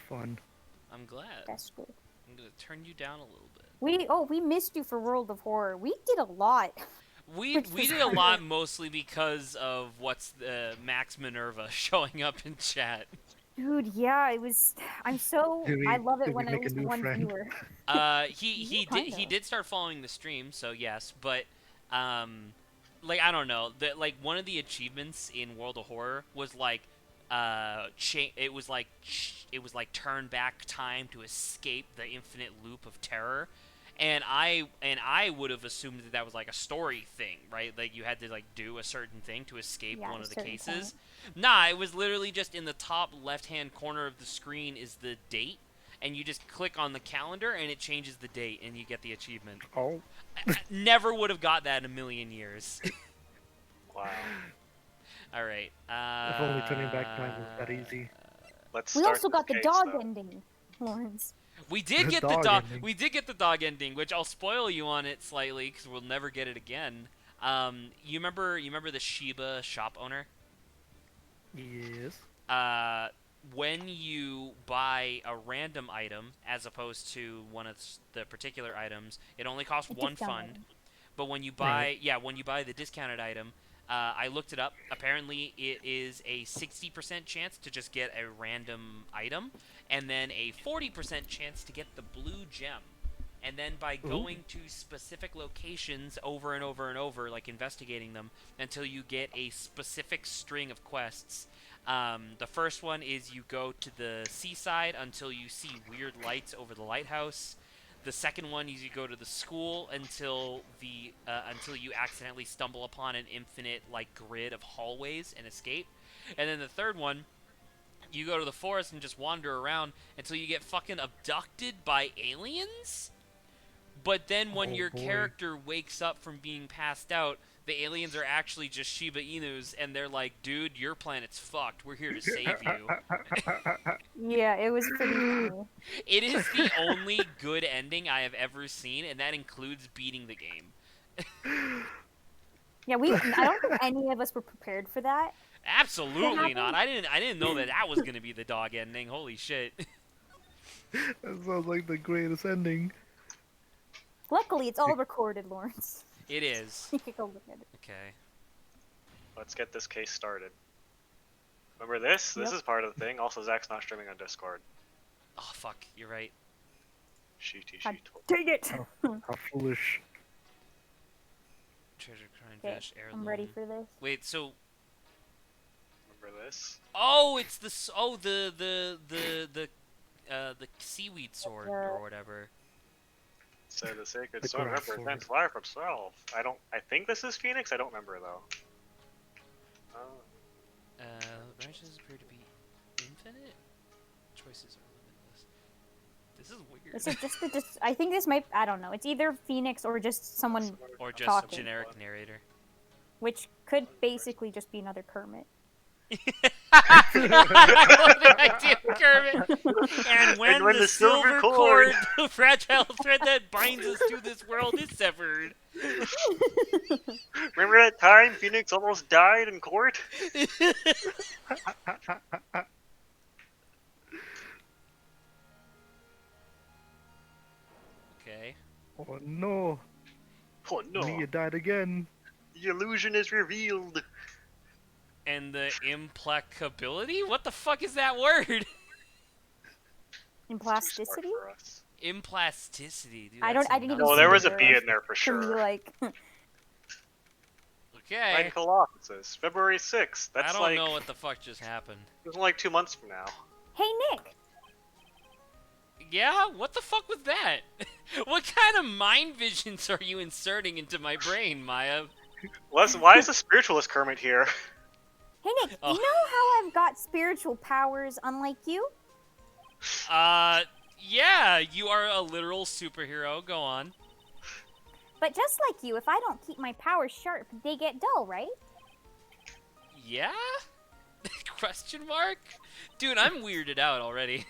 fun. I'm glad. That's good. I'm gonna turn you down a little bit. We missed you for World of Horror. We did a lot. We Which was did a kind lot of- mostly because of what's the Max Minerva showing up in chat. Dude, yeah, it was. I love it Did we when at make a least new one friend? viewer. He did start following the stream, so yes, but like I don't know, like one of the achievements in World of Horror was like it was like turn back time to escape the infinite loop of terror. And I would have assumed that was like a story thing, right? Like you had to like do a certain thing to escape Yeah, one a of the certain cases. point. Nah, it was literally just in the top left-hand corner of the screen is the date, and you just click on the calendar and it changes the date and you get the achievement. Oh. I never would have got that in a million years. Wow. All right. If only turning back time was that easy. Let's We start also this got the case, dog though. ending, Lawrence. We did The get the dog dog. ending. We did get the dog ending, which I'll spoil you on it slightly because we'll never get it again. You remember the Shiba shop owner? Yes. When you buy a random item as opposed to one of the particular items, it only costs one fund. But when you buy, when you buy the discounted item, I looked it up. Apparently, it is a 60% chance to just get a random item, and then a 40% chance to get the blue gem. And then by going to specific locations over and over and over, like investigating them, until you get a specific string of quests. The first one is you go to the seaside until you see weird lights over the lighthouse. The second one is you go to the school until you accidentally stumble upon an infinite like grid of hallways and escape. And then the third one, you go to the forest and just wander around until you get fucking abducted by aliens. But then when your character wakes up from being passed out, the aliens are actually just Shiba Inus, and they're like, dude, your planet's fucked. We're here to save you. Yeah, it was pretty funny. It is the only good ending I have ever seen, and that includes beating the game. Yeah, I don't think any of us were prepared for that. Absolutely not. I didn't know that was gonna be the dog ending. Holy shit. That sounds like the greatest ending. Luckily, it's all recorded, Lawrence. It is. You can go look at it. Okay. Let's get this case started. Remember this? This is part of the thing. Also, Zach's not streaming on Discord. Oh fuck, you're right. Sheety God sheet. dang it! How foolish. Treasure Crime Okay, Dash Heirloom. I'm ready for this. Wait, so Remember this? oh, it's the seaweed sword or whatever. So the sacred The sword grass sword. represents life itself. I think this is Phoenix. I don't remember though. Branches appear to be infinite. Choices are limitless. This is weird. This is I think this might. I don't know. It's either Phoenix or just someone, Or just talking. generic narrator. which could basically just be another Kermit. I love the idea of Kermit. And when the silver cord, the fragile thread that binds us to this world is severed. Remember that time Phoenix almost died in court? Okay. Oh no. Oh no. Mia died again. The illusion is revealed. And the implacability? What the fuck is that word? Implasticity? Implasticity. Dude, I that's didn't even. No, see there was the a B in there for To me, sure. like, Okay. Nine Colossus, February 6th. That's I don't like know what the fuck just happened. it was like 2 months from now. hey Nick, Yeah? What the fuck was that? What kind of mind visions are you inserting into my brain, Maya? Why is the spiritualist Kermit here? hey Nick, Oh. you know how I've got spiritual powers unlike you? Yeah, you are a literal superhero. Go on. But just like you, if I don't keep my powers sharp, they get dull, right? Yeah? Question mark? Dude, I'm weirded out already.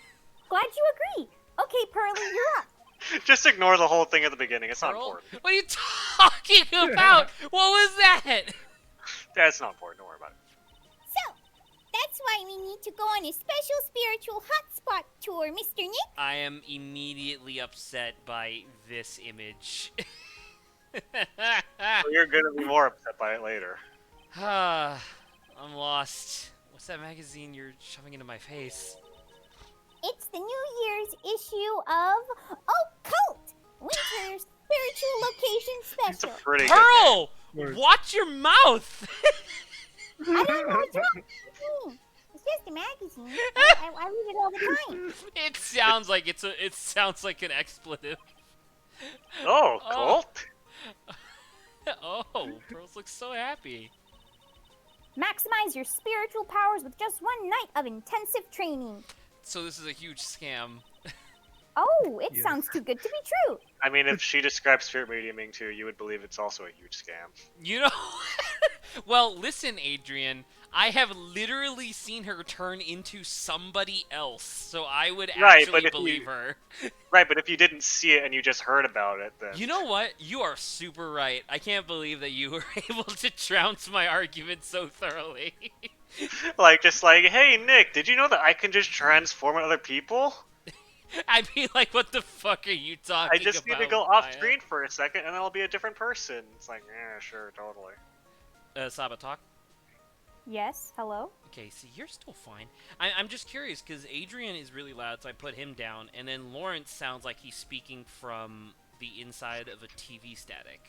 Glad you agree. Okay, Pearly, you're up. Just ignore the whole thing at the beginning. It's not Pearl? important. What are you talking about? What was that? That's not important. Don't worry about it. So, That's why we need to go on a special spiritual hotspot tour, Mr. Nick. I am immediately upset by this image. So you're gonna be more upset by it later. I'm lost. What's that magazine you're shoving into my face? It's the New Year's issue of Occult! Winter's Spiritual Location It's a Special. pretty good name. Pearl! Word. Watch your mouth! I don't know what's wrong with me. It's just a magazine. I read it all the time. It sounds like it sounds like an expletive. Oh, Oh. cult? Oh, Pearls looks so happy. Maximize your spiritual powers with just one night of intensive training. So this is a huge scam. Oh, it Yes. sounds too good to be true. I mean, if she describes spirit mediuming to you, you would believe it's also a huge scam. You know? Well, listen, Adrian. I have literally seen her turn into somebody else, so I would Right, actually but if believe you- her. Right, but if you didn't see it and you just heard about it, then... You know what? You are super right. I can't believe that you were able to trounce my argument so thoroughly. Like, just like, hey, Nick, did you know that I can just transform into other people? I'd be like, what the fuck are you talking I about? just need to go off Maya? screen for a second and then I'll be a different person. It's like, yeah, sure, totally. Saba, talk. Yes, hello? Okay, see, you're still fine. I'm just curious, because Adrian is really loud, so I put him down, and then Lawrence sounds like he's speaking from the inside of a TV static.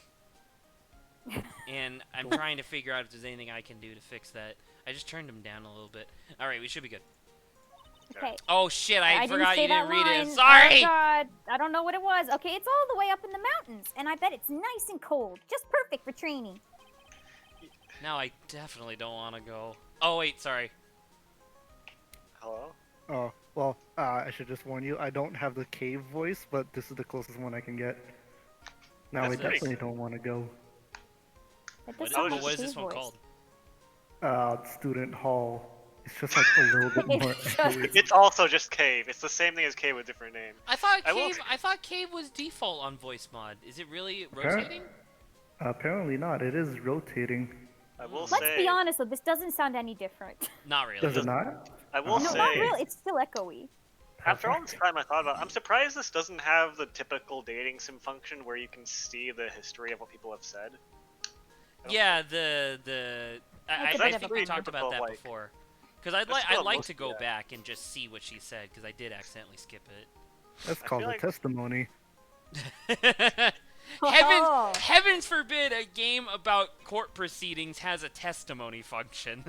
And I'm trying to figure out if there's anything I can do to fix that. I just turned him down a little bit. Alright, we should be good. Okay. Oh shit, I forgot didn't say you didn't that read line. it. Sorry! Oh god, I don't know what it was. Okay, it's all the way up in the mountains, and I bet it's nice and cold. Just perfect for training. Now I definitely don't want to go. Oh wait, sorry. Hello? Oh, well, I should just warn you, I don't have the cave voice, but this is the closest one I can get. Now That's I nice. definitely don't want to go. That What does is, sound is- like what is a this one voice. called? Student hall. It's just like a little bit more. It's accurate. It's also just cave. It's the same thing as cave with different name. I thought I will- Cave. I thought Cave was default on voice mod. Is it really Apparent- rotating? Apparently not. It is rotating. I will Let's say... be honest though, this doesn't sound any different. Not really. Does it not? I will No, say... not really. It's still echoey. After all this time I thought about it, I'm surprised this doesn't have the typical dating sim function where you can see the history of what people have said. Yeah, the I It's a bit I of think a we bummer. talked about that Like- before. Because I'd That's like still to mostly go that. back and just see what she said because I did accidentally skip That's I called feel a like- testimony. it. Oh. Heavens forbid a game about court proceedings has a testimony function.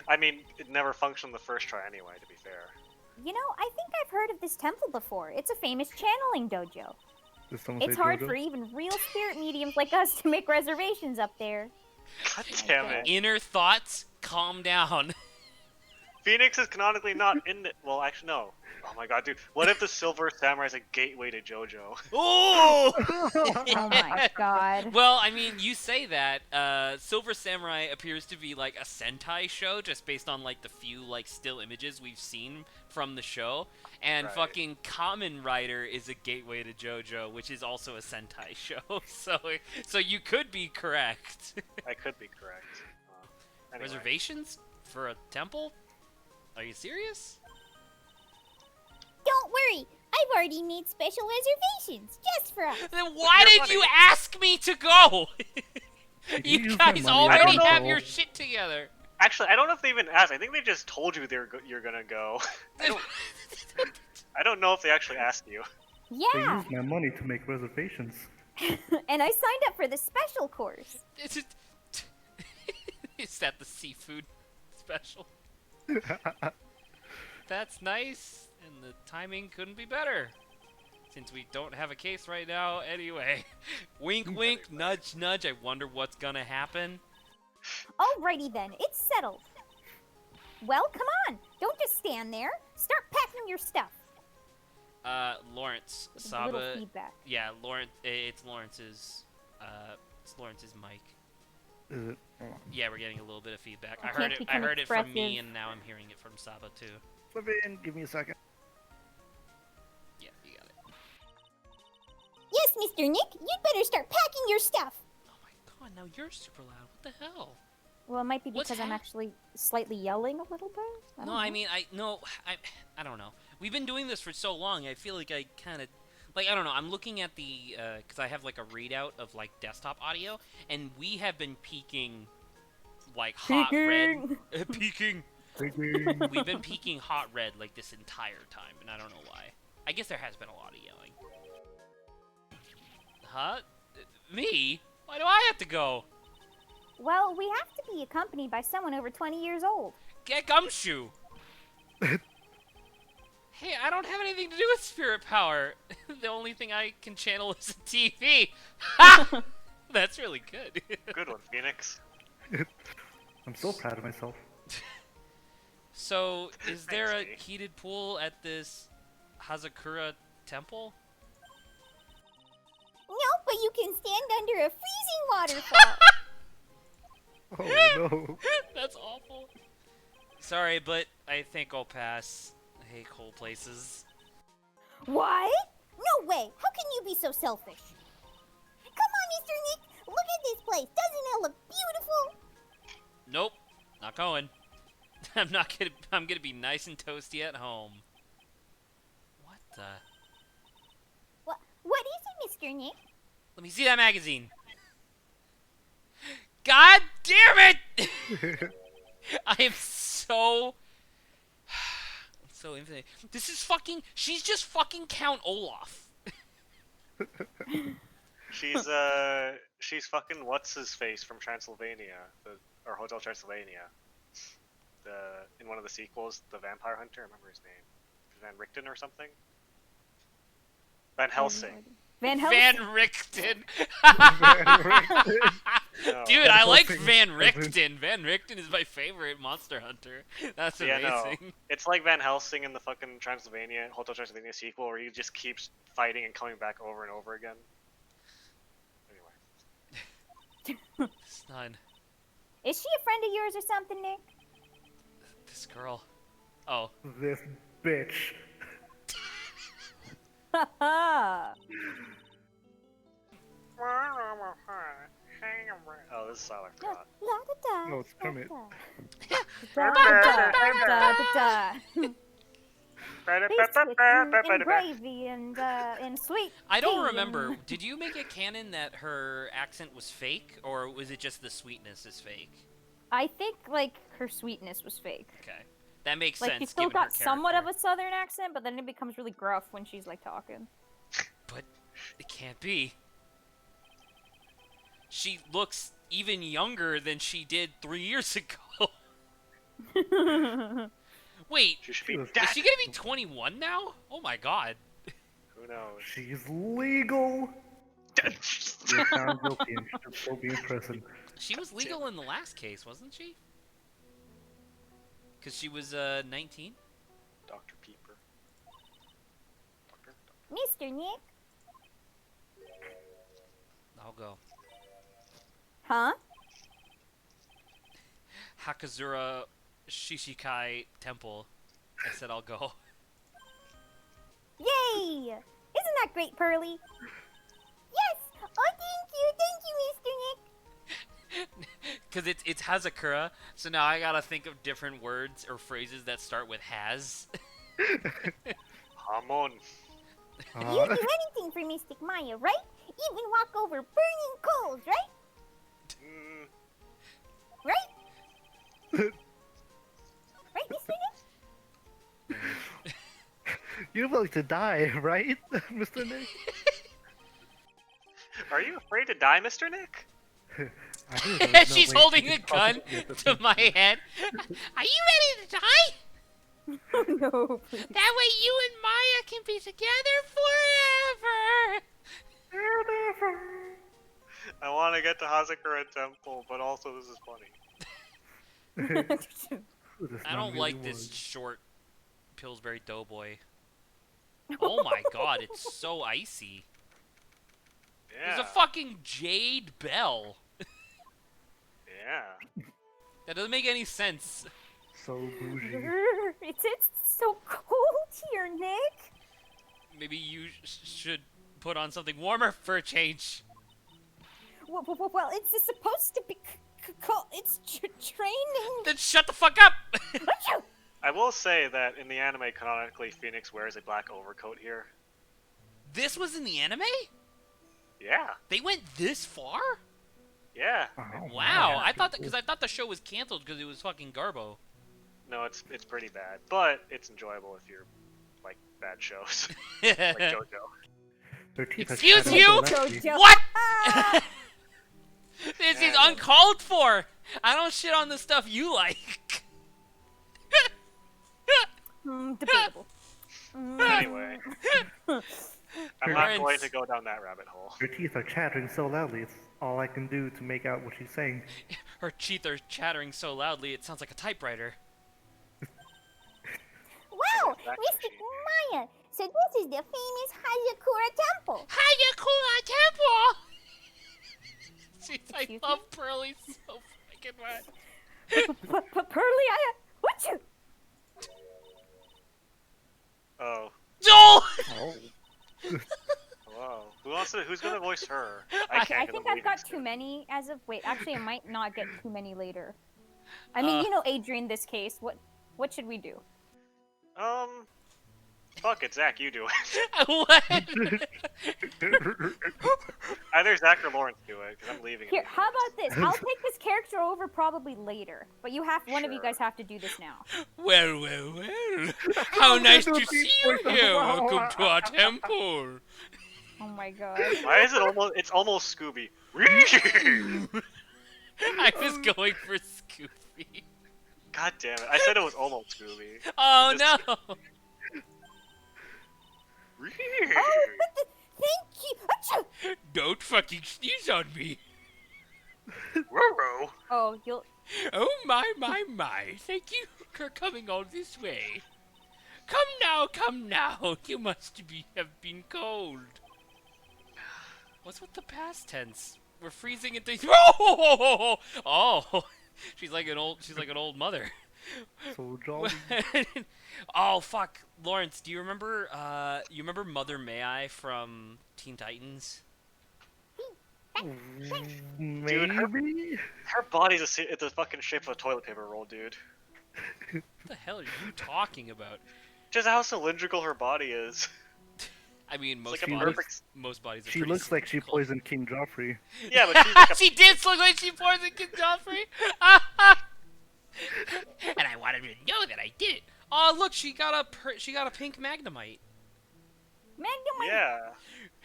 I mean, it never functioned the first try anyway, to be fair. You know, I think I've heard of this temple before. It's a famous channeling dojo. Did someone It's say hard Jojo? for even real spirit mediums like us to make reservations up there. God damn it. Inner thoughts, calm down. Phoenix is canonically not in it. Well, actually, no. Oh my god, dude. What if the Silver Samurai is a gateway to JoJo? Oh! Oh my god. Well, I mean, you say that. Silver Samurai appears to be like a Sentai show, just based on like the few like still images we've seen from the show. And Right. fucking Kamen Rider is a gateway to JoJo, which is also a Sentai show. So you could be correct. I could be correct. Anyway. Reservations for a temple? Are you serious? Don't worry, I've already made special reservations just for us. Then why your did money. you ask me to go? Did you You use my guys money? I already don't have know. your shit together. Actually, I don't know if they even asked. I think they just told you you're gonna go. I don't know if they actually asked you. They Yeah, used my money to make reservations. and I signed up for the special course. Is that the seafood special? That's nice, and the timing couldn't be better. Since we don't have a case right now anyway. Wink wink, nudge nudge, I wonder what's gonna happen. Alrighty then, it's settled. Well, come on, don't just stand there. Start packing your stuff. Lawrence, With a little Saba, feedback. yeah, Lawrence, it's Lawrence's mic. Is it? Oh. Yeah, we're getting a little bit of feedback. I I can't heard it. I become heard it from me, expressive. and now I'm hearing it from Saba too. Flip in. Give me a second. Yeah, you got it. Yes, Mr. Nick, you'd better start packing your stuff. Oh my god, now you're super loud. What the hell? Well, it might be What's because I'm actually slightly yelling a little bit. I No, don't I know. mean, I don't know. We've been doing this for so long. I feel like I kind of, like, I don't know. I'm looking at the, because I have like a readout of like desktop audio, and we have been peaking like hot red, peaking. Ding. We've been peaking hot red like this entire time, and I don't know why. I guess there has been a lot of yelling. Huh? Me? Why do I have to go? Well, we have to be accompanied by someone over 20 years old. Get Gumshoe. Hey, I don't have anything to do with spirit power. The only thing I can channel is a TV. Ha! That's really good. Good one, Phoenix. I'm so proud of myself. So, is there a Thanks, heated pool at this Hazakura temple? No, but you can stand under a freezing waterfall. Oh no. That's awful. Sorry, but I think I'll pass. I hate cold places. What? No way! How can you be so selfish? Come on, Mr. Nick! Look at this place! Doesn't it look beautiful? Nope, not going. I'm gonna be nice and toasty at home. What the? What is it, Mr. Nick? Let me see that magazine. God damn it! I am so infinite. This is fucking. She's just fucking Count Olaf. She's fucking what's his face from Transylvania, or Hotel Transylvania. In one of the sequels, the vampire hunter. I remember his name, Van Richten or something. Van Helsing. Van Helsing. Van Richten. No. Dude, I like Helsing. Van Richten. Van Richten is my favorite monster hunter. That's Yeah, amazing. no. It's like Van Helsing in the fucking Transylvania, Hotel Transylvania sequel, where he just keeps fighting and coming back over and over again. Anyway. Son, Is she a friend of yours or something, Nick? this girl. Oh, This bitch. Haha. Oh, this is how I La forgot. da da. No, it's Kermit. Da da da da. Biscuits and gravy and sweet. I don't tea remember. and- Did you make a canon that her accent was fake, or was it just the sweetness is fake? I think like her sweetness was fake. Okay, that makes Like sense. she's still given got her somewhat of character. a southern accent, but then it becomes really gruff when she's like talking. But it can't be. She looks even younger than she did 3 years ago. Wait, She should be Is is dead. she gonna be 21 now? Oh my god. Who knows? She's legal. You're found guilty and should still be in prison. She was legal in the last case, wasn't she? Because she was 19. Dr. Peeper. Doctor? Mr. Nick? I'll go. Huh? Hakazura Shishikai Temple. I said I'll go. Yay! Isn't that great, Pearly? Yes! Oh, thank you, Mr. Nick! Because it's Hazakura, so now I gotta think of different words or phrases that start with has. Hamon. You do anything for Mystic Maya, right? Even walk over burning coals, right? Mm, Right? Right, Mr. Nick? You'd like to die, right, Mr. Nick? are you afraid to die, Mr. Nick? I think there's no She's way holding she a could gun possibly get to my head. Are you ready to die? Oh, no, please. That way you and Maya can be together forever. I want to get to Hazakura Temple, but also this is funny. This I man don't really like this was. short Pillsbury Doughboy. Oh my god, it's so icy. Yeah. There's a fucking jade bell. Yeah. That doesn't make any sense. So bougie. It's so cold here, Nick. Maybe you should put on something warmer for a change. Well, it's supposed to be It's training. Then shut the fuck up! Achoo! I will say that in the anime, canonically, Phoenix wears a black overcoat here. This was in the anime? Yeah, They went this far? yeah. Oh, Wow, I thought I thought the show was canceled because it was fucking Garbo. No, it's pretty bad, but it's enjoyable if you're like bad shows, like JoJo. Their teeth are Excuse chattering you? so loudly. What? Ah! This is Yeah. uncalled for. I don't shit on the stuff you like. Debatable. Anyway, I'm not Lawrence. going to go down that rabbit hole. Her teeth are chattering so loudly, it's all I can do to make out what she's saying. Her teeth are chattering so loudly it sounds like a typewriter. Wow, Back Mr. Maya. So this is the famous Hayakura Temple. Hayakura Temple! Jeez, I Excuse love Pearly so fucking much. Pearly, what you? Oh, Joel! Oh. wow. Who's gonna voice her? I can't I 'cause think I'm I've got leaving too many as of. Wait, actually, I might not get too many later. I mean, you know, Adrian. This case, what should we do? soon. Fuck it, Zach, you do it. What? Either Zach or Lawrence do it, because I'm leaving. Here, it. how about this? I'll take this character over probably later, but one of you Sure. guys have to do this now. Well, well, well. How nice to see you here. Welcome to our temple. Oh my god. Why is it almost? It's almost Scooby. I was going for Scooby. God damn it! I said it was almost Scooby. Oh Just- no! Oh, thank you. Achoo! Don't fucking sneeze on me. Roro. Oh, you'll. Oh my, my. Thank you for coming all this way. Come now. You must have been cold. What's with the past tense? We're freezing in things. Oh, oh, she's like an old mother. So jolly. Oh fuck, Lawrence, do you remember? You remember Mother May I from Teen Titans? Maybe? Her body's it's a fucking shape of a toilet paper roll, dude. What the hell are you talking about? Just how cylindrical her body is. I mean, most like a bodies, perfect- most bodies. Are She pretty looks like she cylindrical. poisoned King Joffrey. Yeah, but she's like a She did look like she poisoned Kid Joffrey. And I wanted to know that I did it. Oh look, she got a pink Magnemite. Magnemite. yeah.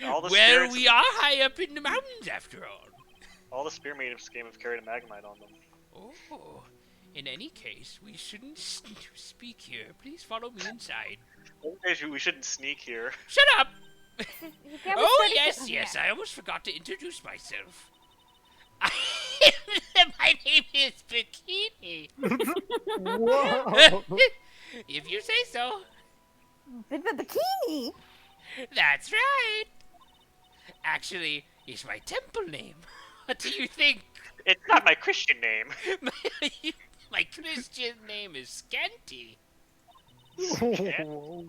All the Well, spirits, we are high up in the mountains after all. all the spear maidens game have carried a Magnemite on them. Oh, in any case, we shouldn't speak here. Please follow me inside. We shouldn't sneak here. Shut up! Yeah, we Oh started yes, to- yes. yeah. I almost forgot to introduce myself. My name is Bikini. Whoa! If you say so. The bikini. That's right. Actually, it's my temple name. What do you think? It's not my Christian name. My Christian name is Scanty. Whoa.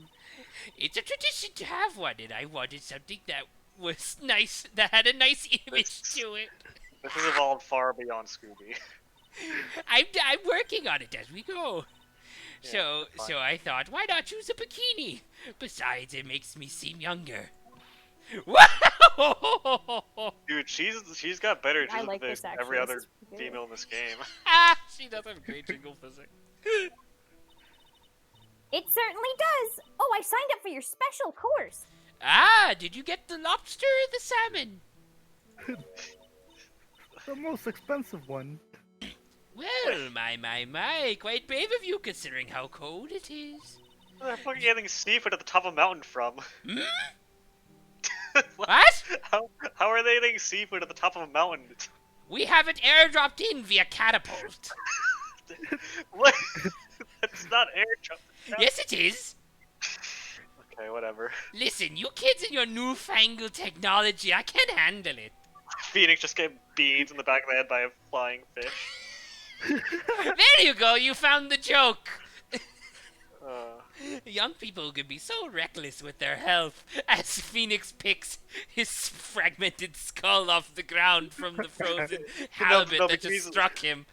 It's a tradition to have one, and I wanted something that was nice, that had a nice image to it. This has evolved far beyond Scooby. I'm working on it as we go. Yeah, fine. So I thought, why not choose a bikini? Besides, it makes me seem younger. Wow! Dude, she's got better I jingles like than this, actually. every This other is pretty good. female in this game. She does have great jingle physics. It certainly does. Oh, I signed up for your special course. Did you get the lobster or the salmon? The most expensive one. Well, my, quite brave of you considering how cold it is. Where the fuck are you getting seafood at the top of a mountain from? Hmm? What? How are they getting seafood at the top of a mountain? We have it airdropped in via catapult. What? That's not air jump. Yes, it is. Okay, whatever. Listen, you kids and your newfangled technology, I can't handle it. Phoenix just get beans in the back of the head by a flying fish. There you go, you found the joke. Young people can be so reckless with their health. As Phoenix picks his fragmented skull off the ground from the frozen halibut that just struck him.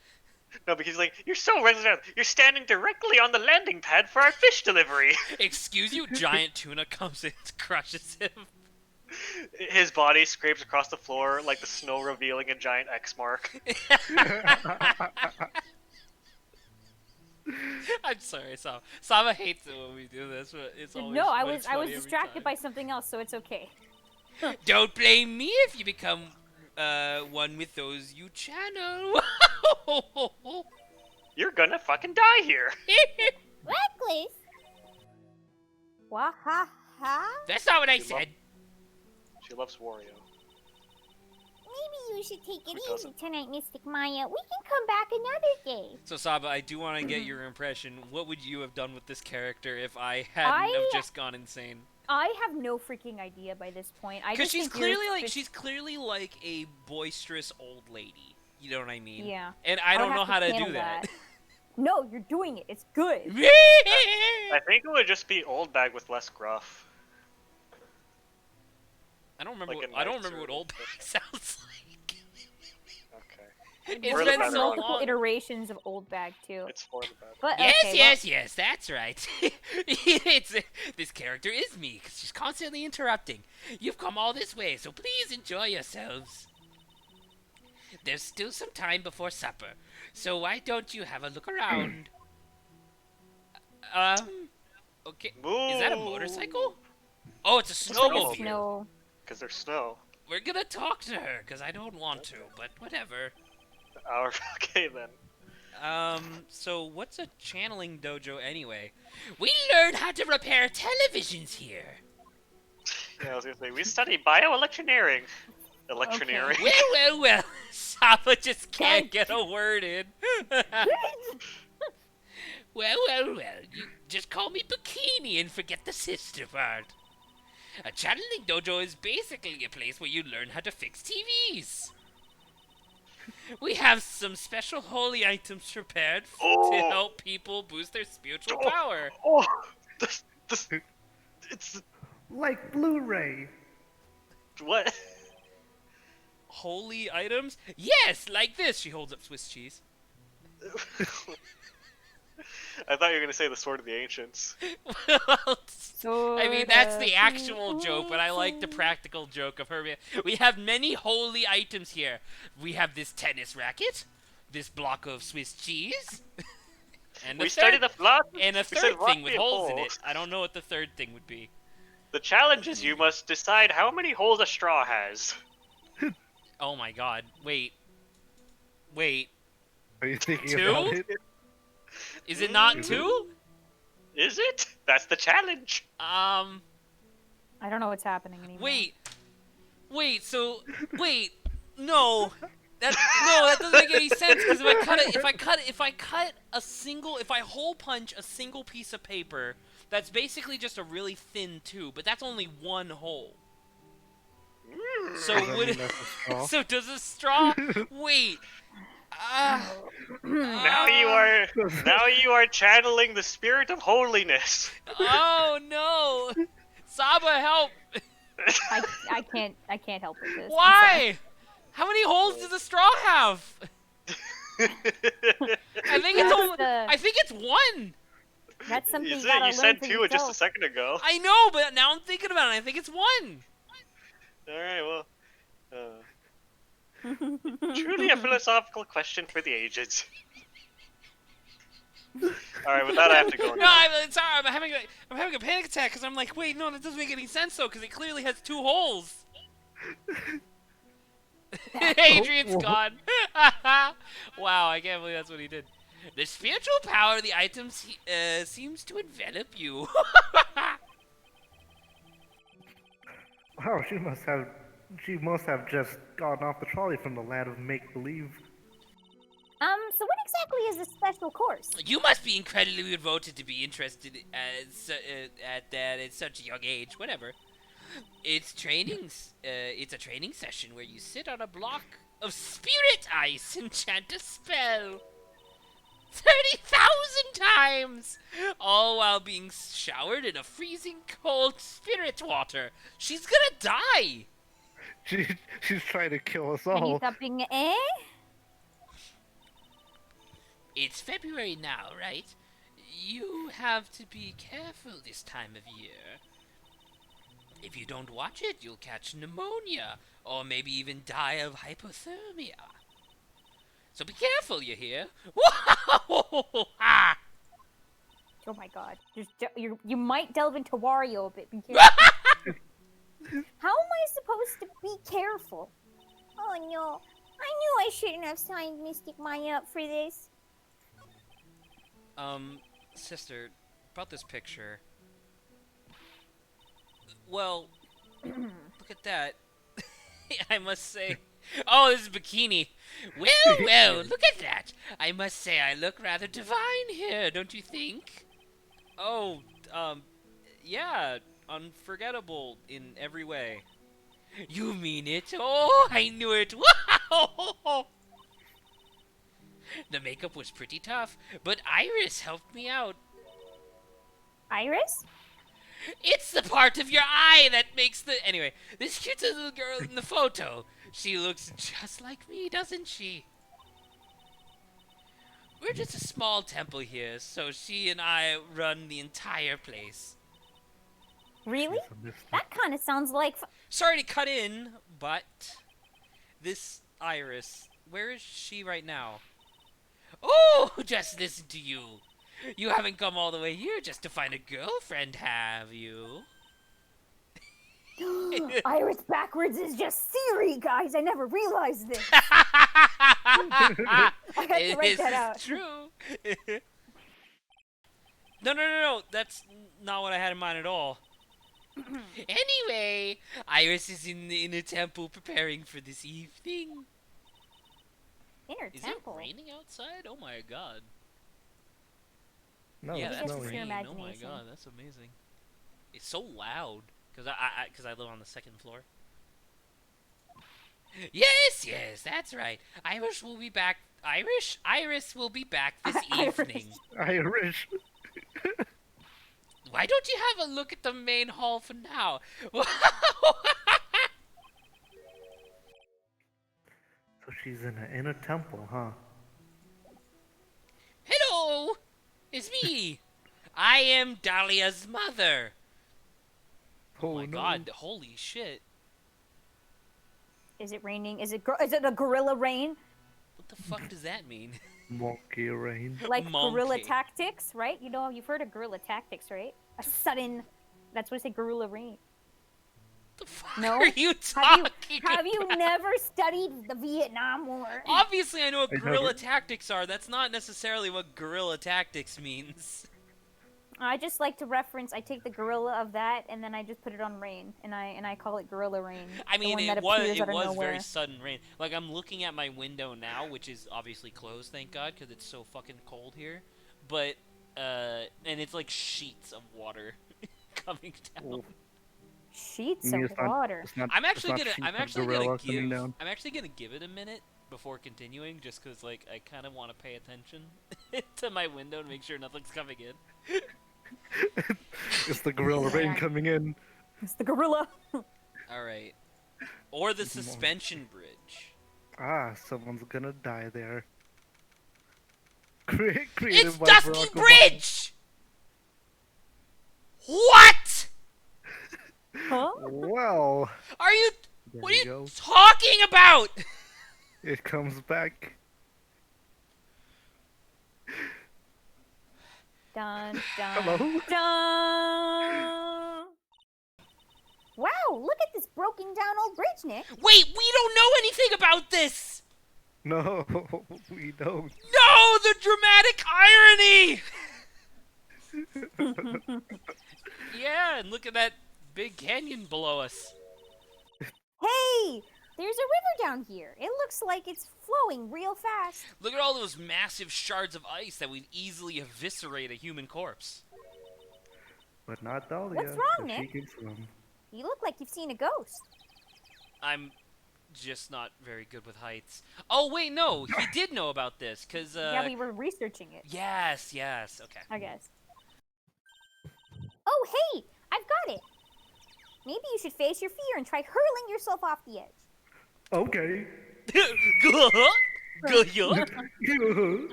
No, because he's like, you're so resident. You're standing directly on the landing pad for our fish delivery. Excuse you, giant tuna comes in and crushes him. His body scrapes across the floor like the snow revealing a giant X mark. I'm sorry, Sama hates it when we do this, but it's always. No, I but was it's I funny was every distracted time. by something else, so it's okay. Don't blame me if you become one with those you channel. You're gonna fucking die here. Reckless? Wahaha? That's not what I You love- said. She loves Wario. Maybe you should take it Who easy doesn't? tonight, Mystic Maya. We can come back another day. So Saba, I do want to get your impression. What would you have done with this character if I hadn't have just gone insane? I have no freaking idea by this point. I Because just she's think you're clearly like fish- she's clearly like a boisterous old lady. You know what I mean? Yeah. And I don't would know have how to channel do that. No, you're doing it. It's good. I think it would just be old bag with less gruff. I don't remember. Like What, I don't a remember what nicer- old bag sounds like. Okay. It's For the been better so on it. multiple long. iterations of old bag too. It's for the better. But Yes, okay, yes, that's right. It's this character is me because she's constantly interrupting. You've come all this way, so please enjoy yourselves. There's still some time before supper, so why don't you have a look around? Okay. Is that a motorcycle? Oh, it's a Well, snowmobile. it's snow. Because there's snow. We're gonna talk to her because I don't want to, but whatever. Okay then. So what's a channeling dojo anyway? We learn how to repair televisions here. Yeah, I was gonna say, we study bioelectioneering. Electioneering. Well. Saba just can't get a word in. Well. You just call me Bikini and forget the sister part. A channeling dojo is basically a place where you learn how to fix TVs. We have some special holy items prepared to Oh. help people boost their spiritual Oh. power. Oh, it's Like Blu-ray. what? Holy items? Yes, like this. She holds up Swiss cheese. I thought you were gonna say the Sword of the Ancients. I mean, that's the actual joke, but I like the practical joke of her. We have many holy items here. We have this tennis racket, this block of Swiss cheese, and We studied the philosophy. and a we third said thing with rocky holes in it. holes. I don't know what the third thing would be. The challenge is you must decide how many holes a straw has. Oh my god. Wait. Are you thinking Two? about it? Is it not two? Is it? That's the challenge. I don't know what's happening anymore. Wait, no, that doesn't make any sense because if I hole punch a single piece of paper, that's basically just a really thin tube, but that's only one hole. So Does that would mean that's a straw? so does a straw? Wait. Now you are channeling the spirit of holiness. Oh no! Saba, help! I can't help with this. I'm sorry. Why? How many holes does a straw have? I think it's one. That's something Is you it? gotta You learn said for two just a yourself. second ago. I know, but now I'm thinking about it. I think it's one. Alright, well. Truly a philosophical question for the ages. Alright, with that I have to go No, now. I'm sorry. I'm having a panic attack because I'm like, wait, no, that doesn't make any sense though, because it clearly has two holes. Adrian's gone. Wow, I can't believe that's what he did. The spiritual power of the items seems to envelop you. Wow, she must have just gotten off the trolley from the land of make-believe. So what exactly is this special course? You must be incredibly devoted to be interested at that at such a young age. Whatever. It's trainings. It's a training session where you sit on a block of spirit ice and chant a spell. 30,000 times! All while being showered in a freezing cold spirit water. She's gonna die! She's trying to kill us Are you all. tapping eh? It's February now, right? You have to be careful this time of year. If you don't watch it, you'll catch pneumonia, or maybe even die of hypothermia. So be careful, you hear? Ah! Oh my god. You might delve into Wario a bit. Be careful. How am I supposed to be careful? Oh no. I knew I shouldn't have signed Mystic Maya up for this. Sister, about this picture. Well, look at that. I must say. Oh, this is bikini. Well, look at that. I must say I look rather divine here, don't you think? Oh, yeah, unforgettable in every way. You mean it? Oh, I knew it. Wow! The makeup was pretty tough, but Iris helped me out. Iris? It's the part of your eye that makes the... Anyway, this cute little girl in the photo. She looks just like me, doesn't she? We're just a small temple here, so she and I run the entire place. Really? She's a mystic. That kind of sounds like. Sorry to cut in, but... This Iris, where is she right now? Oh, just listen to you. You haven't come all the way here just to find a girlfriend, have you? Iris backwards is just Siri, guys. I never realized this. I I had to write that out. True. No. That's not what I had in mind at all. Anyway, Iris is in the inner temple preparing for this evening. Inner Is temple. it raining outside? Oh my god. No, Yeah, it's that's just snowing. your rain. Oh my imagination. god, that's amazing. It's so loud because I live on the second floor. Yes, that's right. Iris will be back. Iris will be back this Iris. evening. Irish. Why don't you have a look at the main hall for now? So she's in a temple, huh? Hello, it's me. I am Dahlia's mother. Oh my no. god! Holy shit! Is it raining? Is it a gorilla rain? What the fuck does that mean? Monkey rain. Like guerrilla Monkey. tactics, right? You know, you've heard of guerrilla tactics, right? A sudden. That's what I say, guerrilla rain. The fuck No? are you Have talking? Have you never studied the Vietnam War? Obviously, I know what I guerrilla never- tactics are. That's not necessarily what guerrilla tactics means. I just like to reference. I take the gorilla of that, and then I just put it on rain, and I call it guerrilla rain. I the mean, one it that was appears out of very nowhere. sudden rain. Like I'm looking at my window now, which is obviously closed, thank God, because it's so fucking cold here. But and it's like sheets of water coming down. Oh, Sheets you mean of it's not- water. it's not- I'm it's actually not gonna sheep I'm of actually gorilla gonna coming give down. I'm actually gonna give it a minute before continuing, just because like I kind of want to pay attention to my window to make sure nothing's coming in. It's the gorilla rain coming in. It's the gorilla. All right. Or the Come on. suspension bridge. Ah, someone's gonna die there. Created It's by Dusky Barack Obama. Bridge! What? Huh? Well, Are you... there What are you you go. talking about? It comes back. Dun dun Hello? dun. Wow, look at this broken down old bridge, Nick. Wait, we don't know anything about this! No, we don't. No, the dramatic irony! Yeah, and look at that big canyon below us. Hey, there's a river down here. It looks like it's flowing real fast. Look at all those massive shards of ice that would easily eviscerate a human corpse. But not Dahlia. What's wrong, 'cause Nick? She can swim. You look like you've seen a ghost. I'm just not very good with heights. Oh wait, no, he did know about this, cause Yeah, we were researching it, yes, okay. I guess. Oh, hey! I've got it! Maybe you should face your fear and try hurling yourself off the edge. Okay.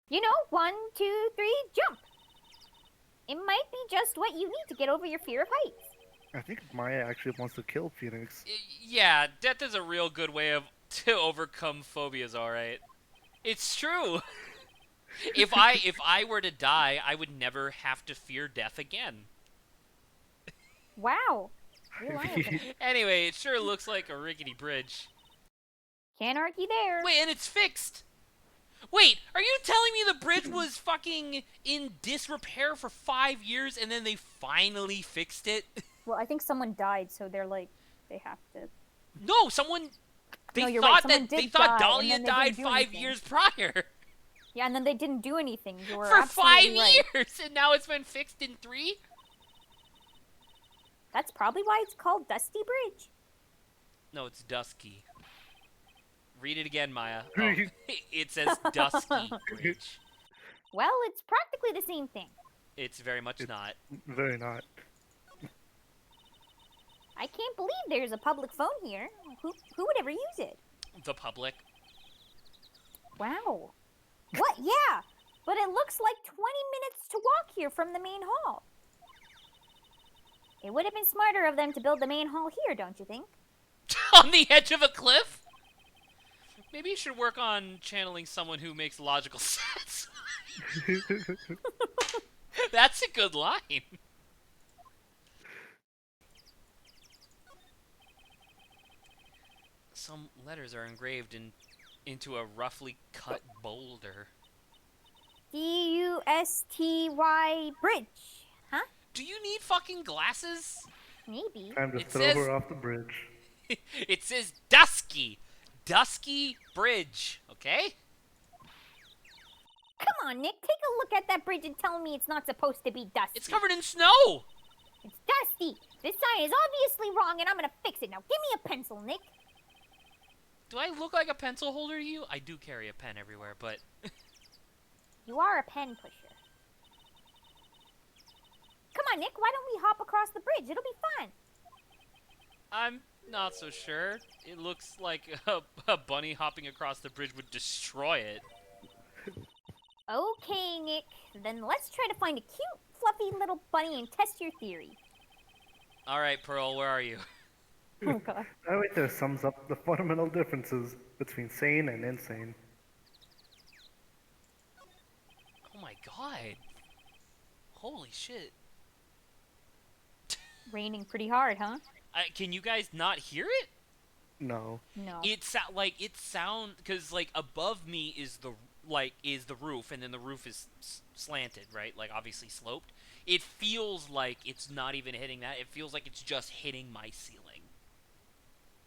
You know, 1, 2, 3, jump! It might be just what you need to get over your fear of heights. I think Maya actually wants to kill Phoenix. Yeah, death is a real good way to overcome phobias. All right, it's true. if I were to die, I would never have to fear death again. Wow. Reliable. Anyway, it sure looks like a rickety bridge. Can't argue there. Wait, and it's fixed. Wait, are you telling me the bridge was fucking in disrepair for 5 years and then they finally fixed it? Well, I think someone died, so they're like, they have to. No, someone. They No, you're thought right, that someone they did thought die, Dahlia and then they died didn't do 5 anything. years prior. Yeah, and then they didn't do anything. You were For 5 absolutely right. years, and now it's been fixed in 3. That's probably why it's called Dusty Bridge. No, it's Dusky. Read it again, Maya. Oh, it says Dusky Bridge. Well, it's practically the same thing. It's very much not. Very not. I can't believe there's a public phone here. Who would ever use it? The public. Wow. What? Yeah, but it looks like 20 minutes to walk here from the main hall. It would have been smarter of them to build the main hall here, don't you think? On the edge of a cliff? Maybe you should work on channeling someone who makes logical sense. That's a good line. Some letters are engraved into a roughly cut boulder. D-U-S-T-Y Bridge. Huh? Do you need fucking glasses? Maybe. Time to It throw says- her off the bridge. It says Dusky. Dusky Bridge, okay? Come on, Nick. Take a look at that bridge and tell me it's not supposed to be dusty. It's covered in snow. It's dusty. This sign is obviously wrong, and I'm gonna fix it. Now, give me a pencil, Nick. Do I look like a pencil holder to you? I do carry a pen everywhere, but... You are a pen pusher. Come on, Nick. Why don't we hop across the bridge? It'll be fun. I'm not so sure. It looks like a bunny hopping across the bridge would destroy it. Okay, Nick. Then let's try to find a cute, fluffy little bunny and test your theory. Alright, Pearl, where are you? Oh, God. That right there sums up the fundamental differences between sane and insane. Oh my god. Holy shit. Raining pretty hard, huh? Can you guys not hear it? No. No. It sound because like above me is the roof, and then the roof is slanted, right? Like obviously sloped. It feels like it's not even hitting that. It feels like it's just hitting my ceiling.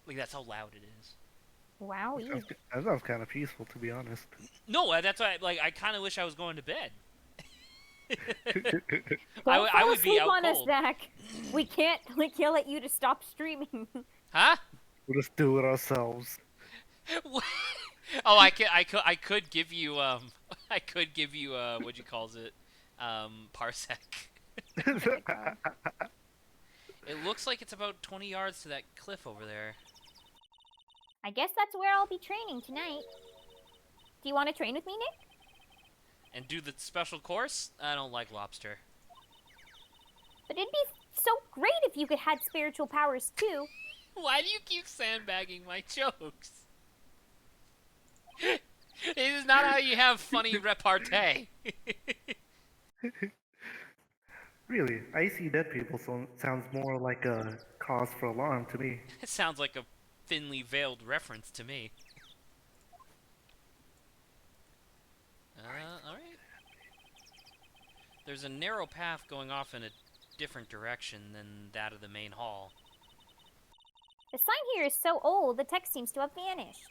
Like that's how loud it is. Wow. That sounds kind of peaceful, to be honest. No, that's why. Like I kind of wish I was going to bed. Don't I fall would be asleep out on us, cold. Zach. We can't yell at you to stop streaming. Huh? We'll just do it ourselves. Oh, I could give you what you calls it, parsec. It looks like it's about 20 yards to that cliff over there. I guess that's where I'll be training tonight. Do you want to train with me, Nick? And do the special course? I don't like lobster. But it'd be so great if you could had spiritual powers too. Why do you keep sandbagging my jokes? This is not how you have funny repartee. Really, I see dead people sounds more like a cause for alarm to me. It sounds like a thinly veiled reference to me. Alright. There's a narrow path going off in a different direction than that of the main hall. The sign here is so old, the text seems to have vanished.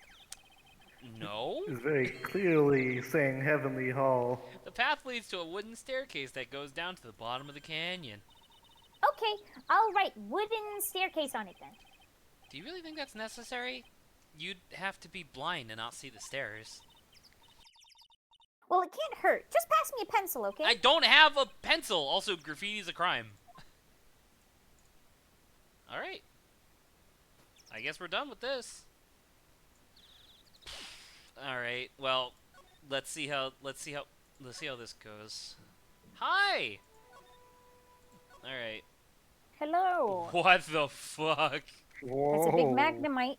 No? It's very clearly saying Heavenly Hall. The path leads to a wooden staircase that goes down to the bottom of the canyon. Okay, I'll write wooden staircase on it then. Do you really think that's necessary? You'd have to be blind and not see the stairs. Well, it can't hurt. Just pass me a pencil, okay? I don't have a pencil! Also, graffiti's a crime. Alright. I guess we're done with this. Alright, well, let's see how this goes. Hi! Alright. Hello. What the fuck? Whoa. That's a big magnemite.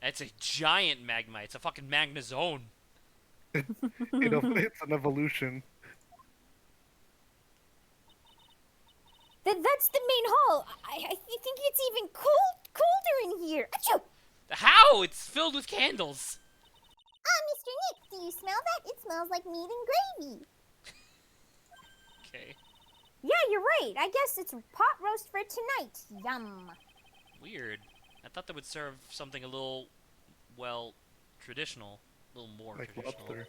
That's a giant magma. It's a fucking magnezone. It's an evolution. That's the main hall. I think it's even colder in here. Achoo! How? It's filled with candles. Mr. Nick, do you smell that? It smells like meat and gravy. Okay. Yeah, you're right. I guess it's pot roast for tonight. Yum. Weird. I thought they would serve something a little, well, traditional. A little more Like traditional. lobster.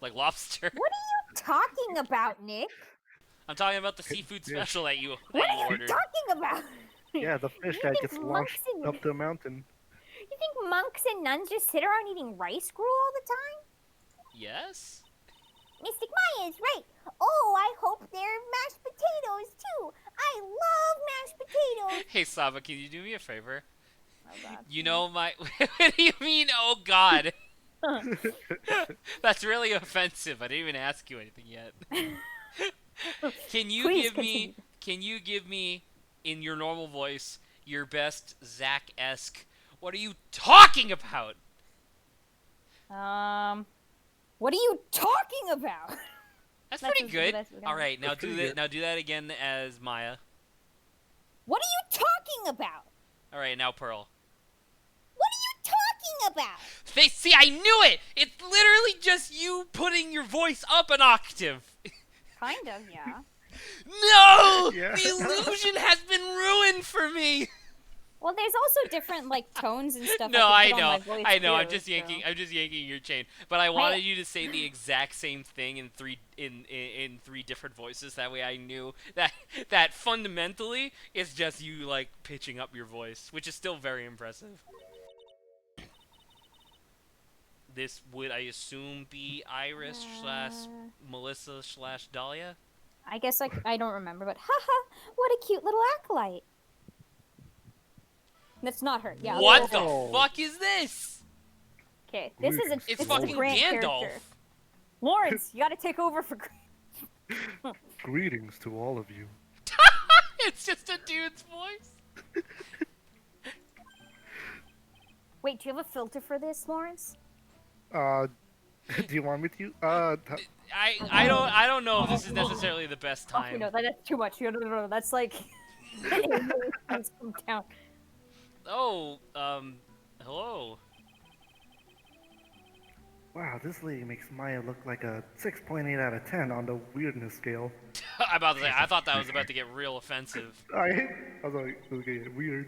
Like lobster. What are you talking about, Nick? I'm talking about the seafood Yeah. special that you What are you ordered. talking about? Yeah, the fish You that think gets monks launched and- up the mountain. You think monks and nuns just sit around eating rice gruel all the time? Yes? Mystic Maya is right. Oh, I hope they're mashed potatoes too. I love mashed potatoes. Hey, Saba, can you do me a favor? Oh, God. You know my... What do you mean, oh god? That's really offensive. I didn't even ask you anything yet. Can you Please give me... continue. Can you give me, in your normal voice, your best Zach-esque... What are you talking about? What are you talking about? That's That's pretty as good. best we got. All right, now That's do pretty that. good. Now do that again as Maya. What are you talking about? All right, now Pearl. What are you talking about? See, I knew it. It's literally just you putting your voice up an octave. Kind of, yeah. No, Yeah. the illusion has been ruined for me. Well, there's also different like tones and stuff. No, I, I can put know, on my voice I know. I'm too, just yanking. so. I'm just yanking your chain. But I wanted you to say the exact same thing in three different voices. That way, I knew that fundamentally it's just you like pitching up your voice, which is still very impressive. This would, I assume, be Iris slash Melissa slash Dahlia. I guess I don't remember, but haha, what a cute little acolyte. That's not her. Yeah. What the Whoa. fuck is this? Okay, this is a It's this is fucking a Grant Gandalf. character. Lawrence, you gotta take over for. Greetings to all of you. It's just a dude's voice. Wait, do you have a filter for this, Lawrence? Do you want me to? I don't know if this is necessarily the best Okay, time. no, that's too much. No, that's like. Let's come down. Oh, hello. Wow, this lady makes Maya look like a 6.8 out of 10 on the weirdness scale. I'm about to say, I thought that was about to get real offensive. I was like, okay, weird.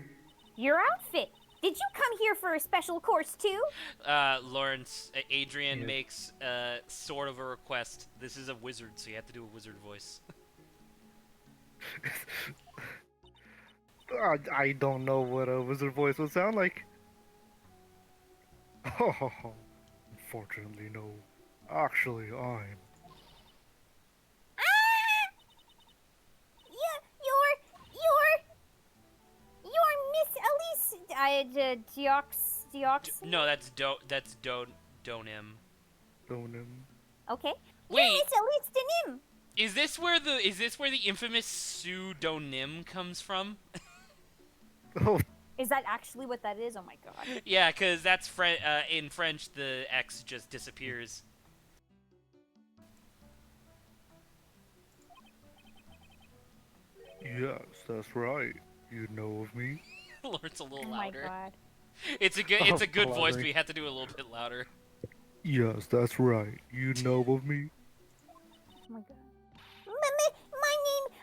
Your outfit. Did you come here for a special course too? Lawrence, Adrian Yeah. makes sort of a request. This is a wizard, so you have to do a wizard voice. I don't know what a wizard voice would sound like. Oh, unfortunately, no. Actually, I'm. You're Miss Elise. Deox. No, that's Donim. Donim. Okay. Wait. You're Miss Elise Denim. Is this where the infamous pseudonym comes from? Oh, Is that actually what that is? Oh my god. Yeah, because that's in French the X just disappears. yes, that's right. You know of me? Lawrence a little Oh my louder. god. It's a good voice, Louder. but you have to do it a little bit louder. Yes, that's right. You know of me? Oh my god.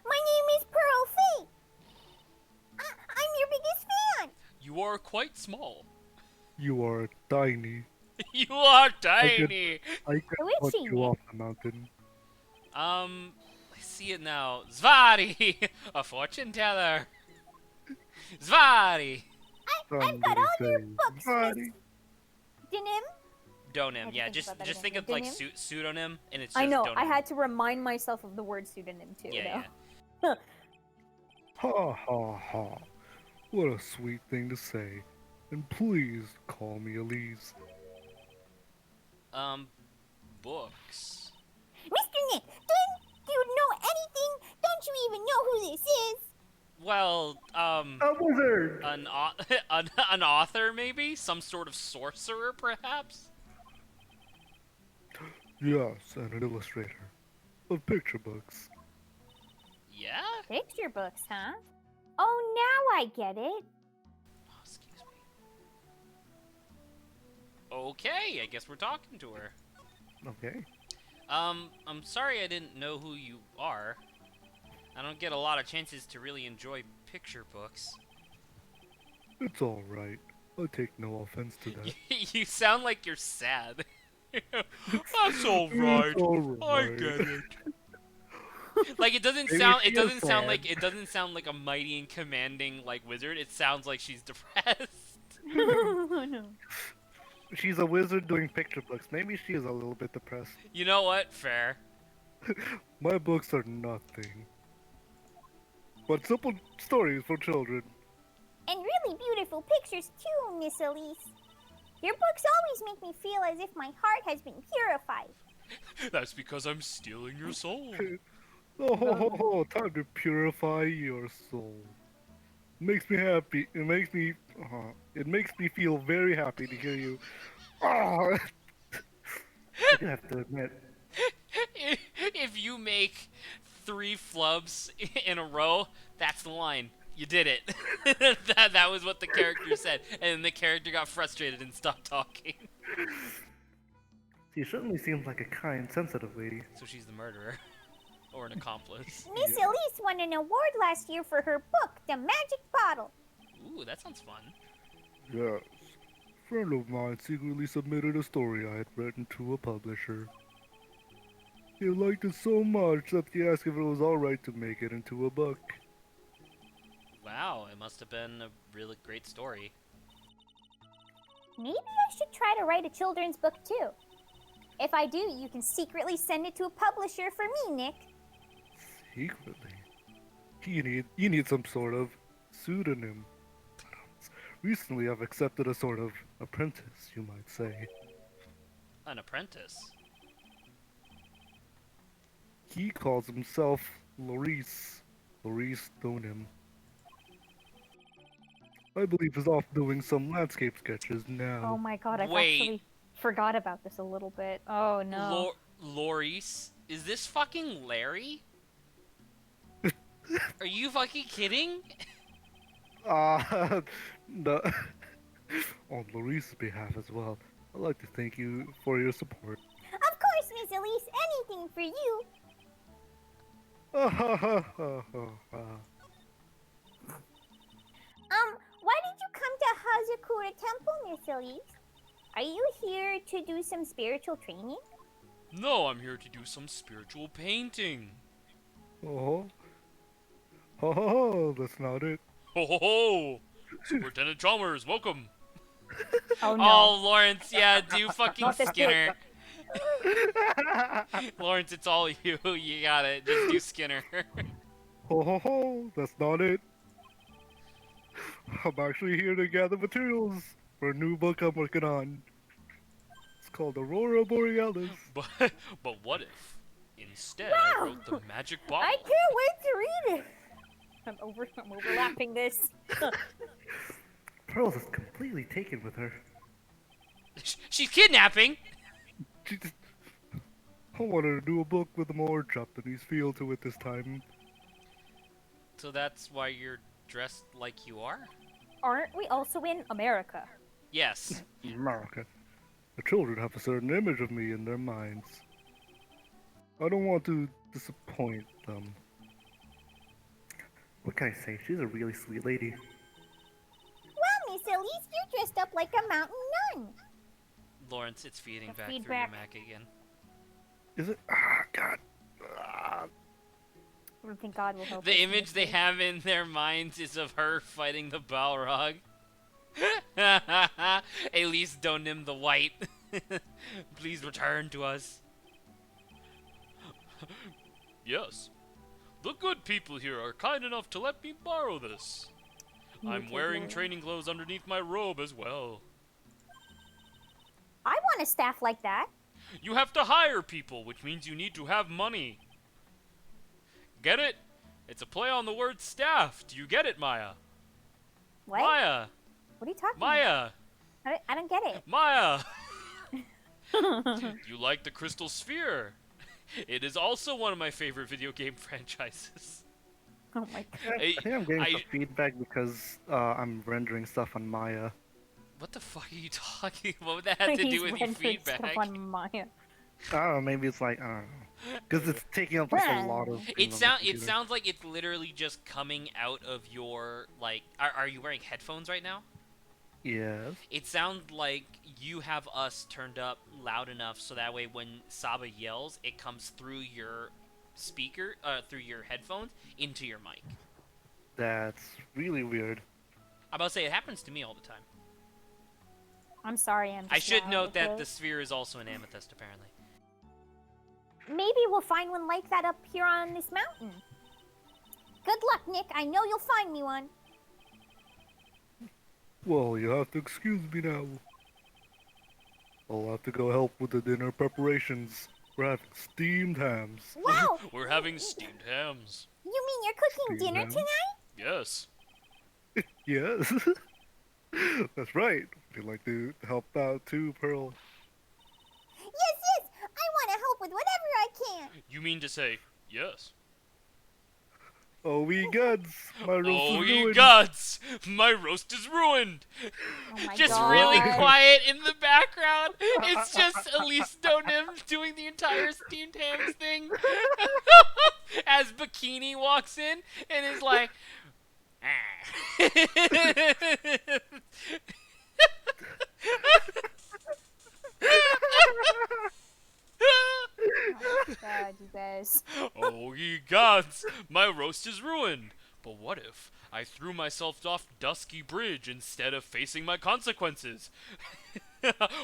My name is Pearl Fate. I'm your biggest fan. You are quite small. You are tiny. You are could- tiny. I could Who is put she, you Nick? off the mountain. I see it now. Zvari, a fortune teller. Zvari. I've got all your Somebody books, say Miss Denim. Donym, had to yeah, think about that just again. think of like Donym? pseudonym, and it's just I know. Donym. I had to remind myself of the word pseudonym too. Yeah, though. yeah. ha ha ha. What a sweet thing to say. And please call me Elise. Books. Mr. Nick, don't you know anything? Don't you even know who this is? Well, A wizard! an author maybe, some sort of sorcerer, perhaps. Yes, and an illustrator of picture books. Yeah. Picture books, huh? Oh, now I get it. Oh, excuse me. Okay, I guess we're talking to her. Okay. I'm sorry I didn't know who you are. I don't get a lot of chances to really enjoy picture books. It's alright. I take no offense to that. You sound like you're sad. That's alright. It's alright. I get it. Like it doesn't Maybe sound. she It is doesn't sound like. sad. It doesn't sound like a mighty and commanding like wizard. It sounds like she's depressed. Oh no. She's a wizard doing picture books. Maybe she is a little bit depressed. You know what? Fair. My books are nothing but simple stories for children. And really beautiful pictures too, Miss Elise. Your books always make me feel as if my heart has been purified. That's because I'm stealing your soul. Oh, ho, ho, ho, time to purify your soul. Makes me happy. It makes me feel very happy to hear you. Ah, I do have to admit, If you make 3 flubs in a row, that's the line. You did it. that was what the character said, and the character got frustrated and stopped talking. she certainly seems like a kind, sensitive lady. So she's the murderer. Or an accomplice. Miss Yeah. Elise won an award last year for her book, The Magic Bottle. Ooh, that sounds fun. Yes. A friend of mine secretly submitted a story I had written to a publisher. He liked it so much that he asked if it was alright to make it into a book. Wow, it must have been a really great story. Maybe I should try to write a children's book too. If I do, you can secretly send it to a publisher for me, Nick. Secretly? You need some sort of pseudonym. Recently I've accepted a sort of apprentice, you might say. An apprentice. He calls himself Loris Donim. I believe he's off doing some landscape sketches Oh now. my god, I've Wait. actually forgot about this a little bit. Oh no. Loris? Is this fucking Larry? Are you fucking kidding? No. On Loris's behalf as well, I'd like to thank you for your support. Of course, Miss Elise, anything for you. Why did you come to Hazakura Temple, Miss Elise? Are you here to do some spiritual training? No, I'm here to do some spiritual painting. Oh, oh, that's not it. Ho ho ho! Superintendent Chalmers, welcome! Oh no. Oh, Lawrence, yeah, do fucking Not the Skinner. Lawrence, it's all you. You got it. Just do Skinner. Ho ho ho, that's not it. I'm actually here to gather materials for a new book I'm working on. It's called Aurora Borealis. but what if instead I Wow. wrote the magic bottle? I can't wait to read it. I'm overlapping this. Pearls is completely taken with her. She's kidnapping. She just... I want her to do a book with a more Japanese feel to it this time. So that's why you're dressed like you are? Aren't we also in America? Yes. America. The children have a certain image of me in their minds. I don't want to disappoint them. What can I say? She's a really sweet lady. Well, Miss Elise, you're dressed up like a mountain nun. Lawrence, it's feeding The back feedback. through your Mac again. Is it? Ah, God. Ah. I don't think God will help us The in image this they case. have in their minds is of her fighting the Balrog. Elise Donim the White. Please return to us. Yes. The good people here are kind enough to let me borrow this. I'm wearing training clothes underneath my robe as well. I want a staff like that. You have to hire people, which means you need to have money. Get it? It's a play on the word staff. Do you get it, Maya? What? Maya! What are you talking Maya! about? I don't get it. Maya! You like the Crystal Sphere? It is also one of my favorite video game franchises. Oh my god. I think I'm getting I- some feedback because I'm rendering stuff on Maya. What the fuck are you talking about? What that had to He's do with your rendering stuff feedback? on Maya. I don't know, maybe it's like, I don't know. Because it's taking up like a lot of... It sounds like it's literally just coming out of your, like, are you wearing headphones right now? Yes. It sounds like you have us turned up loud enough so that way when Saba yells, it comes through your speaker, through your headphones, into your mic. That's really weird. I'm about to say, it happens to me all the time. I'm sorry, I'm I just should loud, note that okay? the sphere is also an amethyst, apparently. Maybe we'll find one like that up here on this mountain. Good luck, Nick. I know you'll find me one. Well, you have to excuse me now. I'll have to go help with the dinner preparations. We're having steamed hams. Wow! We're having steamed hams. You mean you're cooking Steamed dinner hams? tonight? Yes. Yes. That's right. Would you like to help out too, Pearl? Yes, I want to help with whatever I can. You mean to say yes? Oh, we gods! My roast Oh, is ye ruined. gods! My roast is ruined! Oh my Just god. really quiet in the background. It's just Elise Donim doing the entire steamed hams thing. As Bikini walks in and is like, Oh my god, you guys. Oh, ye gods! My roast is ruined! But what if I threw myself off Dusky Bridge instead of facing my consequences?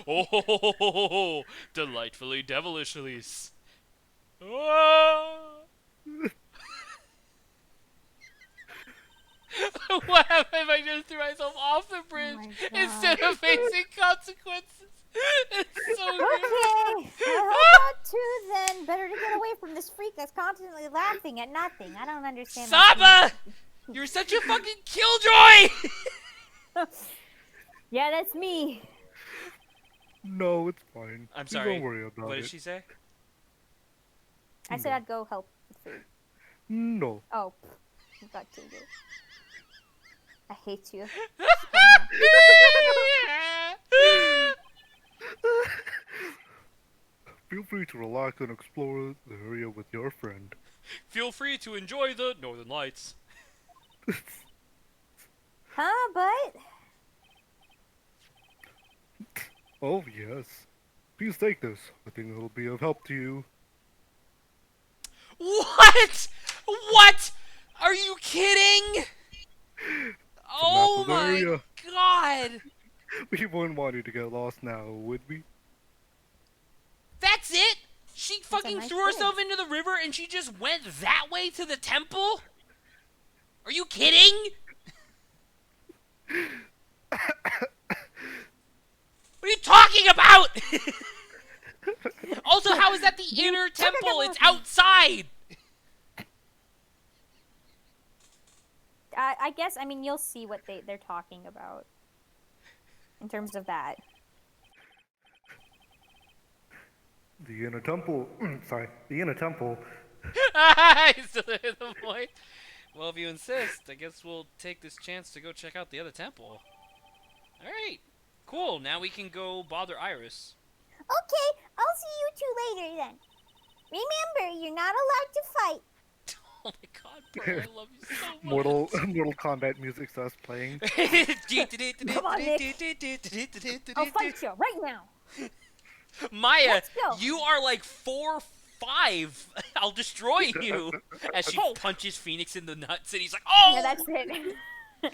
Oh, ho, ho, ho, ho, ho. Delightfully devilish, Elise. Ah. what happened if I just threw myself off the bridge my instead of facing consequences? It's so good. Okay, how about two then? Better to get away from this freak that's constantly laughing at nothing. I don't understand. Saba! You're such a fucking killjoy! Yeah, that's me. No, it's fine. I'm You sorry. Don't worry about What it. did she say? I said I'd go help with food. No. Oh, you got to do. I hate you. Feel free to relax and explore the area with your friend. Feel free to enjoy the Northern Lights. Huh, but Oh, yes. Please take this. I think it'll be of help to you. What? What? Are you kidding? Oh map of the my area. god! We wouldn't want you to get lost now, would we? That's it? She fucking nice threw herself into the river and she just went that way to the temple? Are you kidding? What are you talking about? Also, how is that the inner temple? It's outside. I guess, I mean, you'll see what they're talking about. In terms of that. The inner temple. Sorry. The inner temple. I still hit the point. Well, if you insist, I guess we'll take this chance to go check out the other temple. Alright. Cool. Now we can go bother Iris. okay, I'll see you two later then. Remember, you're not allowed to fight. Oh my god, bro, I love you so much. Mortal Kombat music starts playing. Come on, I'll fight you right now. Maya, Let's go. you are like 4'5". I'll destroy you. As she Hey. punches Phoenix in the nuts, and he's like, "Oh!" Yeah, that's it. How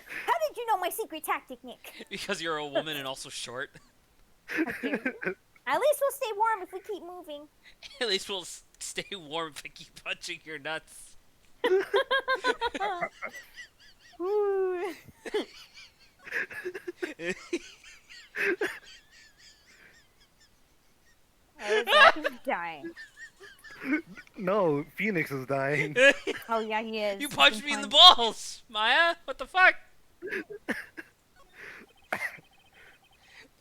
did you know my secret tactic, Nick? Because you're a woman and also short. How dare you? At least we'll stay warm if we keep moving. At least we'll stay warm if I keep punching your nuts. Ooh. Zach is dying. No, Phoenix is dying. Oh yeah, he is. You He's punched been me in the punched. balls, Maya. What the fuck?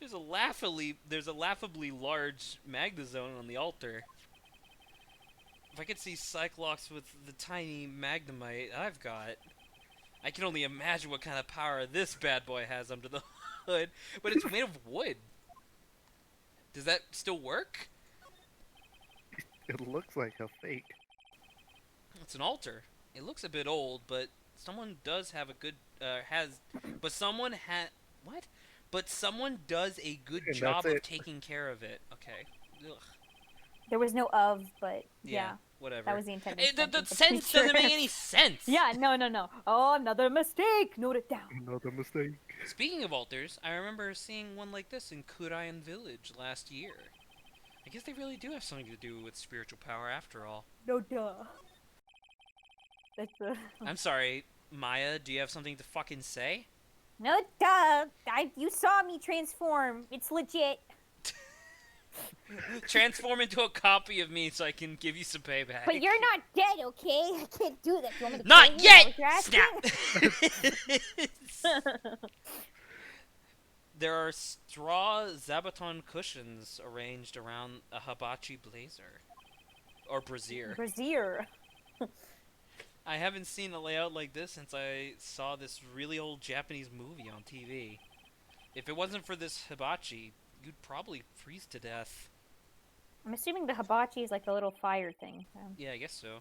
There's a laughably large Magnazone on the altar. If I could see Cyclops with the tiny Magnemite I've got, I can only imagine what kind of power this bad boy has under the hood. But it's made of wood. Does that still work? It looks like a fake. It's an altar. It looks a bit old, but someone does have a good but someone what? But someone does a good And job that's of it. taking care of it. Okay. Ugh. There was no of, but yeah, Whatever. that was the intended The sentence, I'm sentence pretty doesn't make sure. any sense. Yeah, no. Oh, another mistake. Note it down. Another mistake. Speaking of altars, I remember seeing one like this in Kurayan Village last year. I guess they really do have something to do with spiritual power after all. No duh. That's I'm sorry, Maya, do you have something to fucking say? no duh. You saw me transform. It's legit. Transform into a copy of me so I can give you some payback. But you're not dead, okay? I can't do that. You want me to Not kill you? yet! Is that what you're Snap! There are straw Zabaton cushions arranged around a hibachi blazer. Or brazier. Brazier. I haven't seen a layout like this since I saw this really old Japanese movie on TV. If it wasn't for this hibachi, you'd probably freeze to death. I'm assuming the hibachi is like the little fire thing. Yeah, I guess so.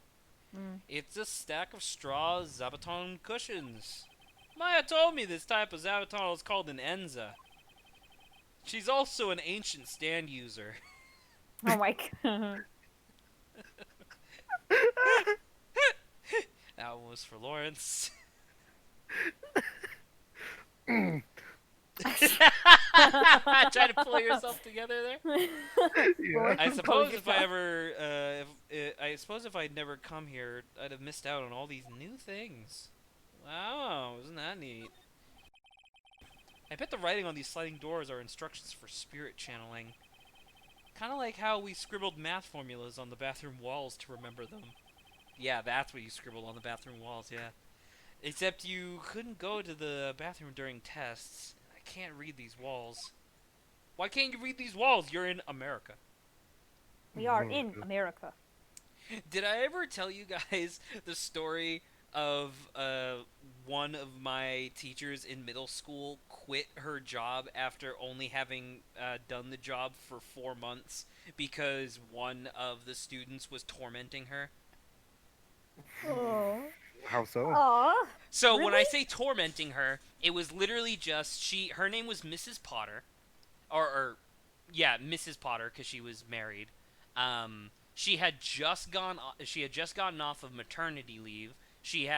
Mm. It's a stack of straw Zabaton cushions. Maya told me this type of Zabaton is called an Enza. She's also an ancient stand user. Oh my god. That one was for Lawrence. Try to pull yourself together there. Yeah. I suppose if I ever, I suppose if I'd never come here, I'd have missed out on all these new things. Wow, isn't that neat? I bet the writing on these sliding doors are instructions for spirit channeling. Kind of like how we scribbled math formulas on the bathroom walls to remember them. Yeah, that's what you scribbled on the bathroom walls, yeah. Except you couldn't go to the bathroom during tests. I can't read these walls. Why can't you read these walls? You're in America. We are in America. Did I ever tell you guys the story of one of my teachers in middle school quit her job after only having done the job for 4 months because one of the students was tormenting her? Oh. How so? Aw. So when I Really? say tormenting her, it was literally just her name was Mrs. Potter, or yeah, Mrs. Potter because she was married. She had just gotten off of maternity leave. She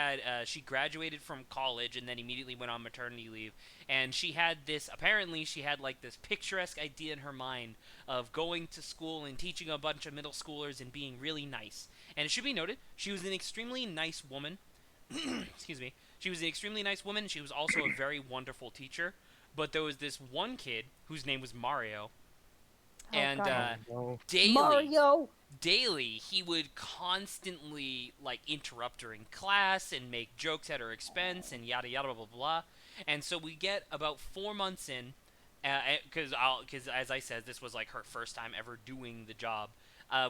graduated from college and then immediately went on maternity leave. And she had like this picturesque idea in her mind of going to school and teaching a bunch of middle schoolers and being really nice. And it should be noted, she was an extremely nice woman. Excuse me. She was an extremely nice woman. She was also a very wonderful teacher. But there was this one kid whose name was Mario. Oh, And God. No. Mario. daily he would constantly like interrupt her in class and make jokes at her expense and yada yada blah blah blah. And so we get about 4 months in, because as I said, this was like her first time ever doing the job.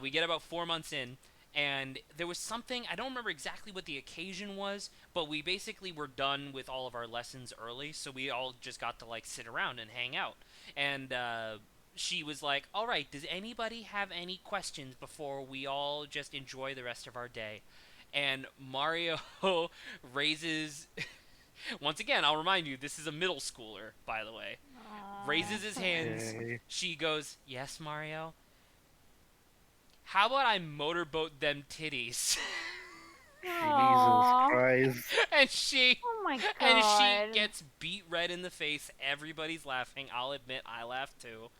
We get about 4 months in, and there was something, I don't remember exactly what the occasion was, but we basically were done with all of our lessons early, so we all just got to like sit around and hang out. And she was like, all right, does anybody have any questions before we all just enjoy the rest of our day? And Mario raises, once again, I'll remind you, this is a middle schooler, by the way, raises his hands. Okay. She goes, yes, Mario? How about I motorboat them titties? Jesus Christ. And she Oh my And she god. gets beat red in the face. Everybody's laughing. I'll admit I laughed too.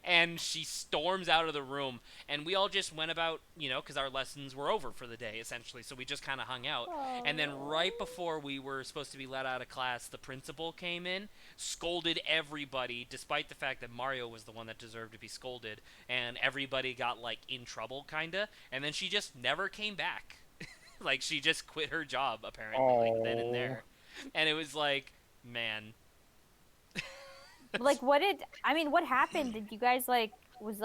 And she storms out of the room. And we all just went about, because our lessons were over for the day, essentially. So we just kind of hung out. And then right before we were supposed to be let out of class, the principal came in, scolded everybody, despite the fact that Mario was the one that deserved to be scolded. And everybody got, like, in trouble, kind of. And then she just never came back. Like, she just quit her job, apparently, like, then and there. And it was like, man. Like, what happened? Did you guys, like, was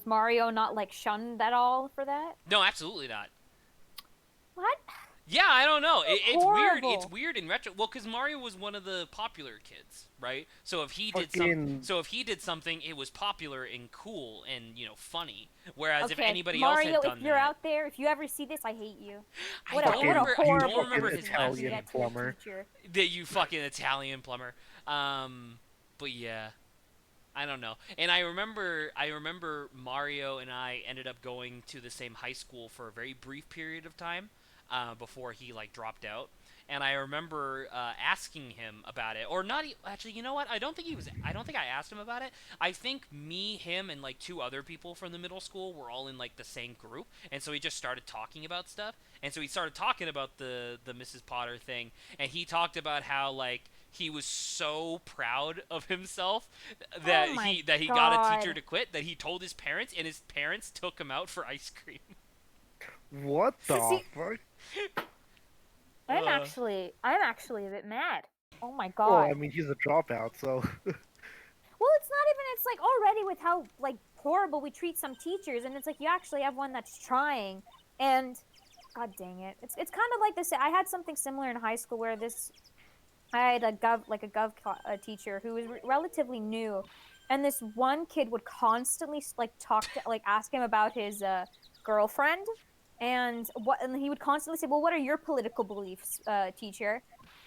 Mario not, like, shunned at all for that? No, absolutely not. What? Yeah, I don't know. It's weird. Horrible. It's weird in retro. Well, because Mario was one of the popular kids, right? So if he did something, it was popular and cool and funny. Whereas if anybody else Mario, had done if you're that, out there, if you ever see this, I hate you. I don't remember his last Italian name. plumber. That you fucking Italian plumber. But yeah. I don't know. And I remember Mario and I ended up going to the same high school for a very brief period of time before he like dropped out. And I remember asking him about it, or not. Actually, you know what? I don't think I asked him about it. I think me, him, and like two other people from the middle school were all in like the same group, and so he just started talking about stuff. And so he started talking about the Mrs. Potter thing, and he talked about how like he was so proud of himself that he got a teacher to quit, that he told his parents, and his parents took him out for ice cream. What the fuck? I'm actually a bit mad. Oh my god. Well, I mean, he's a dropout, so. Well, it's not even. It's like already with how like horrible we treat some teachers, and it's like you actually have one that's trying, and god dang it, it's kind of like this. I had something similar in high school where I had a gov teacher who was relatively new, and this one kid would constantly like ask him about his girlfriend, and he would constantly say, "Well, what are your political beliefs, teacher?"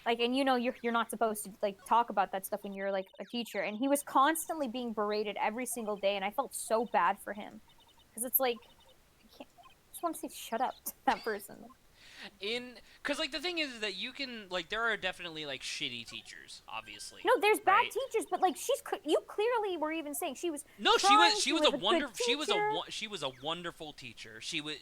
Like, and you're not supposed to like talk about that stuff when you're like a teacher. And he was constantly being berated every single day, and I felt so bad for him because it's like I just want to say shut up to that person. Because like the thing is that you can like there are definitely like shitty teachers, obviously. No, there's bad right? teachers, but like you clearly were even saying she was. No, she was a wonderful she was a wonderful teacher.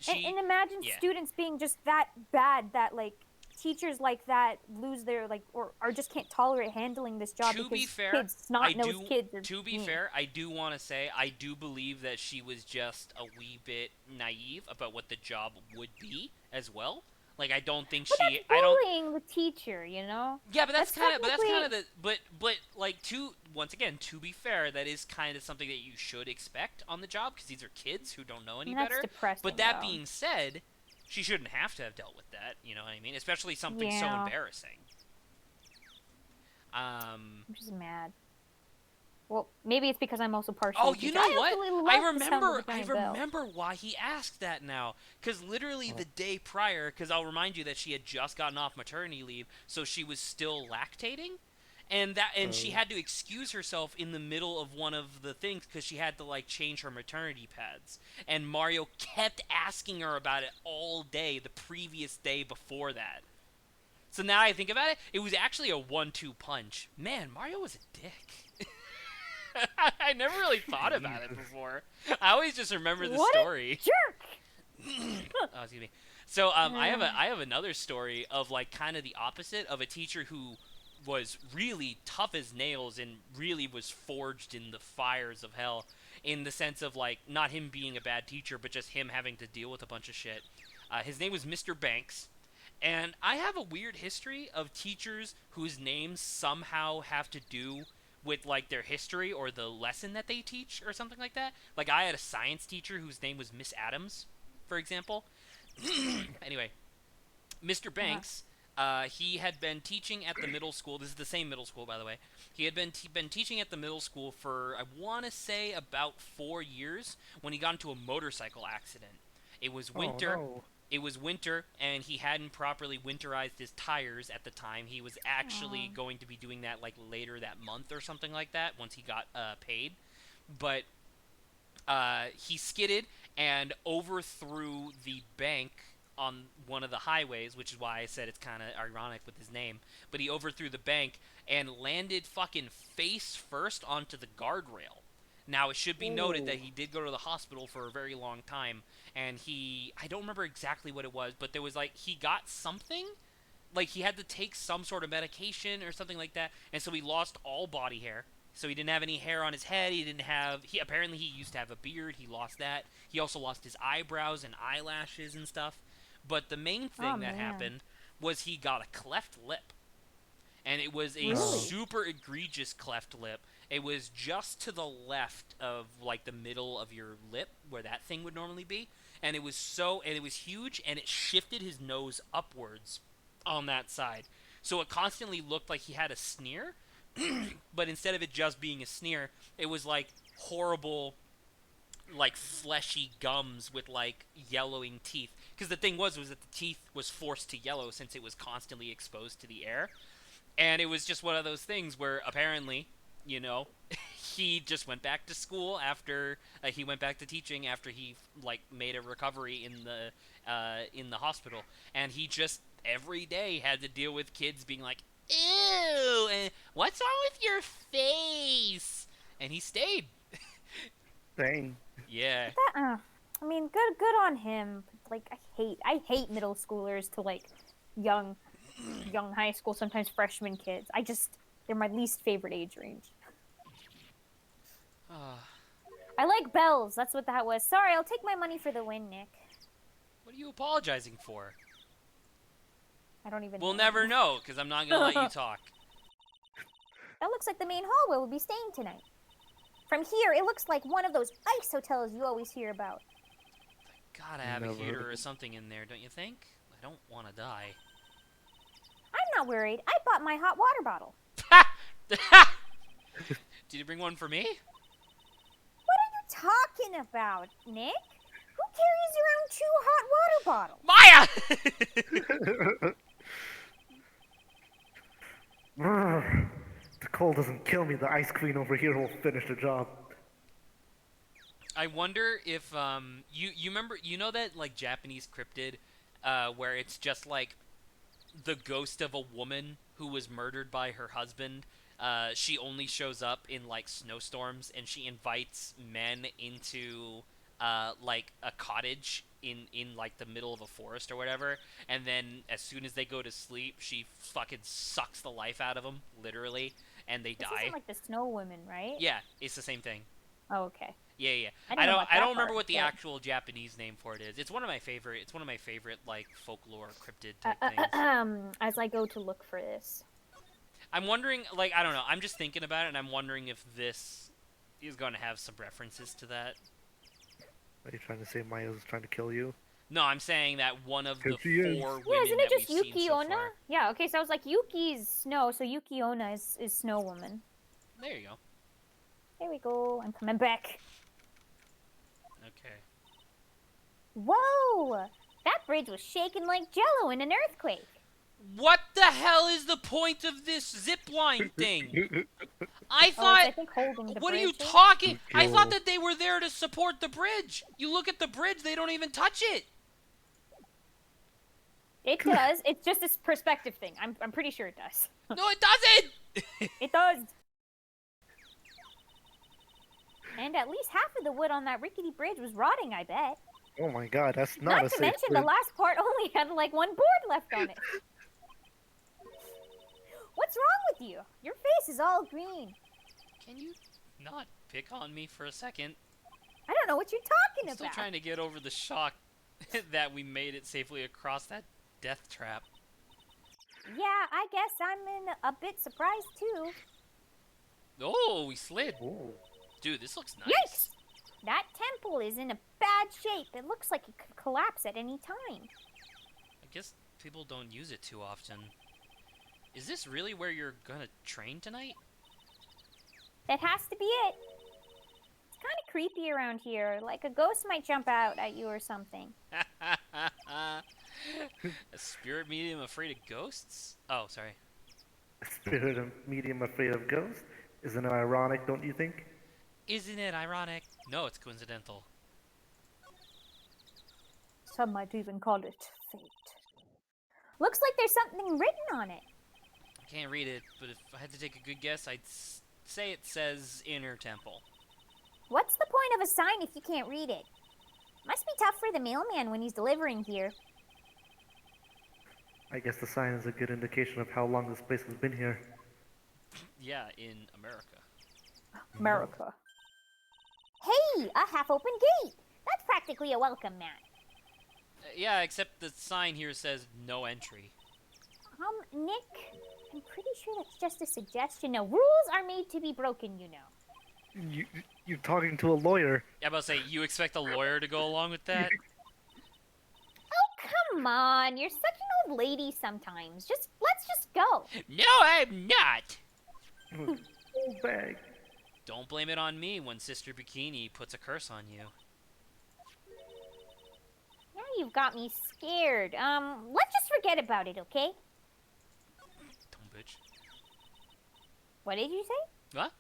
And imagine students being just that bad that like teachers like that lose their like or just can't tolerate handling this job to because be fair, kids snot-nosed kids are to be mean. fair, I do want to say I do believe that she was just a wee bit naive about what the job would be as well. Like I don't think That's bullying the teacher, you know. Yeah, but that's kind of the but like once again, to be fair, that is kind of something that you should expect on the job because these are kids who don't know any better. That's depressing. But that being said, she shouldn't have to have dealt with that. You know what I mean? Especially something so embarrassing. I'm just mad. Well, maybe it's because I'm also partially. Oh, you know what? I remember why he asked that now. Because literally the day prior, because I'll remind you that she had just gotten off maternity leave, so she was still lactating, and she had to excuse herself in the middle of one of the things because she had to like change her maternity pads. And Mario kept asking her about it all day the previous day before that. So now I think about it, it was actually a 1-2 punch. Man, Mario was a dick. I never really thought about it before. I always just remember the story. Jerk. Oh, excuse me. So I have another story of like kind of the opposite of a teacher who was really tough as nails and really was forged in the fires of hell in the sense of like not him being a bad teacher but just him having to deal with a bunch of shit. His name was Mr. Banks. And I have a weird history of teachers whose names somehow have to do with like their history or the lesson that they teach or something like that. Like I had a science teacher whose name was Miss Adams, for example. Anyway, Mr. Banks, he had been teaching at the middle school. This is the same middle school, by the way. He had been teaching at the middle school for, I want to say, about 4 years when he got into a motorcycle accident. It was winter. Oh, no. It was winter, and he hadn't properly winterized his tires at the time. He was actually going to be doing that like later that month or something like that once he got paid. But he skidded and overthrew the bank on one of the highways, which is why I said it's kind of ironic with his name. But he overthrew the bank and landed fucking face first onto the guardrail. Now, it should be noted that he did go to the hospital for a very long time, and I don't remember exactly what it was, but there was like, he got something, like he had to take some sort of medication or something like that, and so he lost all body hair. So he didn't have any hair on his head. Apparently he used to have a beard. He lost that. He also lost his eyebrows and eyelashes and stuff. But the main thing that man. happened was he got a cleft lip. And it was a Really? super egregious cleft lip. It was just to the left of like the middle of your lip where that thing would normally be. And it was huge, and it shifted his nose upwards on that side. So it constantly looked like he had a sneer, but instead of it just being a sneer, it was like horrible, like fleshy gums with like yellowing teeth. Because the thing was that the teeth was forced to yellow since it was constantly exposed to the air. And it was just one of those things where apparently, he just went back to school after he went back to teaching after he like made a recovery in the hospital, and he just every day had to deal with kids being like, "Ew, and what's wrong with your face?" And he stayed. Dang. Yeah. I mean, good on him. Like, I hate middle schoolers to like young high school, sometimes freshman kids. They're my least favorite age range. I like bells. That's what that was. Sorry, I'll take my money for the win, Nick. What are you apologizing for? I don't even We'll know. never know, because I'm not gonna let you talk. That looks like the main hall where we'll be staying tonight. From here, it looks like one of those ice hotels you always hear about. Gotta have Never a heard heater of or it. something in there, don't you think? I don't want to die. I'm not worried. I bought my hot water bottle. Did you bring one for me? What are you talking about, Nick? Who carries around 2 hot water bottles? Maya! The cold doesn't kill me. The ice queen over here will finish the job. I wonder if you remember, that like Japanese cryptid where it's just like the ghost of a woman who was murdered by her husband. She only shows up in like snowstorms, and she invites men into like a cottage in like the middle of a forest or whatever, and then as soon as they go to sleep, she fucking sucks the life out of them, literally, and they This die. isn't like the Snow Woman, right? Yeah, it's the same thing. Oh, okay. Yeah. I I know don't about that remember part, what the but- actual Japanese name for it is. It's one of my favorite like folklore cryptid type things. As I go to look for this. I'm wondering, like, I don't know. I'm just thinking about it, and I'm wondering if this is going to have some references to that. Are you trying to say Maya's trying to kill you? No, I'm saying that one of the Yes, he is. 4 women Yeah, isn't it that just we've Yuki seen so Onna? far. Yeah, okay, so I was like, Yuki's Snow, so Yuki Onna is Snow Woman. There you go. There we go. I'm coming back. Okay. Whoa! That bridge was shaking like jello in an earthquake. What the hell is the point of this zipline thing? I Oh, it's, thought... I think, holding the What are you bridge. talking? I Yo. thought that they were there to support the bridge. You look at the bridge, they don't even touch it. It does. It's just this perspective thing. I'm pretty sure it does. No, it doesn't. It does. And at least half of the wood on that rickety bridge was rotting, I bet. Oh my god, that's not a Not to safe mention the bridge. last part only had like 1 board left on it. What's wrong with you? Your face is all green. Can you not pick on me for a second? I don't know what you're talking I'm still about. trying to get over the shock that we made it safely across that death trap. Yeah, I guess I'm a bit surprised too. Oh, we slid. Oh. Dude, this looks nice. Yikes! That temple is in a bad shape. It looks like it could collapse at any time. I guess people don't use it too often. Is this really where you're gonna train tonight? That has to be it. It's kind of creepy around here. Like a ghost might jump out at you or something. A spirit medium afraid of ghosts? Oh, sorry. Spirit of medium afraid of ghosts? Isn't it ironic, don't you think? Isn't it ironic? No, it's coincidental. Some might even call it fate. Looks like there's something written on it. I can't read it, but if I had to take a good guess, I'd say it says Inner Temple. What's the point of a sign if you can't read it? Must be tough for the mailman when he's delivering here. I guess the sign is a good indication of how long this place has been here. Yeah, in America. America. Hey, a half-open gate. That's practically a welcome mat. Yeah, except the sign here says no entry. Nick, I'm pretty sure that's just a suggestion. No, rules are made to be broken, you know. You're talking to a lawyer. Yeah, I'm about to say, you expect a lawyer to go along with that? Come on, you're such an old lady sometimes. Let's just go. No, I'm not! Oh, bag. Don't blame it on me when Sister Bikini puts a curse on you. Now you've got me scared. Let's just forget about it, okay? Dumb bitch. What did you say? What?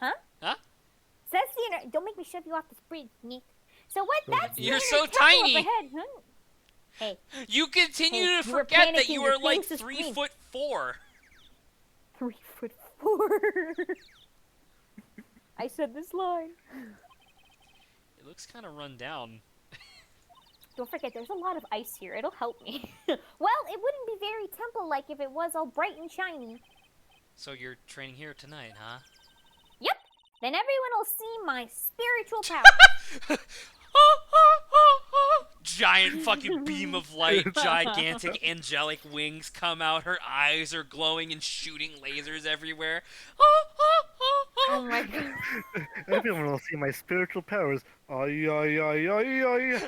Huh? Huh? Says the inner. Don't make me shove you off this bridge, Nick. So what? That's the You're inner so temple tiny. Up ahead, huh? Hey, You continue Hey, to you were forget that panicking, you your are like face is 3'4". green. 3'4". I said this line. It looks kind of run down. Don't forget, there's a lot of ice here. It'll help me. Well, it wouldn't be very temple-like if it was all bright and shiny. So you're training here tonight, huh? Yep. Then everyone will see my spiritual power. Giant fucking beam of light, gigantic angelic wings come out, her eyes are glowing and shooting lasers everywhere. Oh my god. Everyone will see my spiritual powers. Ay, ay, ay, ay, ay,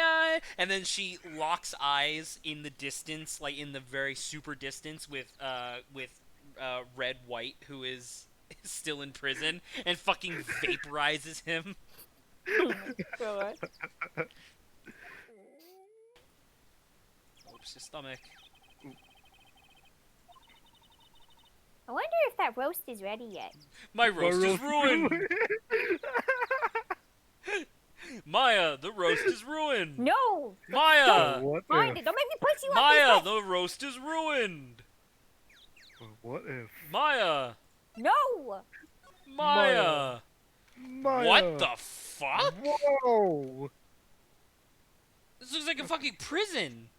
ay. And then she locks eyes in the distance, like in the very super distance with Red White, who is still in prison, and fucking vaporizes him. Oh my god. Oops, his stomach. I wonder if that roast is ready yet. My roast is ruined! Maya, the roast is ruined! No! Maya! What Find if? it! Don't make me push you Maya, off this the roast is ruined! What if? Maya! No! Maya! Maya. What the fuck? Whoa! This looks like a fucking prison!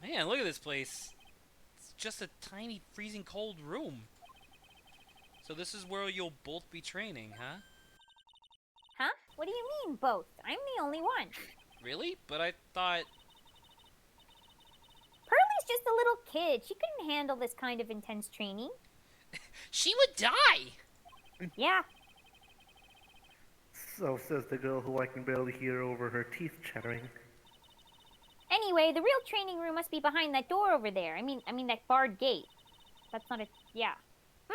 Man, look at this place. It's just a tiny, freezing cold room. So this is where you'll both be training, huh? Huh? What do you mean, both? I'm the only one. Really? But I thought... Pearlie's just a little kid. She couldn't handle this kind of intense training. She would die! Yeah. So says the girl who I can barely hear over her teeth chattering. Anyway, the real training room must be behind that door over there. I mean that barred gate. That's not a... yeah.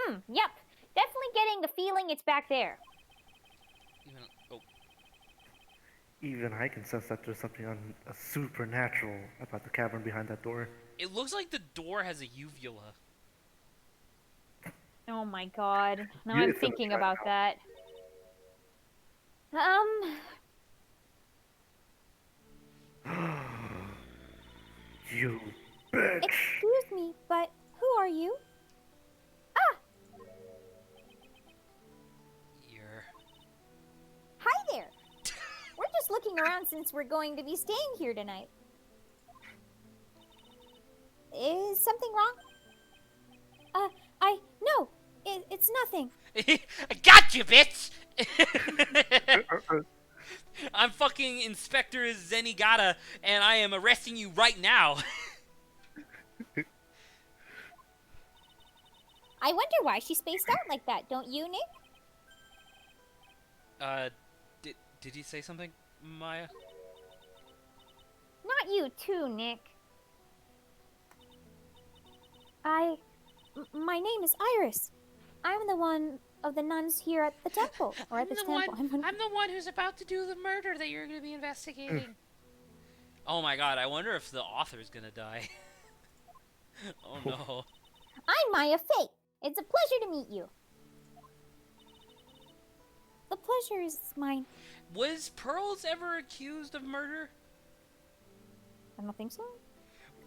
Yep. Definitely getting the feeling it's back there. Oh, Even I can sense that there's something supernatural about the cavern behind that door. it looks like the door has a uvula. Oh my god. Now Yeah, I'm it's thinking right about now. that. You bitch! Excuse me, but who are you? Ah, You're... hi there. We're just looking around since we're going to be staying here tonight. Is something wrong? No, it's nothing. I got you, bitch! I'm fucking Inspector Zenigata, and I am arresting you right now. I wonder why she spaced out like that, don't you, Nick? Did he say something, Maya? Not you too, Nick. My name is Iris. I'm the one of the nuns here at the temple, or at this temple. I'm the one who's about to do the murder that you're going to be investigating. Oh my god, I wonder if the author's going to die. Oh no. I'm Maya Fate. It's a pleasure to meet you. the pleasure is mine. Was Pearls ever accused of murder? I don't think so.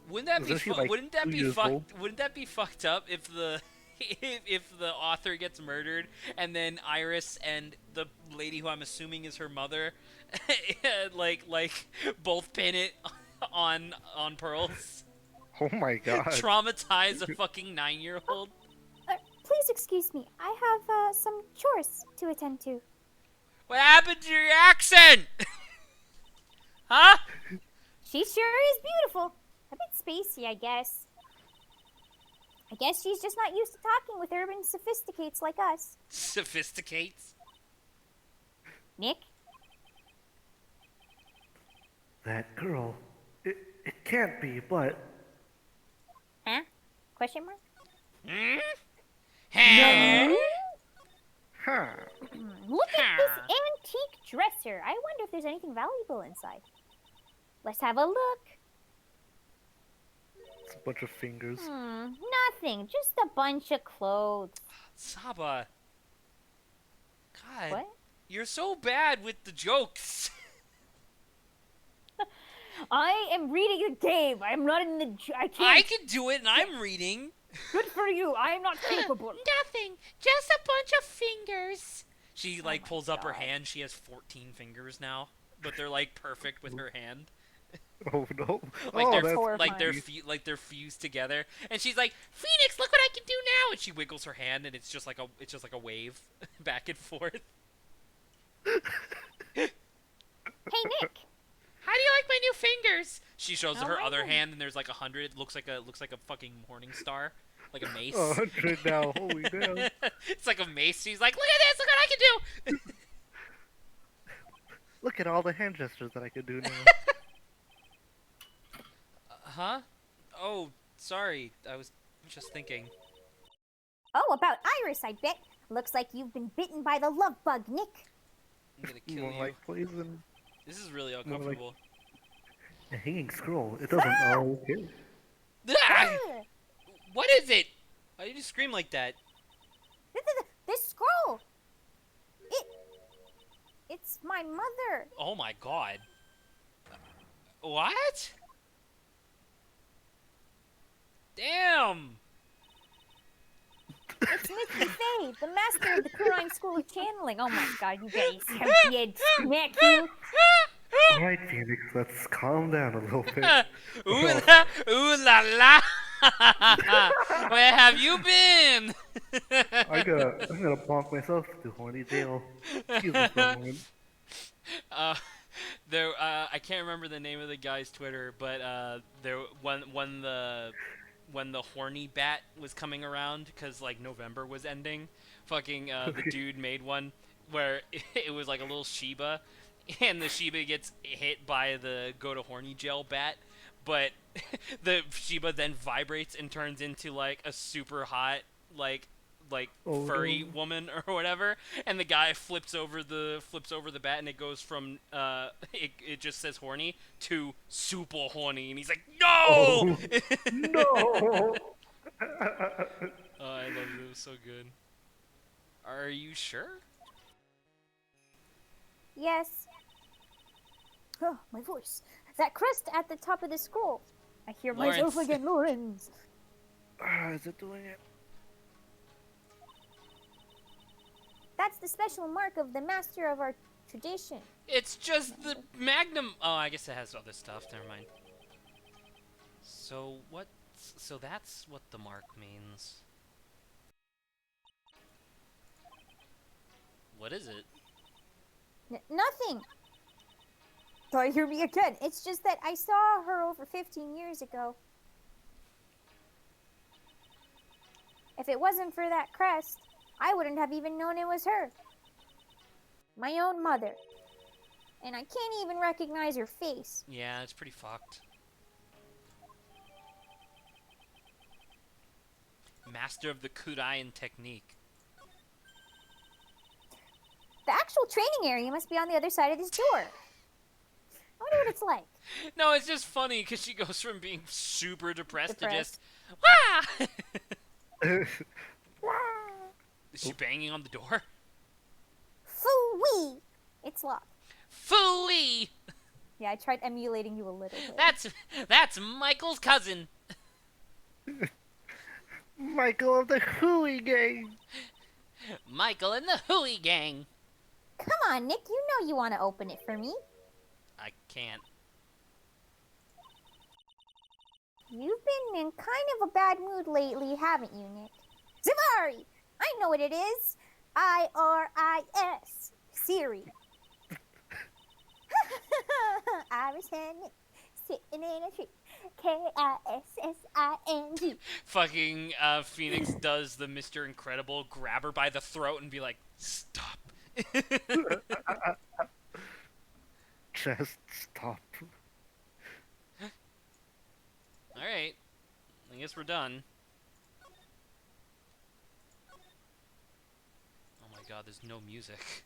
Wouldn't that be Isn't she, like, wouldn't that 2 be years old? wouldn't that be fucked up if the if the author gets murdered and then Iris and the lady who I'm assuming is her mother like both pin it on Pearls? Oh my god. Traumatize a fucking 9-year-old? Please excuse me. I have some chores to attend to. What happened to your accent? Huh? She sure is beautiful. A bit spacey, I guess. I guess she's just not used to talking with urban sophisticates like us. Sophisticates? Nick? That girl. It can't be, but... Huh? Question mark? Hmm? Huh? Huh. Look at this antique dresser. I wonder if there's anything valuable inside. Let's have a look. It's a bunch of fingers. Nothing. Just a bunch of clothes. Saba. God. What? You're so bad with the jokes. I am reading a game. I'm not in the. I can't. I can do it and I'm reading. Good for you. I am not capable. Nothing. Just a bunch of fingers. She my pulls up her God. hand. She has 14 fingers now, but they're perfect with her hand. Oh no. Like Oh, they're that's horrifying. they're fused together. And she's like, "Phoenix, look what I can do now!" And she wiggles her hand, and it's just like a wave back and forth. Hey, Nick. How do you like my new fingers? She shows Oh her my other God. hand, and there's 100. It looks like a fucking morning star, like a mace. 100 now. Holy damn. It's like a mace. She's like, "Look at this! Look what I can do!" Look at all the hand gestures that I could do now. Huh? Oh, sorry. I was just thinking. Oh, about Iris, I bet. Looks like you've been bitten by the love bug, Nick. I'm gonna kill More you. like poison. This is really like- uncomfortable. A hanging scroll. It doesn't. Oh, okay. Ah! Ugh. What is it? Why did you scream like that? This scroll. It's my mother. Oh my god. What? Damn. It's Mr. Faye, the master of the Kurine School of Channeling. Oh my god, you guys have dead smack you. Alright, Phoenix, let's calm down a little bit. Ooh la la. Where have you been? I'm gonna bonk myself to horny jail. Excuse me for a moment. I can't remember the name of the guy's Twitter, but there when the horny bat was coming around because November was ending, fucking the dude made one where it was like a little Shiba, and the Shiba gets hit by the go to horny jail bat, but the Shiba then vibrates and turns into like a super hot Oh, furry no. woman or whatever, and the guy flips over the bat, and it goes from it just says horny to super horny, and he's like, no. Oh, no! Oh, I love it. It was so good. Are you sure? Yes. Oh, my voice. That crest at the top of the scroll. I hear myself Lawrence. again, Lawrence. Is it doing it? That's the special mark of the master of our tradition. It's just the magnum. Oh, I guess it has other stuff. Never mind. So what? So that's what the mark means. What is it? Nothing. Don't hear me again. It's just that I saw her over 15 years ago. If it wasn't for that crest, I wouldn't have even known it was her. My own mother. And I can't even recognize her face. Yeah, it's pretty fucked. Master of the Kurayan technique. The actual training area must be on the other side of this door. I wonder what it's like. No, it's just funny because she goes from being super depressed to just, Depressed. wah! Is she banging on the door? Foo Wee! It's locked. Fooey! Yeah, I tried emulating you a little bit. That's Michael's cousin. Michael of the Hooey Gang. Michael and the Hooey Gang. Come on, Nick, you know you want to open it for me. I can't. You've been in kind of a bad mood lately, haven't you, Nick? Zavari! I know what it is. IRIS. Siri. Iris and Nick sitting in a tree. KISSING. Fucking Phoenix does the Mr. Incredible, grab her by the throat and be like, stop. Just stop. Alright. I guess we're done. Oh my god, there's no music.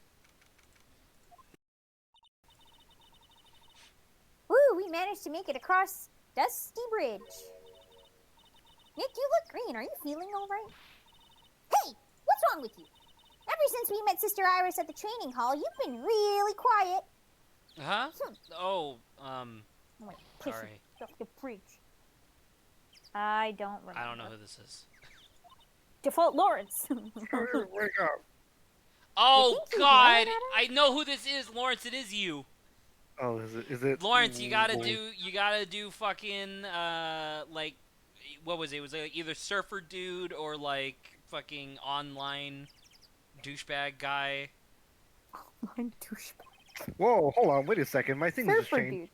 Woo, we managed to make it across Dusty Bridge. Nick, you look green. Are you feeling all right? Hey, what's wrong with you? Ever since we met Sister Iris at the training hall, you've been really quiet. Huh? Oh, Oh, wait, push sorry. it off the bridge. I don't remember. I don't know who this is. Default Lawrence. Wake up. Oh think he's god! yelling at I know who this is, Lawrence, it is you. Oh, is it? Lawrence, you gotta do fucking, like, what was it? It was like either surfer dude or like fucking online douchebag guy. Online douchebag. Whoa, hold on, wait a second. My thing just Surfer changed.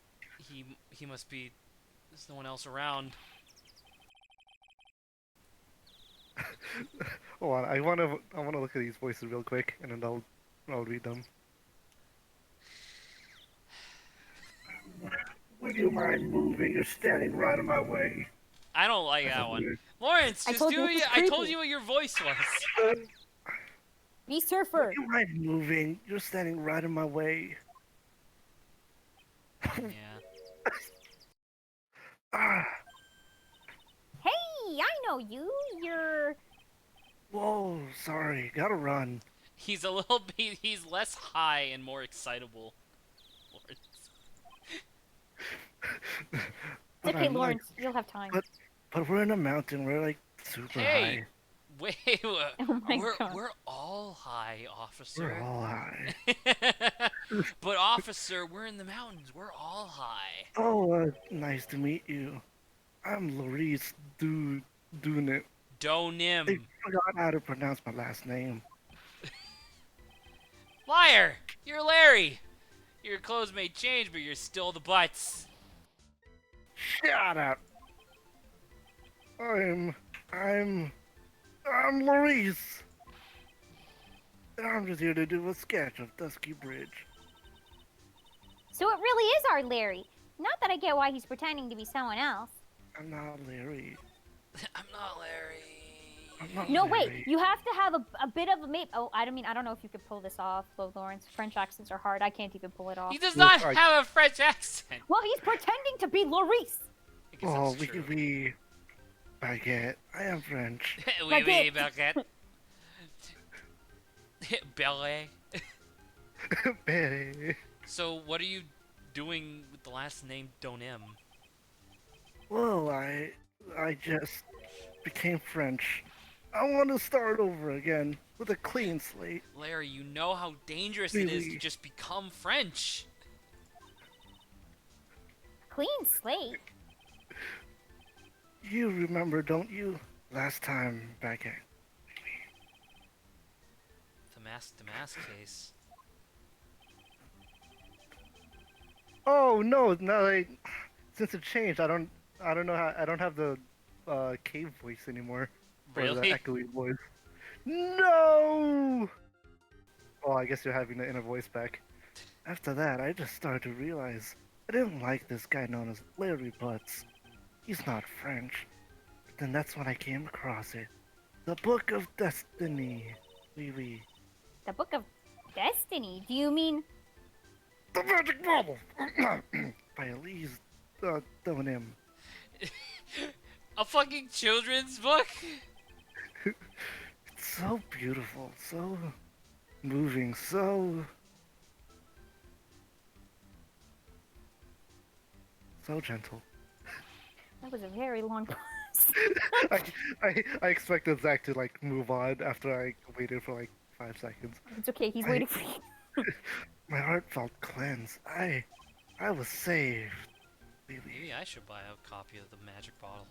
dude. He must be. There's no one else around. Hold on, I wanna look at these voices real quick, and then I'll read them. Would you mind moving? You're standing right in my way. I don't like that one. Lawrence, I just told do you what it was I told creepy. you what your voice was. Be surfer. Would you mind moving? You're standing right in my way. Yeah. Ah, Hey, I know you. You're... whoa, sorry, gotta run. He's a little bit. He's less high and more excitable. Lawrence. But Okay, I'm like- Lawrence, you'll have time. but we're in a mountain. We're like super Hey, wait. Oh my God. We're all high, high. officer. We're all high. But officer, we're in the mountains. We're all high. Oh, nice to meet you. I'm Maurice Dunit. I Donim. forgot how to pronounce my last name. Liar! You're Larry. Your clothes may change, but you're still the butts. Shut up. I'm Maurice. I'm just here to do a sketch of Dusky Bridge. So it really is our Larry. Not that I get why he's pretending to be someone else. I'm not Larry. I'm not Larry. I'm not No, Larry. wait. You have to have a bit of a mate. Oh, I don't know if you could pull this off, Lawrence. French accents are hard. I can't even pull it off. He does Well, not I- have a French accent. Well, he's pretending to be Maurice. I guess Oh, that's true. we baguette. I am French. Oui, oui, Baguette. baguette. Ballet. Betty. So, what are you doing with the last name Donim? Well, I just became French. I want to start over again with a clean slate. Larry, you know how dangerous it is to Really? just become French. Clean slate. You remember, don't you? Last time back at The mask case. Oh no, no! Since it changed, I don't know how. I don't have the cave voice anymore. Or the Really? echoey voice. No! Oh, I guess you're having the inner voice back. After that, I just started to realize I didn't like this guy known as Larry Butts. He's not French. But then that's when I came across it. The Book of Destiny. Oui, oui. The Book of Destiny. Do you mean... The Magic Bauble! By Elise Donim. A fucking children's book? It's so beautiful, so moving, so So gentle. That was a very long pause. I expected Zach to like move on after I waited for like 5 seconds. It's okay. He's I- waiting for you. My heart felt cleansed. I was saved. Really. Maybe I should buy a copy of the magic bottle.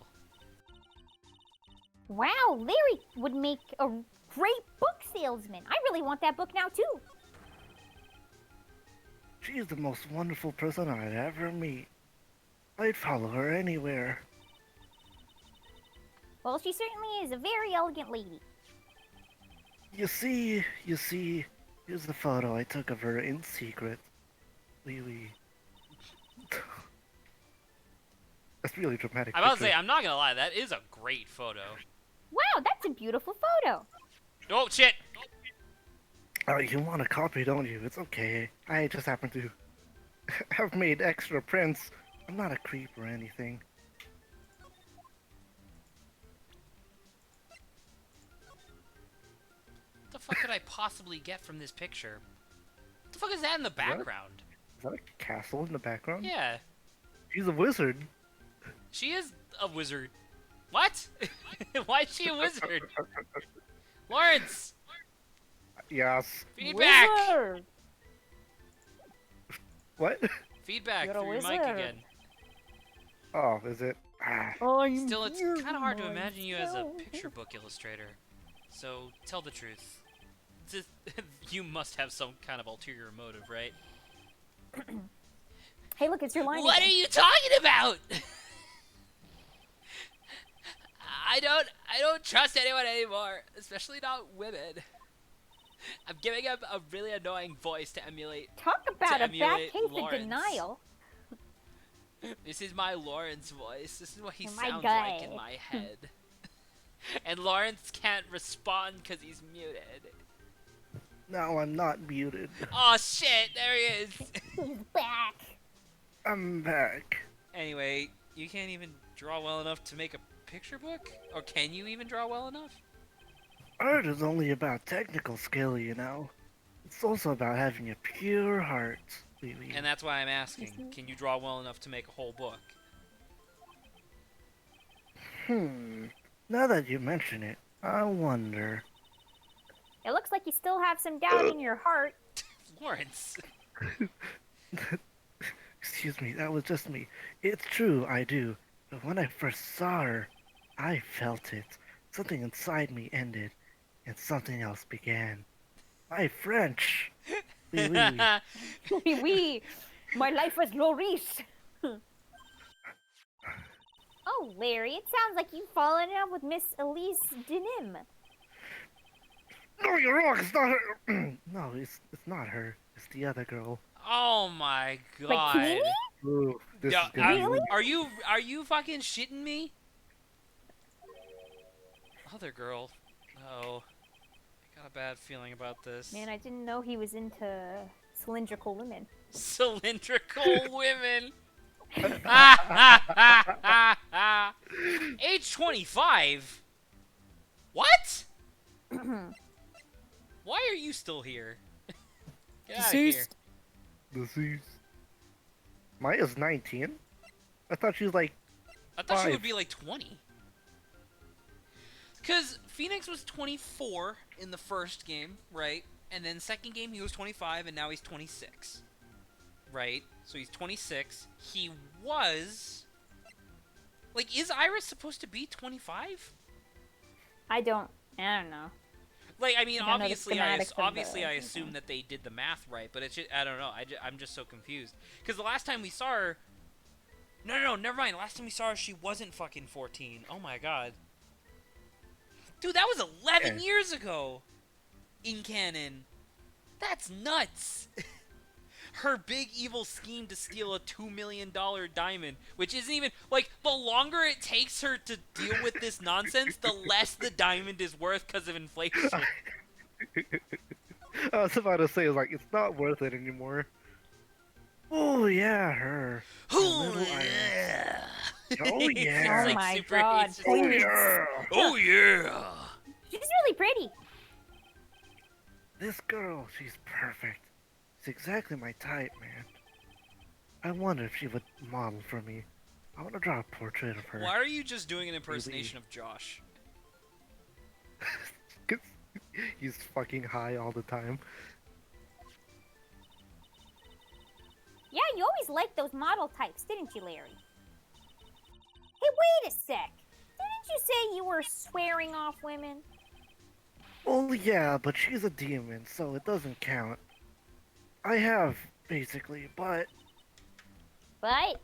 Wow, Larry would make a great book salesman. I really want that book now, too. She is the most wonderful person I'd ever meet. I'd follow her anywhere. Well, she certainly is a very elegant lady. You see, here's the photo I took of her in secret. Really. That's really dramatic. I'm about to picture. say, I'm not gonna lie, that is a great photo. Wow, that's a beautiful photo. Oh shit! Oh, you want a copy, don't you? It's okay. I just happen to have made extra prints. I'm not a creep or anything. What the fuck could I possibly get from this picture? What the fuck is that in the background? Is that a castle in the background? Yeah, She's a wizard. she is a wizard. What? Why is she a wizard? Lawrence! Yes. Feedback! Wizard! What? Feedback You're a through your mic wizard. again. Oh, is it? Ah. Still, it's kind of hard to imagine you as a picture book illustrator. So, tell the truth. You must have some kind of ulterior motive, right? Hey, look, it's your line. What again. are you talking about? I don't trust anyone anymore, especially not women. I'm giving him a really annoying voice to emulate. Talk about a bad emulate case Lawrence. of denial. This is my Lawrence voice. This is what he Oh my sounds like in God. my head. And Lawrence can't respond because he's muted. No, I'm not muted. Oh shit, there he is. He's back. I'm back. Anyway, you can't even draw well enough to make a picture book? Or can you even draw well enough? Art is only about technical skill, you know. It's also about having a pure heart. Really. And that's why I'm asking, can you draw well enough to make a whole book? Now that you mention it, I wonder. It looks like you still have some doubt in your heart. Lawrence! Excuse me, that was just me. It's true, I do. But when I first saw her, I felt it. Something inside me ended, and something else began. My French! Oui, oui, oui. Oui, my life was Loris. Oh, Larry, it sounds like you've fallen in love with Miss Elise Denim. No, you're wrong. It's not her. No, it's not her. It's the other girl. Oh my god. Bikini? Ooh, this Yeah, is gonna be are you fucking shitting me? Other girl. Oh. I got a bad feeling about this. Man, I didn't know he was into cylindrical women. Cylindrical women. Age 25? What? Why are you still here? Get out of here. Deceased. disease. Maya's 19. I thought she was like. I thought she 5. would be like 20. Because Phoenix was 24 in the first game, right? And then second game he was 25, and now he's 26. Right? So he's 26. He was... Like, is Iris supposed to be 25? I don't know. Like, I mean, I don't know the obviously, schematics of obviously, the- I assume that they did the math right, but it's just, I don't know. I'm just so confused. Because the last time we saw her... No, never mind. Last time we saw her, she wasn't fucking 14. Oh my god. Dude, that was 11 Yeah. years ago in canon. That's nuts. Her big evil scheme to steal a $2 million diamond, which isn't even, like, the longer it takes her to deal with this nonsense, the less the diamond is worth because of inflation. I was about to say, like, it's not worth it anymore. Oh yeah, her. Oh, little Iris. yeah. Oh, It's yeah. like Oh my super- God, it's just Oh like- yeah. Oh, yeah. She's really pretty. This girl, she's perfect. It's exactly my type, man. I wonder if she would model for me. I want to draw a portrait of her. Why are you just doing an Really? impersonation of Josh? 'Cause he's fucking high all the time. Yeah, you always liked those model types, didn't you, Larry? Hey, wait a sec. Didn't you say you were swearing off women? Well, yeah, but she's a demon, so it doesn't count. I have, basically, but But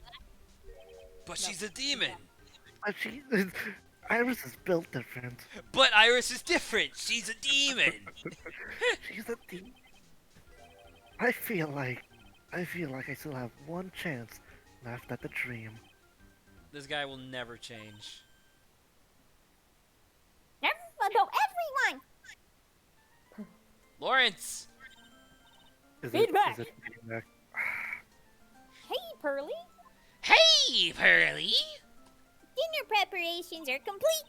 But she's a demon. she, Iris is built different. But Iris is different. She's a demon. She's a demon. I feel like I still have one chance left at the dream. This guy will never change. everyone! Lawrence! Feedback. Is it feedback? Hey, Pearly. Hey, Pearly! Dinner preparations are complete.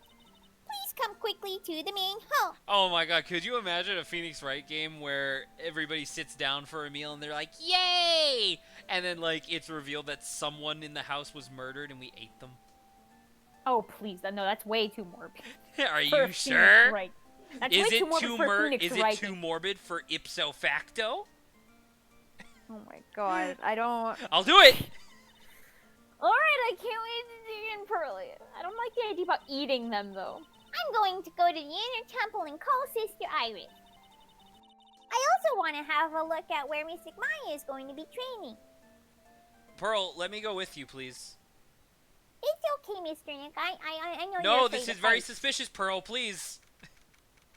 Please come quickly to the main hall. Oh my god, could you imagine a Phoenix Wright game where everybody sits down for a meal and they're like, yay! And then, like, it's revealed that someone in the house was murdered and we ate them? Oh, please. No, that's way too morbid. Are for you Phoenix sure? Wright. That's Is way it too morbid too for Phoenix is it Wright. too morbid for ipso facto? Oh my god. I don't... I'll do it! Alright, I can't wait to dig in Pearly. I don't like the idea about eating them, though. I'm going to go to the inner temple and call Sister Iris. I also want to have a look at where Mystic Maya is going to be training. Pearl, let me go with you, please. It's okay, Mr. Nick. I know you're No, afraid this to is very fight, suspicious, Pearl, please.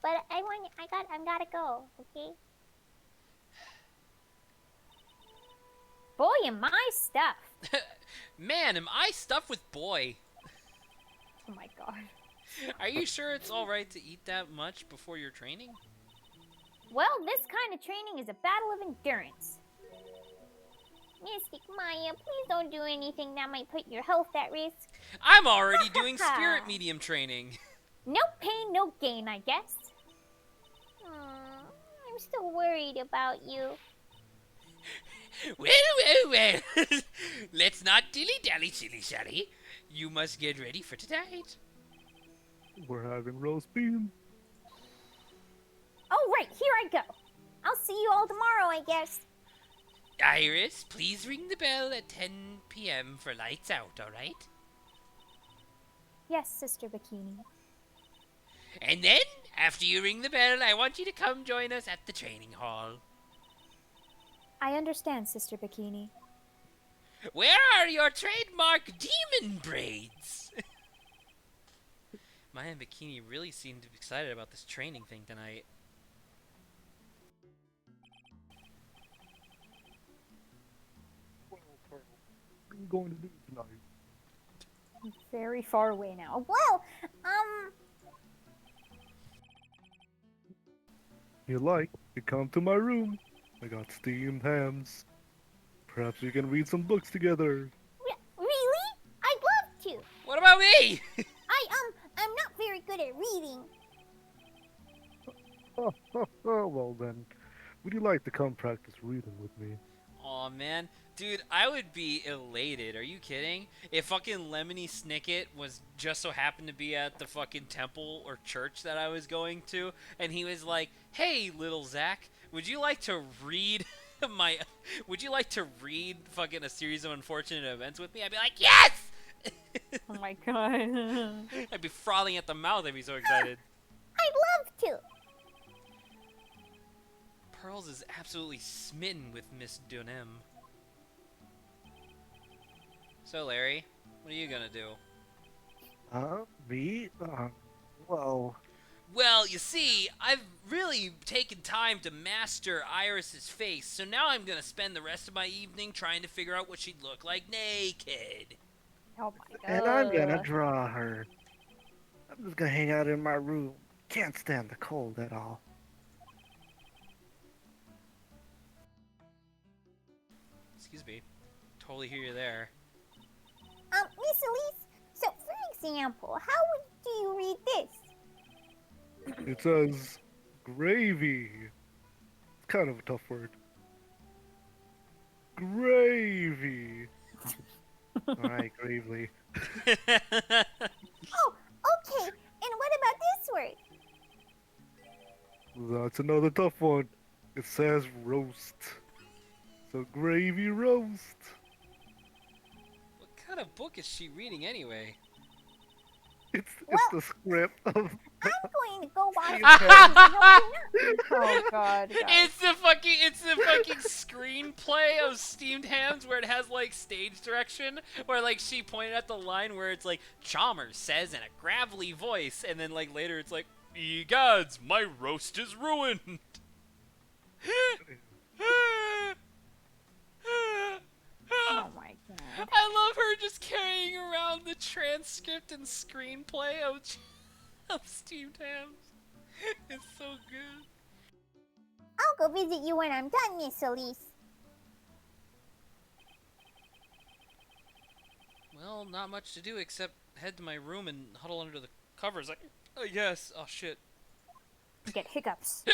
but I gotta go. Okay. Boy, am I stuffed. Man, am I stuffed with boy. Oh my god. Are you sure it's alright to eat that much before your training? Well, this kind of training is a battle of endurance. Mystic Maya, please don't do anything that might put your health at risk. I'm already doing spirit medium training. No pain, no gain, I guess. I'm still worried about you. Well. Let's not dilly-dally, silly-shally. You must get ready for tonight. We're having roast beef. Oh, right, here I go. I'll see you all tomorrow, I guess. Iris, please ring the bell at 10 p.m. for lights out, alright? Yes, Sister Bikini. And then, after you ring the bell, I want you to come join us at the training hall. I understand, Sister Bikini. Where are your trademark demon braids? Maya and Bikini really seemed excited about this training thing tonight. What are you going to do tonight? Very far away now. Well, You like, you come to my room. I got steamed hams. Perhaps we can read some books together. really? I'd love to. What about me? I'm not very good at reading. Well then, would you like to come practice reading with me? Aw, man. Dude, I would be elated. Are you kidding? If fucking Lemony Snicket was just so happened to be at the fucking temple or church that I was going to, and he was like, hey, little Zach, would you like to read would you like to read fucking a series of unfortunate events with me? I'd be like, yes! Oh my god. I'd be frothing at the mouth. I'd be so excited. I'd love to. Pearls is absolutely smitten with Miss Dunem. So, Larry, what are you gonna do? Me? Well, Well, you see, I've really taken time to master Iris's face, so now I'm gonna spend the rest of my evening trying to figure out what she'd look like naked. Oh my god. and I'm gonna draw her. I'm just gonna hang out in my room. Can't stand the cold at all. Excuse me. Totally hear you there. Miss Elise, so for example, how do you read this? It says gravy. It's kind of a tough word. Gravy. Alright, gravely. Oh, okay. And what about this word? That's another tough one. It says roast. So gravy roast. What kind of book is she reading anyway? It's Well, the script of I'm going to go wash Steam my Town. dishes and open up. Oh god, guys. It's the fucking screenplay of Steamed Hams where it has like stage direction where like she pointed at the line where it's like Chalmers says in a gravelly voice and then like later it's like ye gods, my roast is ruined. Oh my god. I love her just carrying around the transcript and screenplay of Steamed Hams. It's so good. I'll go visit you when I'm done, Miss Elise. Well, not much to do except head to my room and huddle under the covers. Like, oh yes, oh shit. You get hiccups.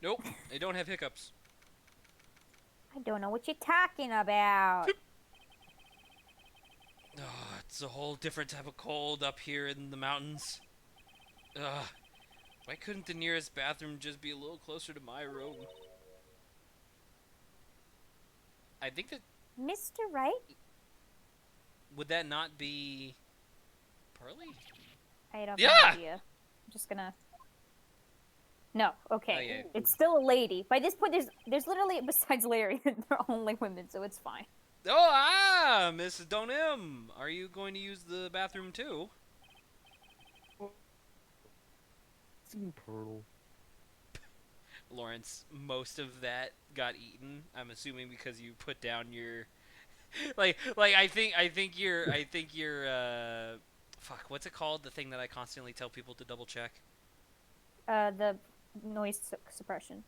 Nope, I don't have hiccups. I don't know what you're talking about. Oh, it's a whole different type of cold up here in the mountains. Ugh. Why couldn't the nearest bathroom just be a little closer to my room? I think that Mr. Right? would that not be Pearly? I don't Yeah! have no idea. I'm just gonna. No, okay. Oh, yeah. It's still a lady. By this point, there's literally besides Larry, they're only women, so it's fine. Oh, Mrs. Donim, are you going to use the bathroom too? Steam Pearl. Lawrence, most of that got eaten. I'm assuming because you put down your, like I think you're fuck, what's it called? The thing that I constantly tell people to double check. The noise suppression.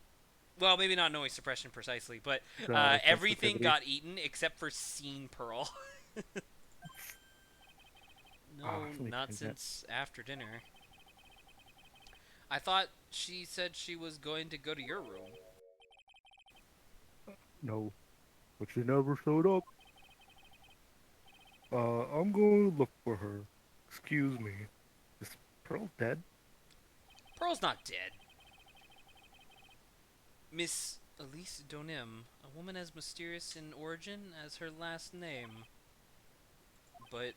Well, maybe not noise suppression precisely, but Drowning everything sensitivity. got eaten except for Scene Pearl. No, let me not change that. since after dinner. I thought she said she was going to go to your room. No, but she never showed up. I'm going to look for her. Excuse me. Is Pearl dead? Pearl's not dead. Miss Elise Donim, a woman as mysterious in origin as her last name. But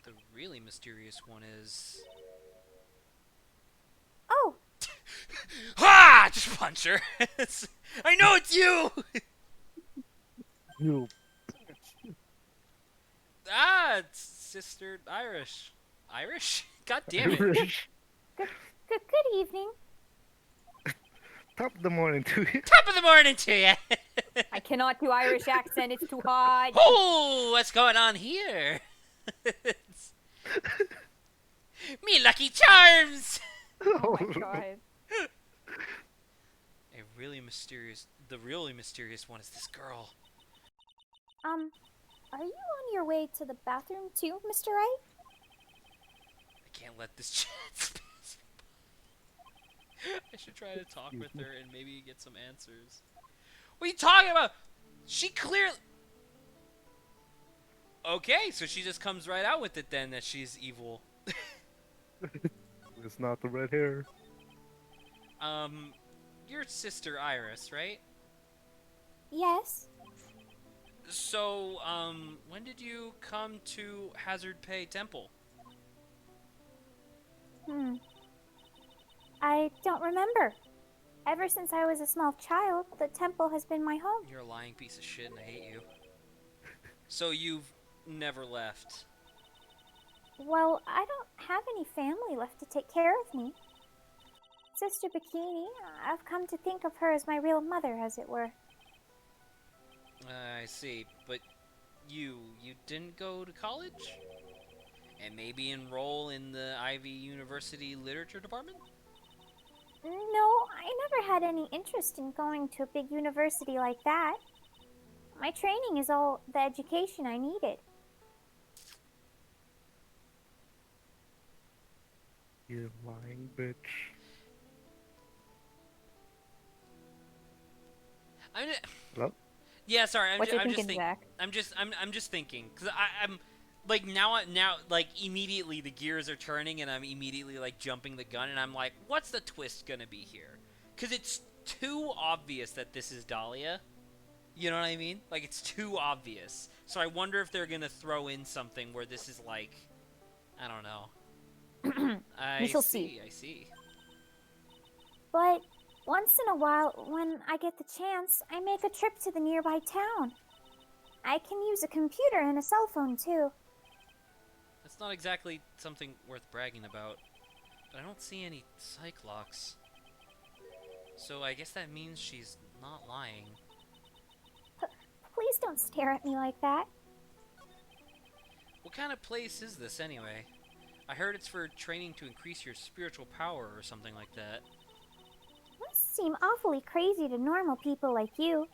the really mysterious one is... Oh, Ha! Just punch her. I know it's you! You. Ah, it's Sister Irish. Irish? God damn it. good evening. Top of the morning to you. Top of the morning to you. I cannot do Irish accent. It's too hard. Oh, what's going on here? Me lucky charms. Oh my god. The really mysterious one is this girl. Are you on your way to the bathroom too, Mr. Wright? I can't let this chance pass me by. I should try to talk with her and maybe get some answers. What are you talking about? She clearly... Okay, so she just comes right out with it then that she's evil. It's not the red hair. Your sister Iris, right? Yes. So, when did you come to Hazard Pay Temple? I don't remember. Ever since I was a small child, the temple has been my home. You're a lying piece of shit and I hate you. So you've never left. Well, I don't have any family left to take care of me. Sister Bikini, I've come to think of her as my real mother, as it were. I see, but you didn't go to college? And maybe enroll in the Ivy University Literature Department? No, I never had any interest in going to a big university like that. My training is all the education I needed. You lying bitch. I mean, Hello? Yeah, sorry. What you thinking, Zach? I'm just thinking because I'm like now like immediately the gears are turning and I'm immediately like jumping the gun and I'm like, what's the twist gonna be here? Because it's too obvious that this is Dahlia. You know what I mean? Like it's too obvious. So I wonder if they're gonna throw in something where this is like, I don't know. We I shall see. see. I see. But once in a while, when I get the chance, I make a trip to the nearby town. I can use a computer and a cell phone too. That's not exactly something worth bragging about. But I don't see any psych locks. So I guess that means she's not lying. Please don't stare at me like that. What kind of place is this anyway? I heard it's for training to increase your spiritual power or something like that. Must seem awfully crazy to normal people like you.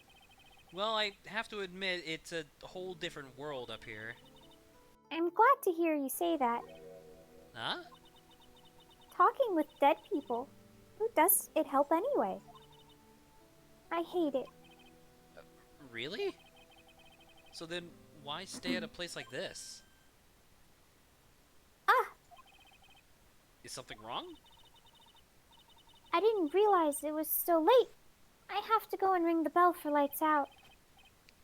Well, I have to admit, it's a whole different world up here. I'm glad to hear you say that. Huh? Talking with dead people, who does it help anyway? I hate it. Really? So then, why stay at a place like this? Ah! Is something wrong? I didn't realize it was so late. I have to go and ring the bell for lights out.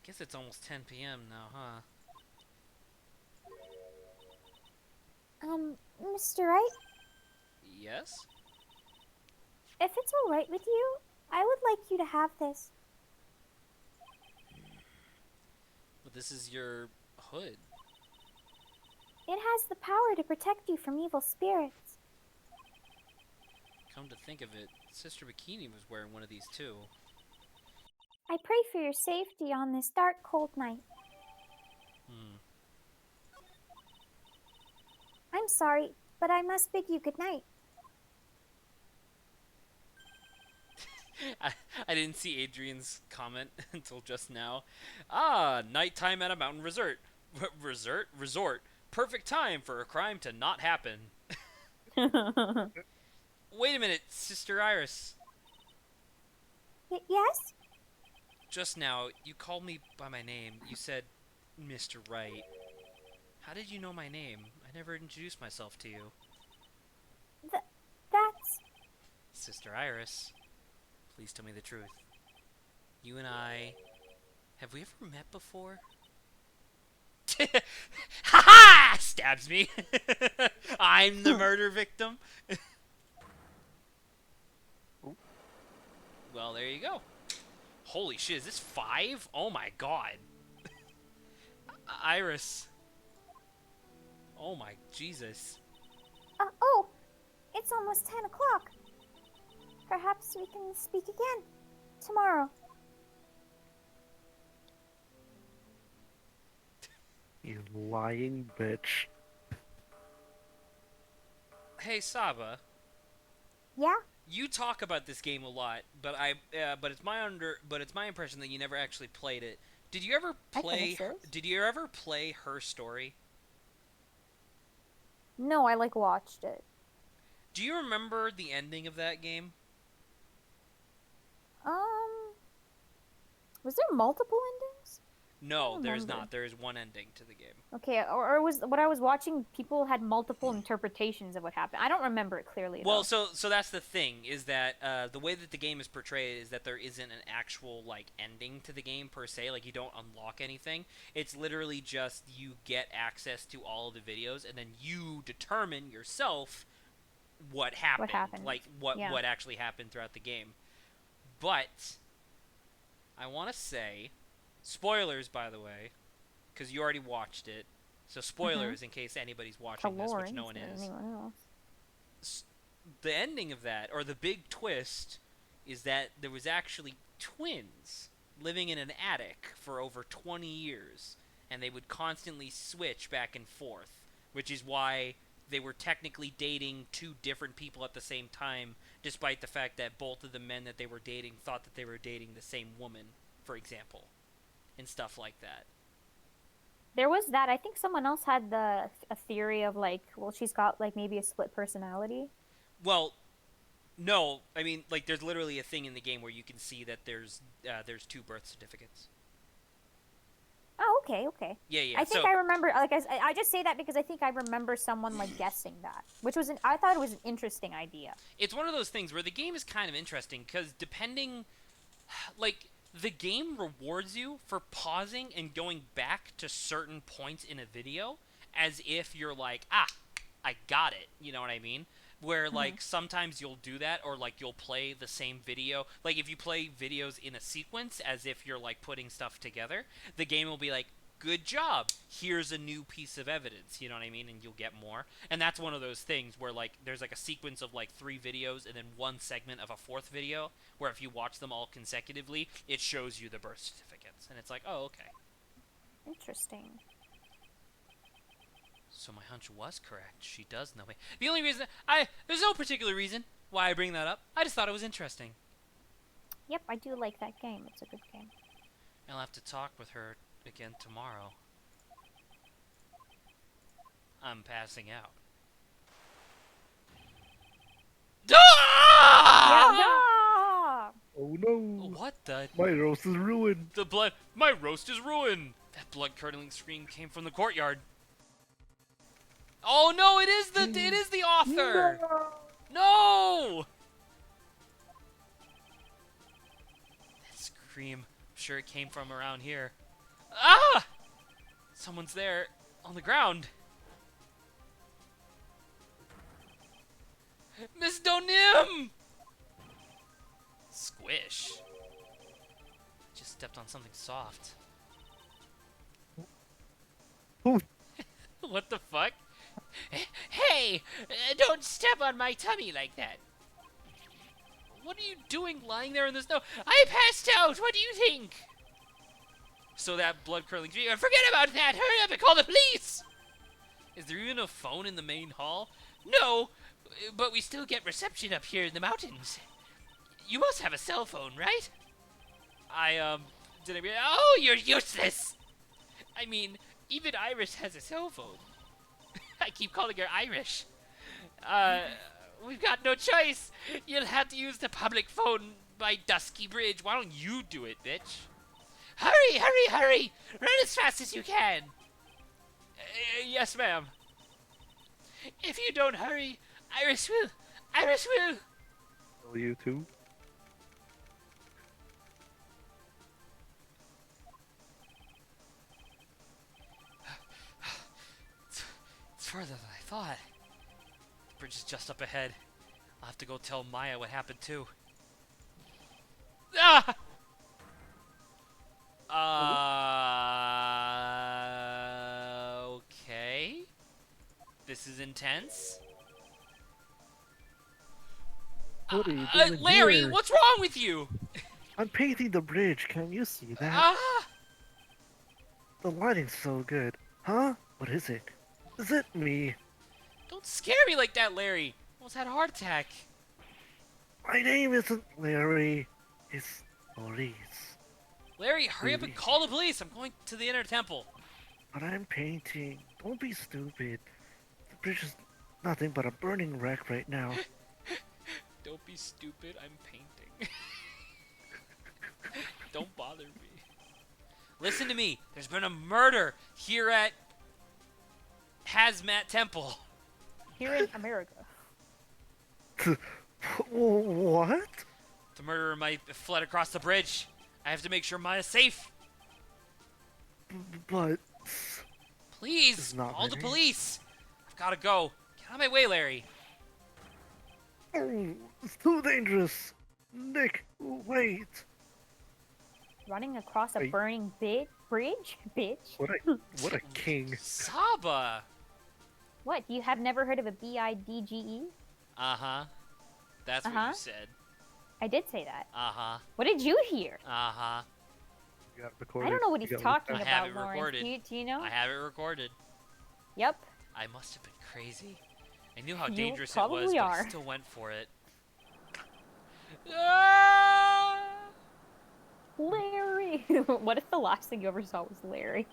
Guess it's almost 10 p.m. now, huh? Mr. Wright, Yes? if it's alright with you, I would like you to have this. But this is your hood. It has the power to protect you from evil spirits. Come to think of it, Sister Bikini was wearing one of these too. I pray for your safety on this dark, cold night. I'm sorry, but I must bid you good night. I didn't see Adrian's comment until just now. Ah, nighttime at a mountain resort. Resort. Perfect time for a crime to not happen. Wait a minute, Sister Iris. Yes? Just now, you called me by my name. You said, Mr. Wright. How did you know my name? I never introduced myself to you. That's... Sister Iris, please tell me the truth. You and I... Have we ever met before? Ha ha! Stabs me. I'm the murder victim. Well, there you go. Holy shit, is this 5? Oh my god. Iris. Oh my Jesus. oh, it's almost 10 o'clock. Perhaps we can speak again tomorrow. You lying bitch. Hey Saba, Yeah? you talk about this game a lot, but it's my impression that you never actually played it. Did you ever I play? finished this. Did you ever play Her Story? No, I watched it. Do you remember the ending of that game? Was there multiple endings? No, there's remember. not. There is one ending to the game. Okay, or was what I was watching, people had multiple interpretations of what happened. I don't remember it clearly, Well, though. so that's the thing, is that the way that the game is portrayed is that there isn't an actual like ending to the game per se. Like you don't unlock anything. It's literally just you get access to all of the videos, and then you determine yourself what happened. Like what actually happened throughout the game. But I want to say, spoilers by the way, because you already watched it. So spoilers in case anybody's watching this, which no one is. Anyone else. The ending of that, or the big twist, is that there was actually twins living in an attic for over 20 years, and they would constantly switch back and forth, which is why they were technically dating two different people at the same time, despite the fact that both of the men that they were dating thought that they were dating the same woman, for example, and stuff like that. There was that. I think someone else had a theory of like, well, she's got like maybe a split personality. Well, no, I mean, like, there's literally a thing in the game where you can see that there's two birth certificates. okay, okay. Yeah. I think so I remember. Like I just say that because I think I remember someone like guessing that, which was I thought it was an interesting idea. it's one of those things where the game is kind of interesting because depending, like, the game rewards you for pausing and going back to certain points in a video as if you're like, I got it. You know what I mean? Where, like, sometimes you'll do that, or, like, you'll play the same video. Like, if you play videos in a sequence as if you're, like, putting stuff together, the game will be like, good job, here's a new piece of evidence, you know what I mean? And you'll get more. And that's one of those things where, like, there's, like, a sequence of, like, 3 videos and then one segment of a 4th video, where if you watch them all consecutively, it shows you the birth certificates. And it's like, oh, okay. Interesting. So my hunch was correct. She does know me. The only reason there's no particular reason why I bring that up. I just thought it was interesting. Yep, I do like that game. It's a good game. I'll have to talk with her again tomorrow. I'm passing out. Ah! Oh no! What the? My roast is ruined. The blood. My roast is ruined. That blood-curdling scream came from the courtyard. Oh no! It is the author. No! That scream. I'm sure it came from around here. Ah! Someone's there on the ground. Miss Donim! Squish. Just stepped on something soft. Oh, What the fuck? Hey! Don't step on my tummy like that. What are you doing lying there in the snow? I passed out! What do you think? So that blood-curdling scream. Forget about that! Hurry up and call the police! Is there even a phone in the main hall? No, but we still get reception up here in the mountains. You must have a cell phone, right? Oh, you're useless! I mean, even Iris has a cell phone. I keep calling her Irish. We've got no choice. You'll have to use the public phone by Dusky Bridge. Why don't you do it, bitch? Hurry, hurry, hurry! Run as fast as you can! Yes, ma'am. If you don't hurry, Iris will. Iris will. will you too? It's further than I thought. The bridge is just up ahead. I'll have to go tell Maya what happened too. Ah! Okay. This is intense. What are you doing Larry, here? what's wrong with you? I'm painting the bridge. Can you see that? Ah! The lighting's so good. Huh? What is it? Is it me? Don't scare me like that, Larry. Almost had a heart attack. My name isn't Larry. It's Maurice. Larry, hurry up and call the police. I'm going to the inner temple. But I'm painting. Don't be stupid. The bridge is nothing but a burning wreck right now. Don't be stupid. I'm painting. Don't bother me. Listen to me. There's been a murder here at Hazmat Temple. Here in America. What? The murderer might have fled across the bridge. I have to make sure Maya's safe. But Please, It's not call the ready. police. I've got to go. Get out of my way, Larry. oh, it's too dangerous. Nick, wait. Running across a Wait. burning bridge? Bitch. What a king. Saba. What? You have never heard of a BIDGE? Uh-huh. That's what Uh-huh. you said. I did say that. Uh-huh. What did you hear? Uh-huh. You got it recorded. I don't know what You he's got it talking I recorded. have about, it Lawrence. recorded. Do you know? I have it recorded. Yep. I must have been crazy. I knew how You dangerous it was, probably but I are. still went for it. Ah! Larry! What if the last thing you ever saw was Larry?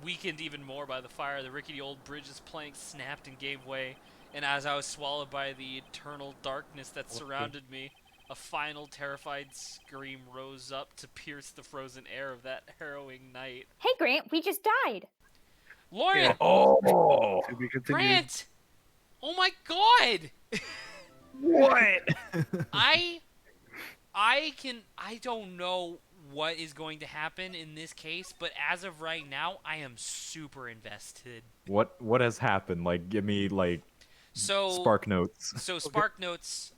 Weakened even more by the fire, the rickety old bridge's planks snapped and gave way, and as I was swallowed by the eternal darkness that Okay. surrounded me, A final terrified scream rose up to pierce the frozen air of that harrowing night. Hey, Grant, we just died. Lauren! Yeah. Oh, To be continued. Grant! Oh my god! what? I don't know what is going to happen in this case, but as of right now, I am super invested. What has happened? Like, give me like So spark notes. So Spark Notes,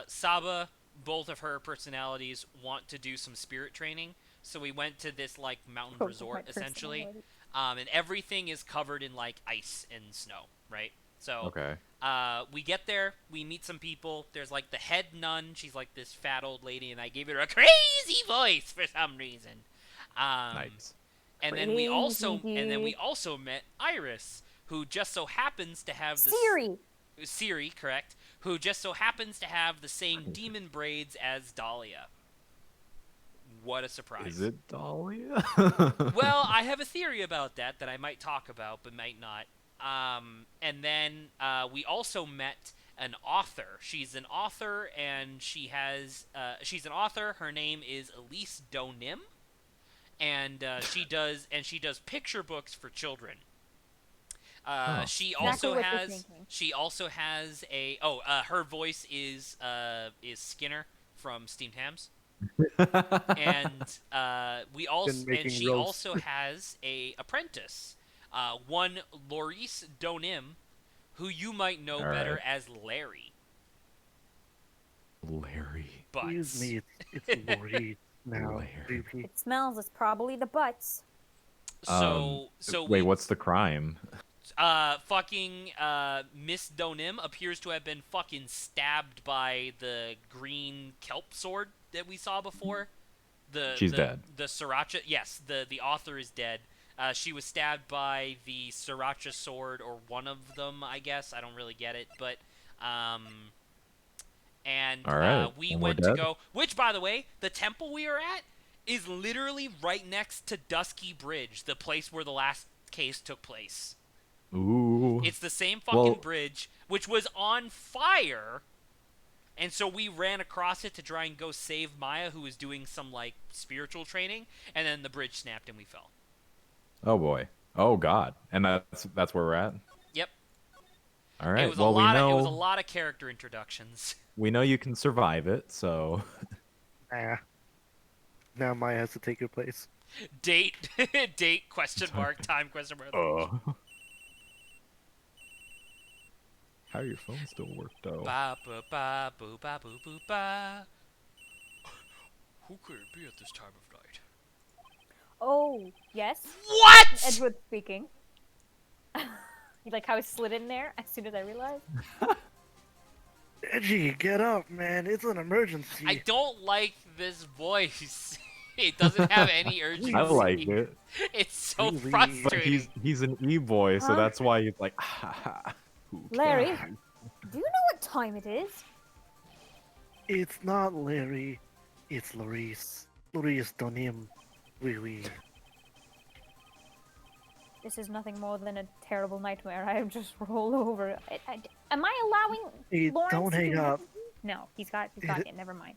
Saba, both of her personalities want to do some spirit training. So we went to this like mountain Both of resort my essentially, personalities. and everything is covered in like ice and snow, right? So Okay. we get there, we meet some people. There's like the head nun. She's like this fat old lady, and I gave her a crazy voice for some reason. Nice. And then we also met Iris, who just so happens to have the Siri, correct? Who just so happens to have the same demon braids as Dahlia. What a surprise! Is it Dahlia? Well, I have a theory about that I might talk about, but might not. And then we also met an author. She's an author, and she's an author. Her name is Elise Donim, and she does picture books for children. She also has a her voice is Skinner from Steamed Hams. And she also has a apprentice, one Laurice Donim, who you might know better as Larry. Larry. Excuse me, it's Lori now. Larry. VP. It smells. It's probably the butts. Wait, what's the crime? Fucking Miss Donim appears to have been fucking stabbed by the green kelp sword that we saw before. She's dead. The Sriracha, yes, the author is dead. She was stabbed by the Sriracha sword, or one of them, I guess. I don't really get it, but All right, we and went we're to dead? go. Which, by the way, the temple we are at is literally right next to Dusky Bridge, the place where the last case took place. Ooh. It's the same fucking bridge, which was on fire, and so we ran across it to try and go save Maya, who was doing some like spiritual training, and then the bridge snapped and we fell. Oh boy. Oh god. And that's where we're at. Yep. All right. It was Well, we know it was a lot of character introductions. we know you can survive it. So. Nah. Now Maya has to take your place. Date question mark time question mark. How your phone still work though? Ba ba ba boo ba boo boo ba. Who could it be at this time of night? Oh, yes. What? Edward speaking. You like how I slid in there as soon as I realized? Edgy, get up, man. It's an emergency. I don't like this voice. It doesn't have any urgency. I like it. It's so Really? But frustrating. he's an e-boy, so Huh? that's why he's like. Who Larry, cares? do you know what time it is? It's not Larry. It's Laurice. Laurice Donim. Oui. This is nothing more than a terrible nightmare. I have just rolled over. Am I allowing Hey, Lawrence don't to hang do up. this? No, he's got it. Never mind.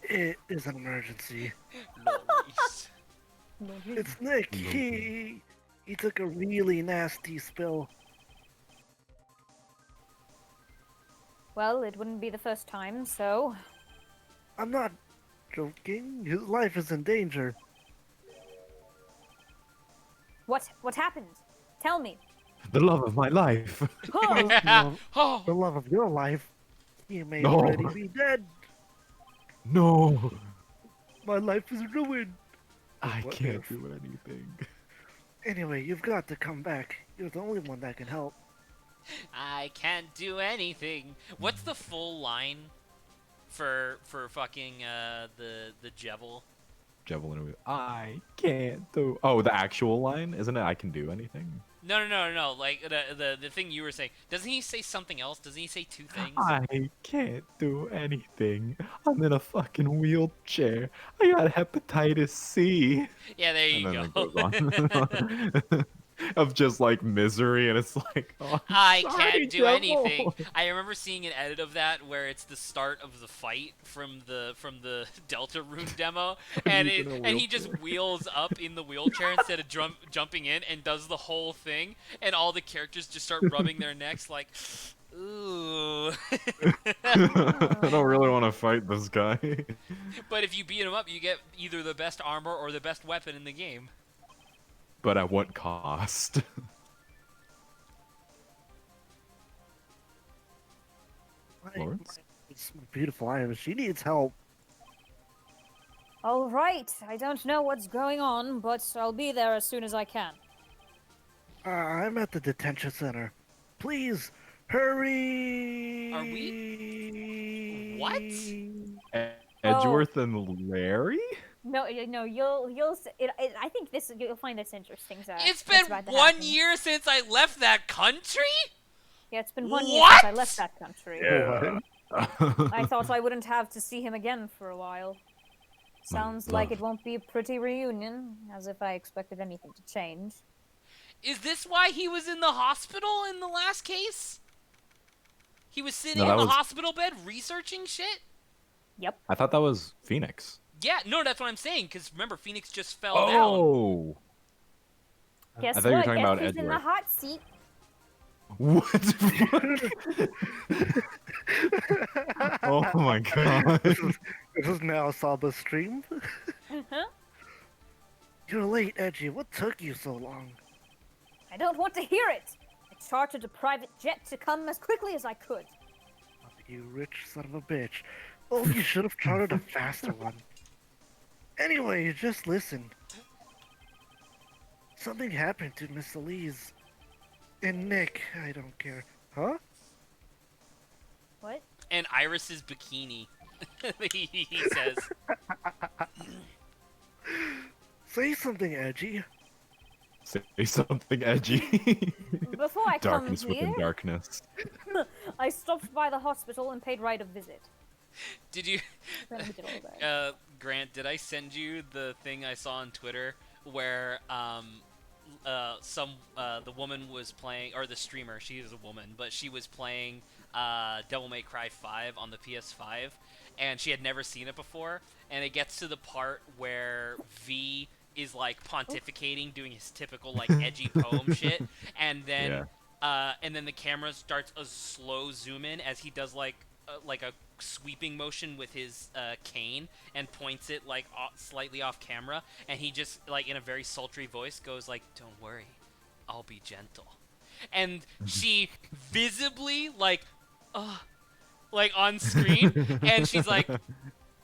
It is an emergency. Loris. It's Nick. He took a really nasty spill. Well, it wouldn't be the first time, so I'm not joking. His life is in danger. what happened? Tell me. The love of my life. Huh. Oh, The love of your life. He may No. already be dead. No, My life is ruined. I What can't if? do anything. Anyway, you've got to come back. You're the only one that can help. I can't do anything. What's the full line for fucking the Jevil? Javelin. I can't do. Oh, the actual line, isn't it? I can do anything. No. Like the thing you were saying. Doesn't he say something else? Doesn't he say two things? I can't do anything. I'm in a fucking wheelchair. I got hepatitis C. Yeah, there you And then go. it goes on. of just like misery, and it's like, oh, I I'm sorry, can't do devil. anything. I remember seeing an edit of that where it's the start of the fight from the Delta Rune demo, and He's in a he just wheelchair. wheels up in the wheelchair instead of jumping in and does the whole thing, and all the characters just start rubbing their necks like, ooh. I don't really want to fight this guy. But if you beat him up, you get either the best armor or the best weapon in the game. But at what cost? Lawrence? It's beautiful Iris. She needs help. All right. I don't know what's going on, but I'll be there as soon as I can. I'm at the detention center. Please, hurry! Are we? What? Edgeworth and Larry? No, I think you'll find this interesting, Zach. It's What's been about to 1 happen. year since I left that country? Yeah, it's been 1 year What? since I left that country. Yeah. I thought I wouldn't have to see him again for a while. Sounds like it won't be a pretty reunion, as if I expected anything to change. Is this why he was in the hospital in the last case? He was sitting No, in that the was- hospital bed researching shit? Yep. I thought that was Phoenix. Yeah, no, that's what I'm saying, because remember, Phoenix just fell down. Oh! Guess I thought you were what? talking If about he's in the Edgeworth. hot seat. What the fuck? Oh my god. This is now Saba's stream. Uh-huh. You're late, Edgy. What took you so long? I don't want to hear it. I chartered a private jet to come as quickly as I could. You rich son of a bitch. Oh, you should have chartered a faster one. Anyway, just listen. Something happened to Miss Elise. And Nick, I don't care. Huh? What? And Iris's bikini, he says. Say something, Edgy. Say something edgy. Before I Darkness come within here, darkness. I stopped by the hospital and paid right of visit. Did you, Then we did all that. Grant, did I send you the thing I saw on Twitter where, the woman was playing, or the streamer, she is a woman, but she was playing, Devil May Cry 5 on the PS5, and she had never seen it before, and it gets to the part where V is, like, pontificating, doing his typical, like, edgy poem shit, and then, and then the camera starts a slow zoom in as he does, like a sweeping motion with his cane and points it like slightly off camera, and he just like in a very sultry voice goes like, "Don't worry, I'll be gentle," and she visibly like on screen, and she's like,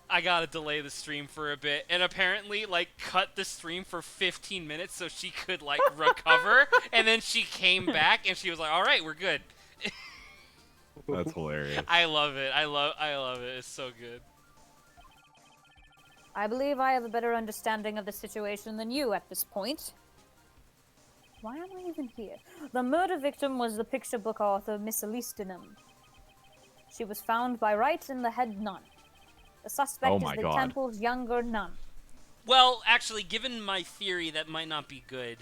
I gotta delay the stream for a bit, and apparently like cut the stream for 15 minutes so she could like recover, and then she came back and she was like, all right, we're good. That's hilarious. I love it. I love it. It's so good. I believe I have a better understanding of the situation than you at this point. Why am I even here? The murder victim was the picture book author Miss Elise Denham. She was found by Wright in the head nun. The suspect Oh is my the God. temple's younger nun. Well, actually, given my theory, that might not be good.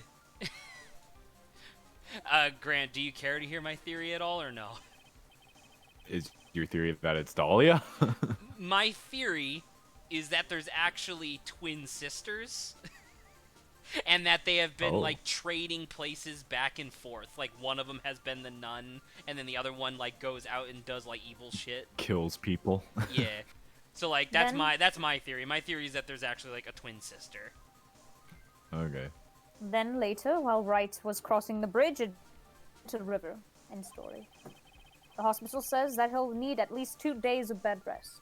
Grant, do you care to hear my theory at all, or no? Is your theory that it's Dahlia? My theory is that there's actually twin sisters. And that they have been, like, trading places back and forth. Like, one of them has been the nun, and then the other one, like, goes out and does, like, evil shit. Kills people. Yeah. So, like, that's Then- my theory. My theory is that there's actually, like, a twin sister. Okay. Then later, while Wright was crossing the bridge into the river. End story. The hospital says that he'll need at least 2 days of bed rest.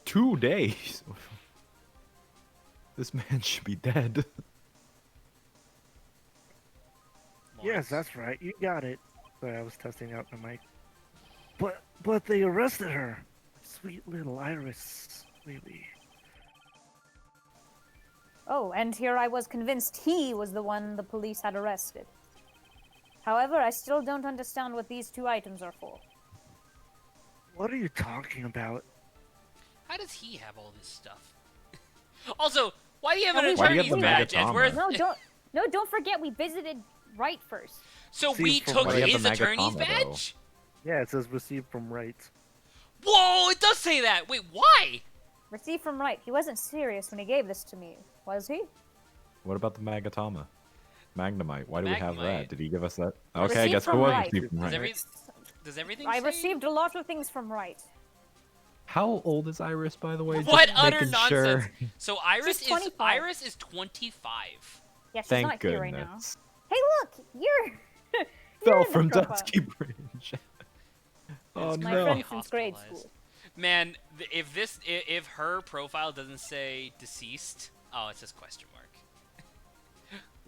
2 days? This man should be dead. Yes, that's right. You got it. Sorry, I was testing out the mic. But they arrested her. Sweet little Iris, really. Oh, and here I was convinced he was the one the police had arrested. However, I still don't understand what these 2 items are for. What are you talking about? How does he have all this stuff? Also, why do you have an Why do you have attorney's the badge, Megatron? Edgeworth? No, don't forget we visited right first. So See, we from took what- you have his the attorney's Magatama, though. badge? Yeah, it says received from rights. Whoa, it does say that. Wait, why? Received from right. He wasn't serious when he gave this to me, was he? What about the Magatama? Magnemite. Why do we have Magnemite. that? Did he give us that? Okay, I Received guess it from was right. received from Does, right. does everything I say? received a lot of things from right. How old is Iris, by the way? What Just utter making nonsense! Sure. So Iris She's is 25. Iris is 25. Yeah, she's Thank not here right now. goodness. Hey, look, you're Fell you're in the from profile. Dusky Bridge. Oh It's My no. friend since grade Hospitalized. school. Man, if her profile doesn't say deceased, oh, it says question mark.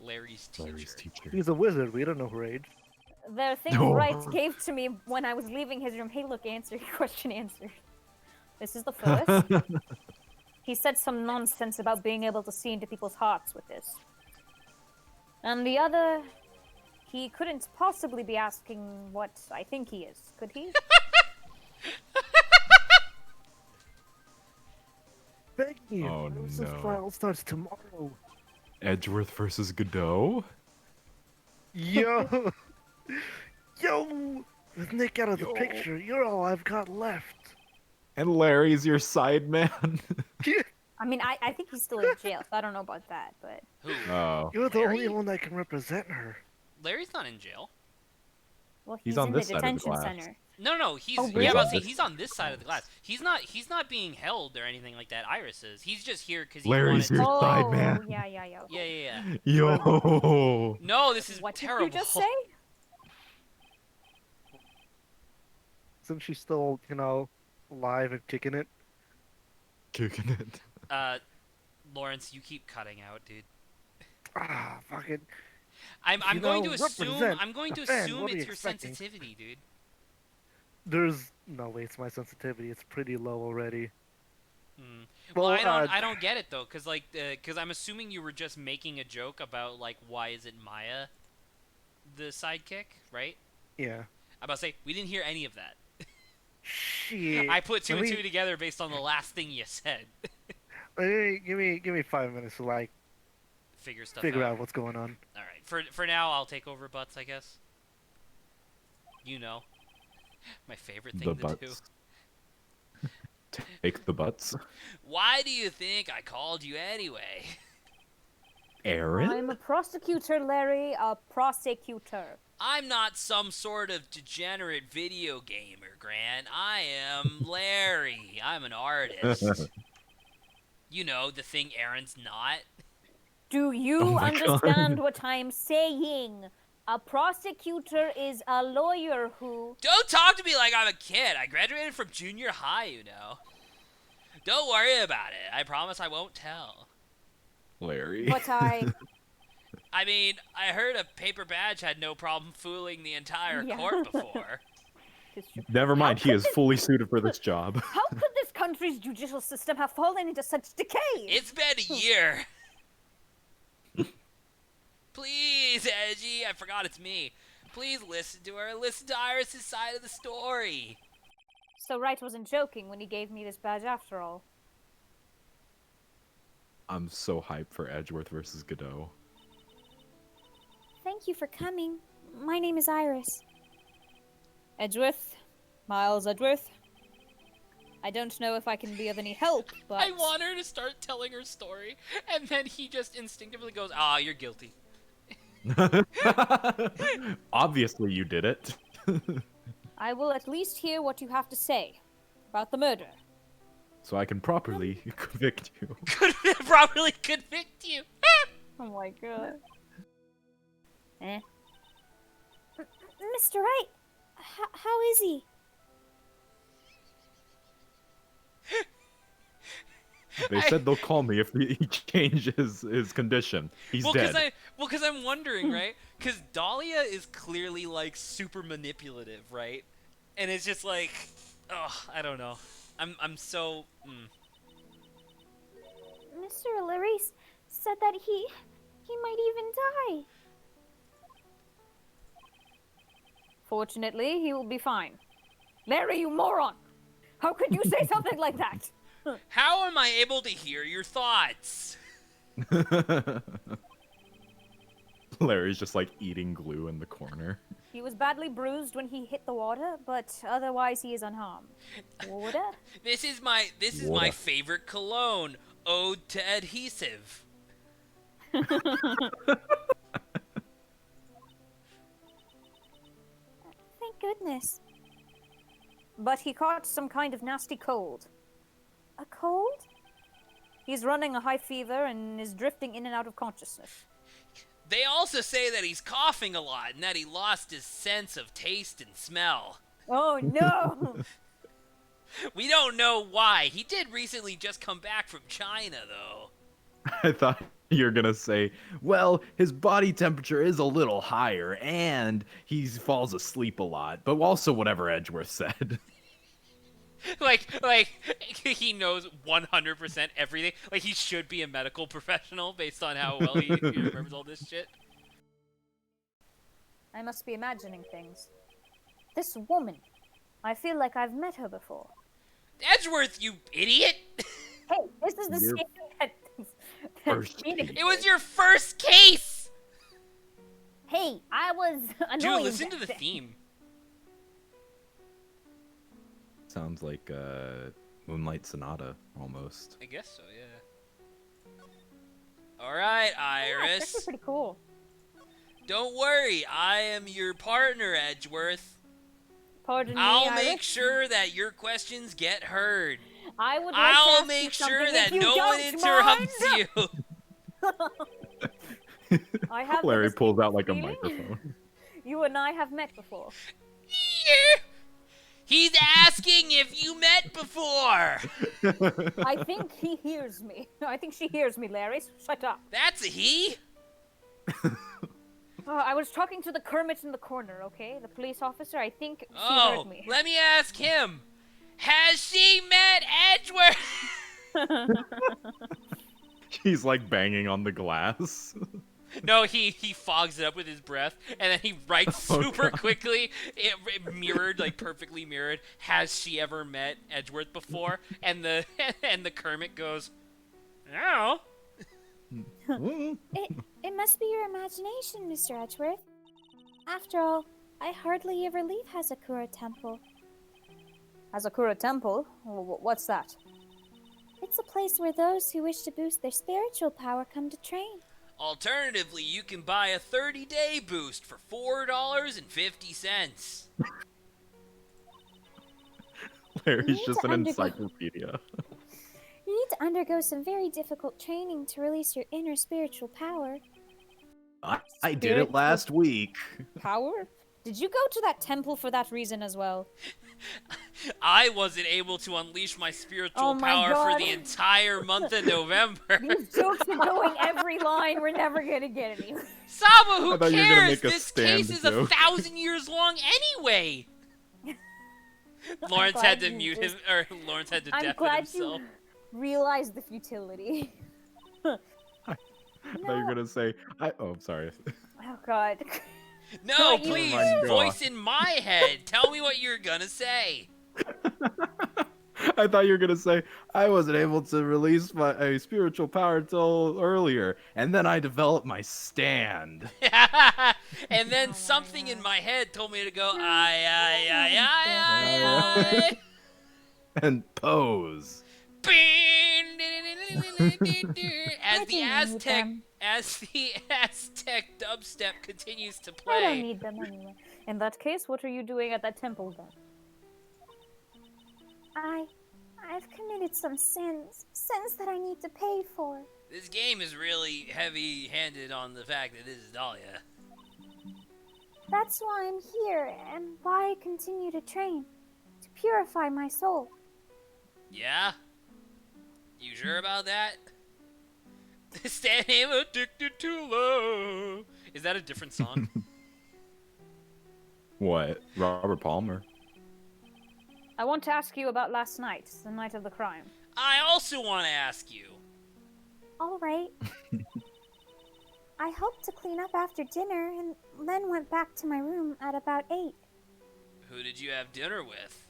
Larry's teacher. Larry's teacher. He's a wizard. We don't know her age. The thing No. Wright gave to me when I was leaving his room. Hey, look, answer your question answered. This is the first. He said some nonsense about being able to see into people's hearts with this. And the other, he couldn't possibly be asking what I think he is, could he? Thank you. Oh, This no. trial starts tomorrow. Edgeworth versus Godot? Yo, yo, with Nick out of the Yo. picture, you're all I've got left. And Larry's your side man? I mean, I think he's still in jail, so I don't know about that, but... Who? Oh. You're the only Larry? one that can represent her. Larry's not in jail. Well, He's he's on in this the side of the detention glass. center. No, he's Oh, yeah, really? I say he's on this side of the glass. He's not being held or anything like that. Iris is. He's just here because he Larry's wanted. your To... side Oh, man. yeah. Yeah. Yo. No, this is What did terrible. you just say? Isn't she still, alive and kicking it? Kicking it. Lawrence, you keep cutting out, dude. Ah, fucking. I'm going to assume represent I'm going to a fan, assume what are you it's your expecting? sensitivity, dude. There's no way. It's my sensitivity. It's pretty low already. Hmm. Well, Well, I don't get it though, cause I'm assuming you were just making a joke about like why is it Maya, the sidekick, right? Yeah. I'm about to say we didn't hear any of that. Shit. I put two Let and me- two together based on the last thing you said. Give me 5 minutes to Figure stuff figure out. out what's going on. All right. For now, I'll take over butts, I guess. My favorite thing The to do. butts. Take the butts. Why do you think I called you anyway? Aaron? I'm a prosecutor, Larry. A prosecutor. I'm not some sort of degenerate video gamer, Grant. I am Larry. I'm an artist. You know, the thing Aaron's not. Do you Oh my understand God. what I'm saying? A prosecutor is a lawyer who... Don't talk to me like I'm a kid. I graduated from junior high, you know. Don't worry about it. I promise I won't tell. Larry. But I... I mean, I heard a paper badge had no problem fooling the entire Yeah. court before. Never mind, he could is this- fully suited for this job. How could this country's judicial system have fallen into such decay? It's been a year. Please, Edgy, I forgot it's me. Please listen to her. Listen to Iris' side of the story. So Wright wasn't joking when he gave me this badge after all. I'm so hyped for Edgeworth versus Godot. Thank you for coming. My name is Iris. Edgeworth? Miles Edgeworth? I don't know if I can be of any help, but... I want her to start telling her story, and then he just instinctively goes, "Ah, you're guilty." Obviously you did it. I will at least hear what you have to say about the murder. So I can properly convict you. Could properly convict you. Oh my god. Mr. Wright, how is he? They said they'll call me if he changes his condition. He's dead. Because I'm wondering, right? Because Dahlia is clearly like super manipulative, right? And it's just like, oh, I don't know. I'm so. Mr. Larisse said that he might even die. Fortunately, he will be fine. Larry, you moron! How could you say something like that? How am I able to hear your thoughts? Larry's just like eating glue in the corner. He was badly bruised when he hit the water, but otherwise he is unharmed. Water? This is my Water. favorite cologne, Ode to Adhesive. Thank goodness. But he caught some kind of nasty cold. A cold? He's running a high fever and is drifting in and out of consciousness. They also say that he's coughing a lot and that he lost his sense of taste and smell. Oh no! We don't know why. He did recently just come back from China, though. I thought you were gonna say, well, his body temperature is a little higher, and he falls asleep a lot, but also whatever Edgeworth said. like he knows 100% everything. Like he should be a medical professional based on how well he remembers all this shit. I must be imagining things. This woman. I feel like I've met her before. Edgeworth, you idiot! Hey, this is the Your same that first Phoenix- It was your first case! Hey, I was annoying. Dude, listen to back the then. theme. Sounds like Moonlight Sonata, almost. I guess so, yeah. Alright, Yeah, it's Iris. actually pretty cool. Don't worry, I am your partner, Edgeworth. Pardon me, I'll Iris. make sure that your questions get heard. I would like to I'll ask you make sure something that if you no one don't interrupts mind. you. I have Larry this pulls out like a feeling microphone. You and I have met before. Yeah. He's asking if you met before. I think he hears me. I think she hears me, Larry. Shut up. That's a he? I was talking to the Kermit in the corner, okay? The police officer. I think she Oh, heard me. let me ask him. Has she met Edgeworth? He's like banging on the glass. No, he fogs it up with his breath, and then he writes super quickly, it mirrored, like perfectly mirrored. Has she ever met Edgeworth before? And the Kermit goes, no. It must be your imagination, Mr. Edgeworth. After all, I hardly ever leave Hazakura Temple. Hazakura Temple? What's that? It's a place where those who wish to boost their spiritual power come to train. Alternatively, you can buy a 30-day boost for $4.50. Larry's need just to an undergo- encyclopedia. You need to undergo some very difficult training to release your inner spiritual power. I did it last week. Power? Did you go to that temple for that reason as well? I wasn't able to unleash my spiritual Oh my power for God. the entire month of November. These jokes are going every line. We're never gonna get anywhere. Saba, I who thought you were gonna cares? make a This case stand is joke. 1,000 years long anyway. Lawrence had glad to you mute just- him, or Lawrence had to I'm deafen glad himself. you realized the futility. I thought you were gonna say, oh, I'm sorry. Oh God. No, Not you. please, Oh my God. voice in my head. Tell me what you're gonna say. I thought you were gonna say I wasn't able to release my spiritual power until earlier, and then I developed my stand. And then something in my head told me to go, I. And pose. As the I do need Aztec dubstep continues to I don't play. need them anyway. In that case, what are you doing at that temple then? I've committed some sins that I need to pay for. This game is really heavy-handed on the fact that this is Dahlia. That's why I'm here and why I continue to train, to purify my soul. Yeah? You sure about that? Stand addicted to love. Is that a different song? What? Robert Palmer? I want to ask you about last night, the night of the crime. I also want to ask you. All right. I helped to clean up after dinner and then went back to my room at about 8. Who did you have dinner with?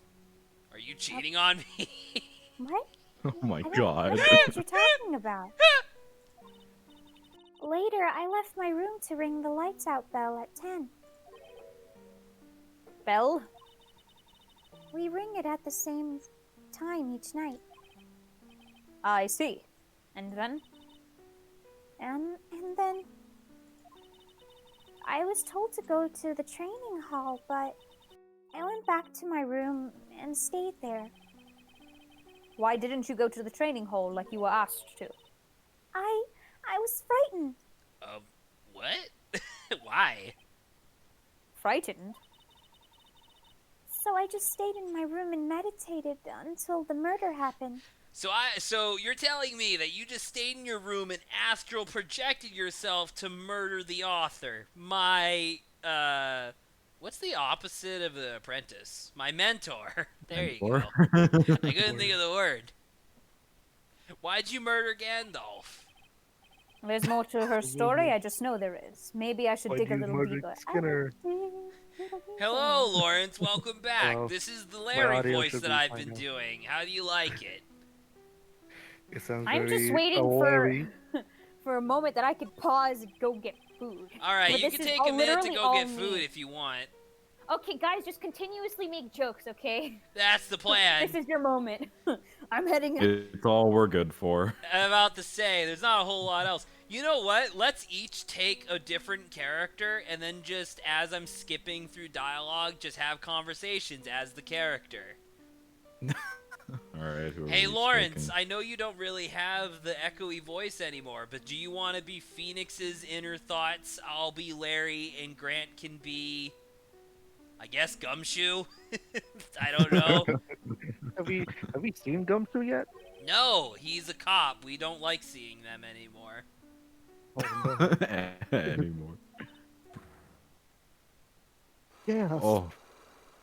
Are you cheating on me? What? Oh my I don't god. know what you're talking about. Later, I left my room to ring the lights out bell at 10. Bell? We ring it at the same time each night. I see. And then? And then I was told to go to the training hall, but I went back to my room and stayed there. Why didn't you go to the training hall like you were asked to? I was frightened. What? Why? Frightened? So I just stayed in my room and meditated until the murder happened. So you're telling me that you just stayed in your room and astral projected yourself to murder the author? What's the opposite of the apprentice? My mentor. There you go. I couldn't think of the word. Why'd you murder Gandalf? There's more to her story, I just know there is. Maybe I should Why'd dig a you little murder deeper. Skinner? Hello, Lawrence. Welcome back. Hello. This is the My Larry audio voice should that be I've fine been now. doing. How do you like it? It sounds I'm very just waiting Larry. for a moment that I could pause and go get food. All right, But you this can is take all a minute to literally go all get food me. if you want. Okay, guys, just continuously make jokes, okay? That's the plan. This is your moment. I'm heading out. It's all we're good for. I'm about to say, there's not a whole lot else. You know what? Let's each take a different character, and then just as I'm skipping through dialogue, just have conversations as the character. Alright, who are Hey, we Lawrence, taking? I know you don't really have the echoey voice anymore, but do you want to be Phoenix's inner thoughts? I'll be Larry, and Grant can be, I guess, Gumshoe? I don't know. Have we seen Gumshoe yet? No, he's a cop. We don't like seeing them anymore. Oh, no. Anymore. Yes. Oh,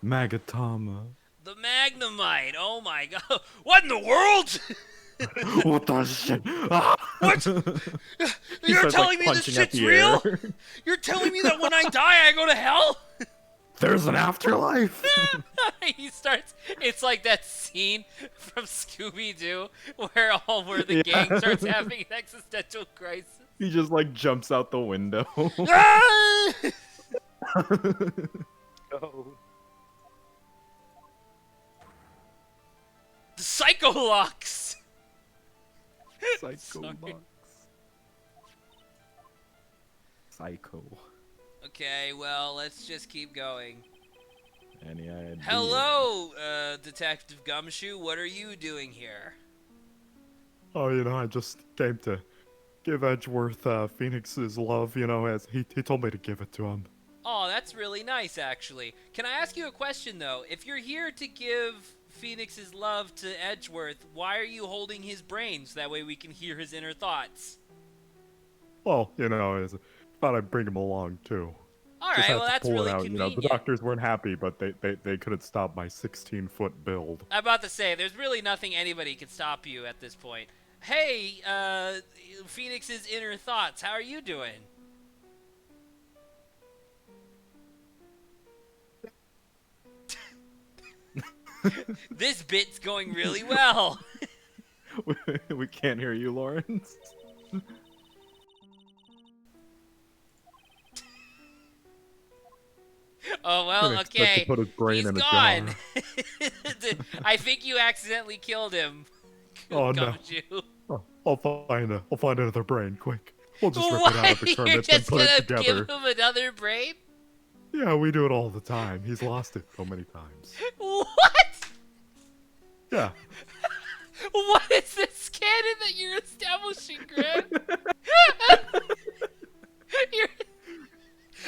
Magatama. The Magnemite. Oh my god. What in the world? What the shit? Ah! What? He You're starts, telling like, me this punching at shit's the real? air. You're telling me that when I die, I go to hell? There's an afterlife. He starts. It's like that scene from Scooby Doo where the gang Yeah. starts having an existential crisis. He just like jumps out the window. Ah! No. The Psycholux. Psycho Sorry. box. Psycho. Okay, well, let's just keep going. Any idea? Hello, Detective Gumshoe. What are you doing here? Oh, I just came to give Edgeworth Phoenix's love, as he told me to give it to him. Oh, that's really nice, actually. Can I ask you a question, though? If you're here to give Phoenix's love to Edgeworth, why are you holding his brains? That way we can hear his inner thoughts. Well, I thought I'd bring him along, too. Alright, Just had well, to that's pull really it out. convenient. The doctors weren't happy, but they couldn't stop my 16-foot build. I'm about to say, there's really nothing anybody can stop you at this point. Hey, Phoenix's inner thoughts, how are you doing? This bit's going really well. We can't hear you, Lawrence. Oh, well, Didn't expect okay. to put his brain He's in a gone. jar. I think you accidentally killed him. Oh, no. Gumshoe. Oh, I'll find another brain, quick. We'll just rip What? it out of the You're kermits and just put gonna it together. give him another brain? Yeah, we do it all the time. He's lost it so many times. What? Yeah. What is this canon that you're establishing, Grant?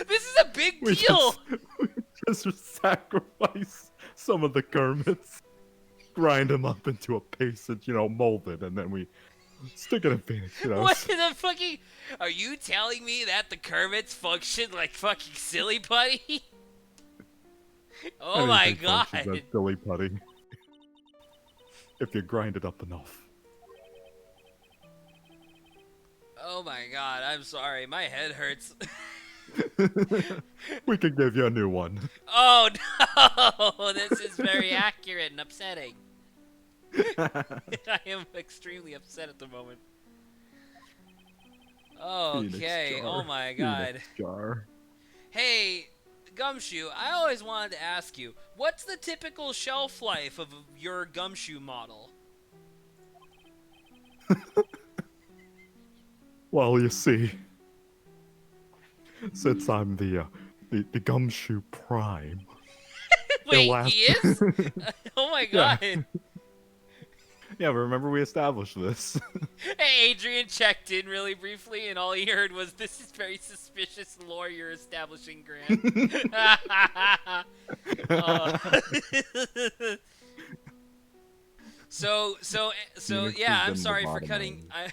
This is a big We deal. just sacrifice some of the kermits, grind them up into a paste that's, molded, and then we stick it in Phoenix, What the fucking... Are you telling me that the Kermits function like fucking silly putty? Oh my Anything god. functions as silly putty. If you grind it up enough. Oh my god, I'm sorry. My head hurts. We can give you a new one. Oh no! This is very accurate and upsetting. I am extremely upset at the moment. Okay. Oh my god. Phoenix jar. Hey, Gumshoe, I always wanted to ask you, what's the typical shelf life of your Gumshoe model? Well, you see, since I'm the Gumshoe Prime, Wait, last- he is? Oh my Yeah. god. yeah, but remember we established this. Hey, Adrian checked in really briefly, and all he heard was, "This is very suspicious lore you're establishing, Grant." Uh, so Phoenix yeah. has I'm been sorry for cutting. lobotomized.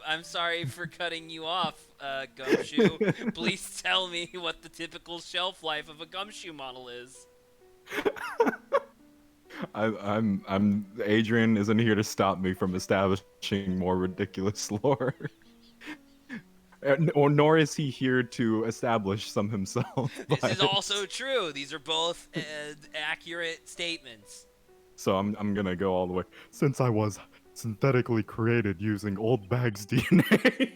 I'm sorry for cutting you off, Gumshoe. Please tell me what the typical shelf life of a Gumshoe model is. I'm Adrian isn't here to stop me from establishing more ridiculous lore. Or nor is he here to establish some himself. This is but- also true. These are both accurate statements. So I'm gonna go all the way. Since I was synthetically created using old bag's DNA,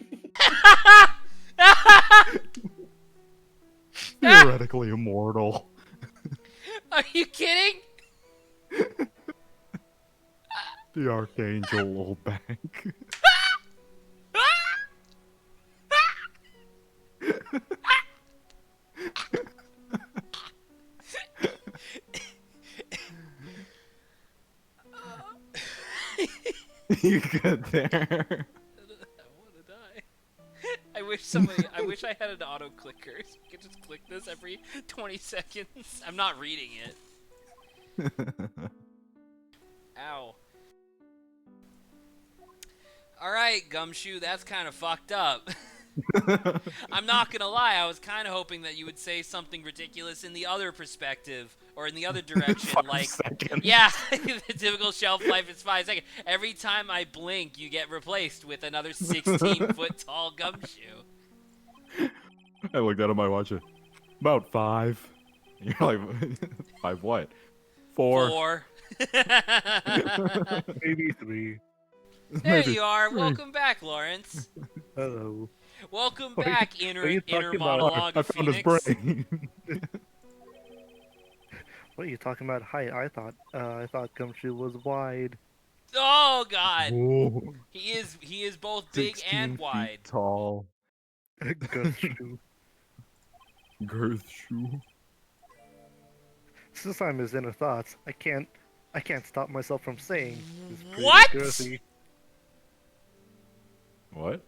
theoretically immortal. Are you kidding? The Archangel old bag. You good there? I want to die. I wish I had an auto clicker so I could just click this every 20 seconds. I'm not reading it. Ow. Alright, Gumshoe, that's kind of fucked up. I'm not gonna lie, I was kind of hoping that you would say something ridiculous in the other perspective, or in the other direction, 5 like, seconds. yeah, the typical shelf life is 5 seconds. Every time I blink, you get replaced with another 16-foot tall Gumshoe. I looked at him, I watched it. About 5. You're like, 5 what? 4. 4. Maybe 3. There Maybe you are. 3. Welcome back, Lawrence. Hello. Welcome What are you- back, inner what are you inner talking about? monologue I of found his Phoenix. brain. What are you talking about? Hi, I thought Gumshoe was wide. Oh God, Whoa. he is both big 16 and feet wide. tall. Gumshoe. Girth shoe. Since I'm his inner thoughts, I can't stop myself from saying he's pretty What? girthy. What?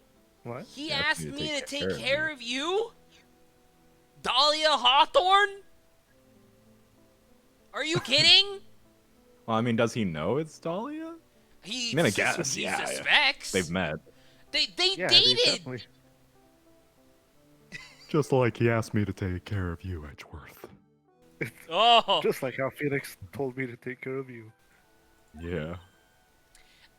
What? He Yeah, asked you me to take take care of care of you, Dahlia Hawthorne. Are you kidding? Well, I mean, does he know it's Dahlia? He, I mean, I guess, he yeah. suspects. They've met. They Yeah, dated. definitely. Just like he asked me to take care of you, Edgeworth. Oh, Just like how Phoenix told me to take care of you. Yeah.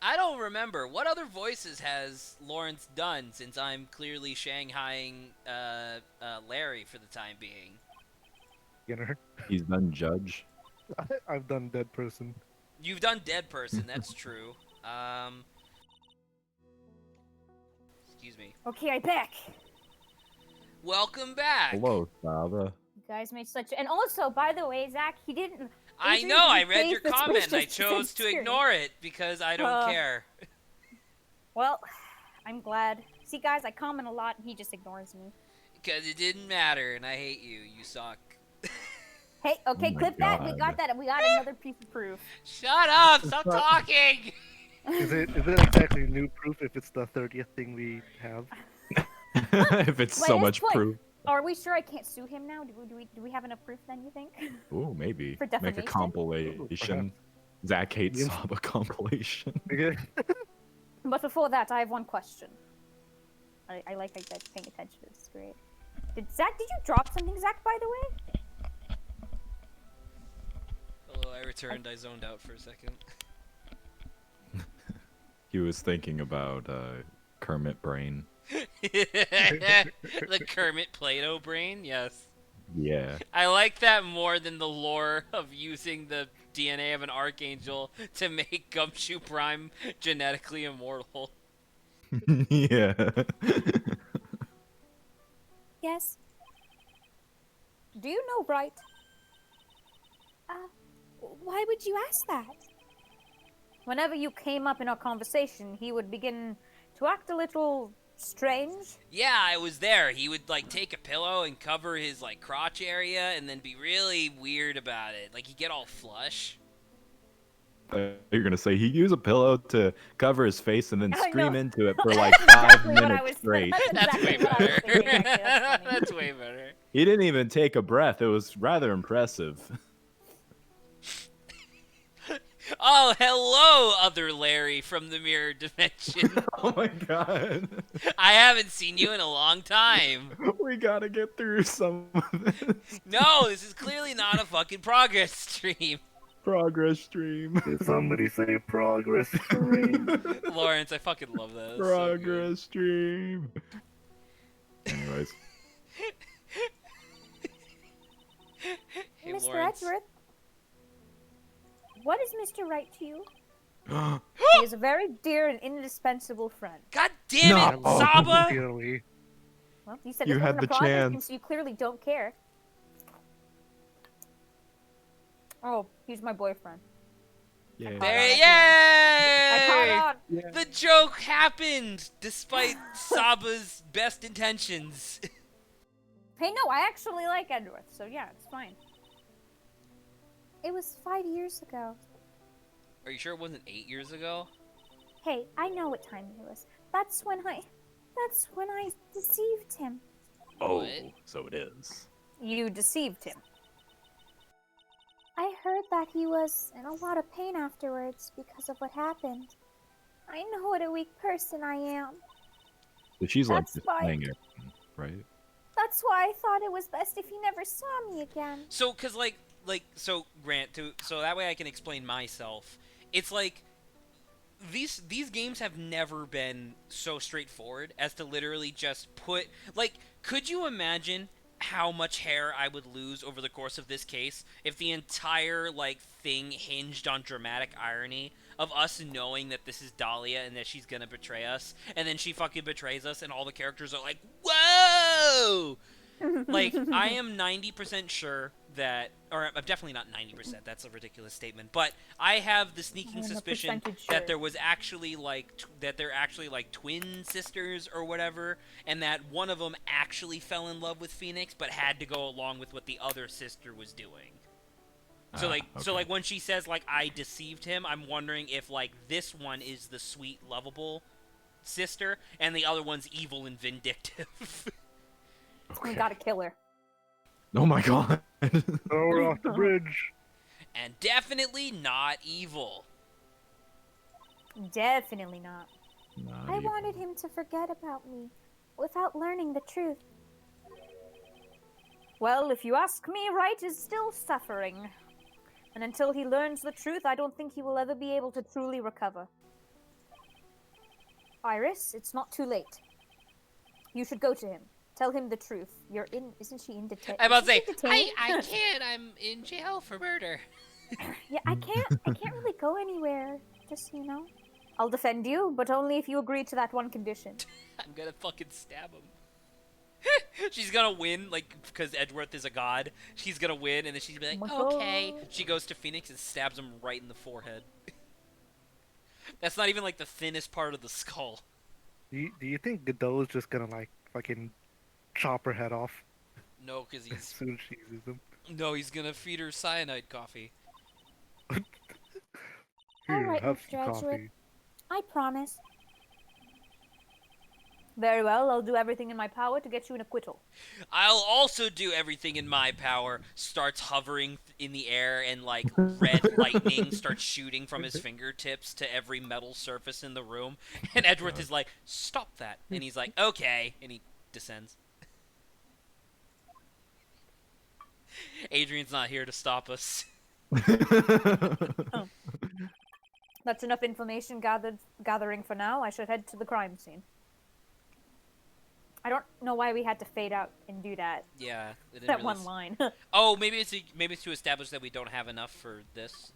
I don't remember. What other voices has Lawrence done since I'm clearly Shanghaiing Larry for the time being? Beginner. He's done Judge. I've done dead person. You've done dead person, that's true. Excuse me. Okay, I'm back. Welcome back. Hello, Saba. You guys made such. And also, by the way, Zach, he didn't. I Adrian know, I didn't read your praise the comment and I suspicious chose to theory. ignore it because I don't care. Well, I'm glad. See, guys, I comment a lot and he just ignores me. Because it didn't matter and I hate you. You suck. Hey, okay, my clip that. We God. got that. We got another piece of proof. Shut up! Stop talking! Is it exactly new proof if it's the 30th thing we have? If it's Wait, so this much point- proof. Are we sure I can't sue him now? Do we have enough proof then, you think? Ooh, maybe. For Make a defamation? compilation. Zach hates Yes. Saba compilation. Okay. But before that, I have one question. I like how you guys are paying attention. This is great. Did you drop something, Zach, by the way? Hello, I returned. I zoned out for a second. He was thinking about Kermit Brain. The Kermit Play-Doh brain? Yes. Yeah. I like that more than the lore of using the DNA of an archangel to make Gumshoe Prime genetically immortal. Yeah. Yes. Do you know Bright? Why would you ask that? Whenever you came up in our conversation, he would begin to act a little strange. Yeah, I was there. He would like take a pillow and cover his like crotch area and then be really weird about it. Like he'd get all flush. You're gonna say he used a pillow to cover his face and then I scream know. into it for like That's 5 exactly what I minutes was. straight. That's That's way exactly what I was better. thinking. Actually, that's funny. That's way better. He didn't even take a breath. It was rather impressive. Oh, hello, other Larry from the mirror dimension. Oh my god. I haven't seen you in a long time. We gotta get through some of this No, this is clearly not a fucking progress stream. progress stream. Did somebody say progress stream? Lawrence, I fucking love that. That's so good. Progress stream. Anyways. Hey, Mr. Lawrence. Edgeworth, what is Mr. Wright to you? Oh He is a very dear and indispensable friend. God damn it, No. Saba! Dearly. Well, you said You this had wasn't a the progress chance. stream, so you clearly don't care. Oh, he's my boyfriend. yeah. There, I caught yay! on. The joke happened, despite Saba's best intentions. Hey, no, I actually like Edgeworth, so yeah, it's fine. It was 5 years ago. Are you sure it wasn't 8 years ago? Hey, I know what time it was. That's when I deceived him. Oh, What? so it is. You deceived him. I heard that he was in a lot of pain afterwards because of what happened. I know what a weak person I am. So she's like That's just fine. playing it, right? That's why I thought it was best if he never saw me again. So, cause so Grant, so that way I can explain myself. It's like these games have never been so straightforward as to literally just put like. Could you imagine how much hair I would lose over the course of this case if the entire like thing hinged on dramatic irony of us knowing that this is Dahlia and that she's gonna betray us, and then she fucking betrays us, and all the characters are like, "Whoa!" Like, I am 90% sure that, or I'm definitely not 90%, that's a ridiculous statement, but I have the sneaking I'm a suspicion percentage that sure. there was actually, like, that they're actually, like, twin sisters or whatever, and that one of them actually fell in love with Phoenix, but had to go along with what the other sister was doing. So, so, okay. when she says, like, I deceived him, I'm wondering if, like, this one is the sweet, lovable sister, and the other one's evil and vindictive. We gotta kill her. Oh my god. Throw her off the bridge. And definitely not evil. Definitely not. Not I even. wanted him to forget about me without learning the truth. Well, if you ask me, Wright is still suffering. And until he learns the truth, I don't think he will ever be able to truly recover. Iris, it's not too late. You should go to him. Tell him the truth. You're in. Isn't she in detention? I'm about to say, I can't. I'm in jail for murder. Yeah, I can't really go anywhere. Just so you know. I'll defend you, but only if you agree to that one condition. I'm gonna fucking stab him. She's gonna win, like, because Edgeworth is a god. She's gonna win, and then she's gonna be like, Oh my okay. God. She goes to Phoenix and stabs him right in the forehead. That's not even, like, the thinnest part of the skull. Do you think Godot's just gonna, like, fucking chop her head off No, because as he's... soon as she sees him? No, he's gonna feed her cyanide coffee. Here, Alright, have Mr. some Edgeworth. coffee. I promise. Very well, I'll do everything in my power to get you an acquittal. I'll also do everything in my power. Starts hovering in the air, and like red lightning starts shooting from his fingertips to every metal surface in the room. And Edgeworth is like, "Stop that!" And he's like, "Okay," and he descends. Adrian's not here to stop us. That's enough information gathering for now. I should head to the crime scene. I don't know why we had to fade out and do that. Yeah, it didn't That really one line. Oh, maybe it's to establish that we don't have enough for this.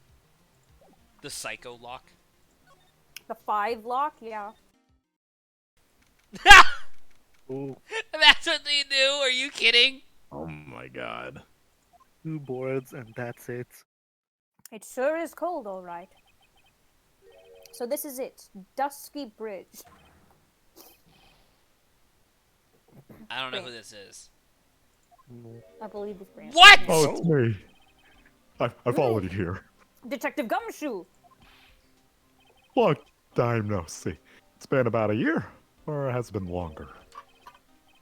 The psycho lock. The 5 lock, yeah. Oh, That's what they do. Are you kidding? Oh my god. 2 boards and that's it. It sure is cold, all right. So this is it, Dusky Bridge. I don't know who Brand. this is. No. I believe it's Brand. What? Oh, it's me. I followed you here. Detective Gumshoe. Long time no see. It's been about a year, or has it been longer?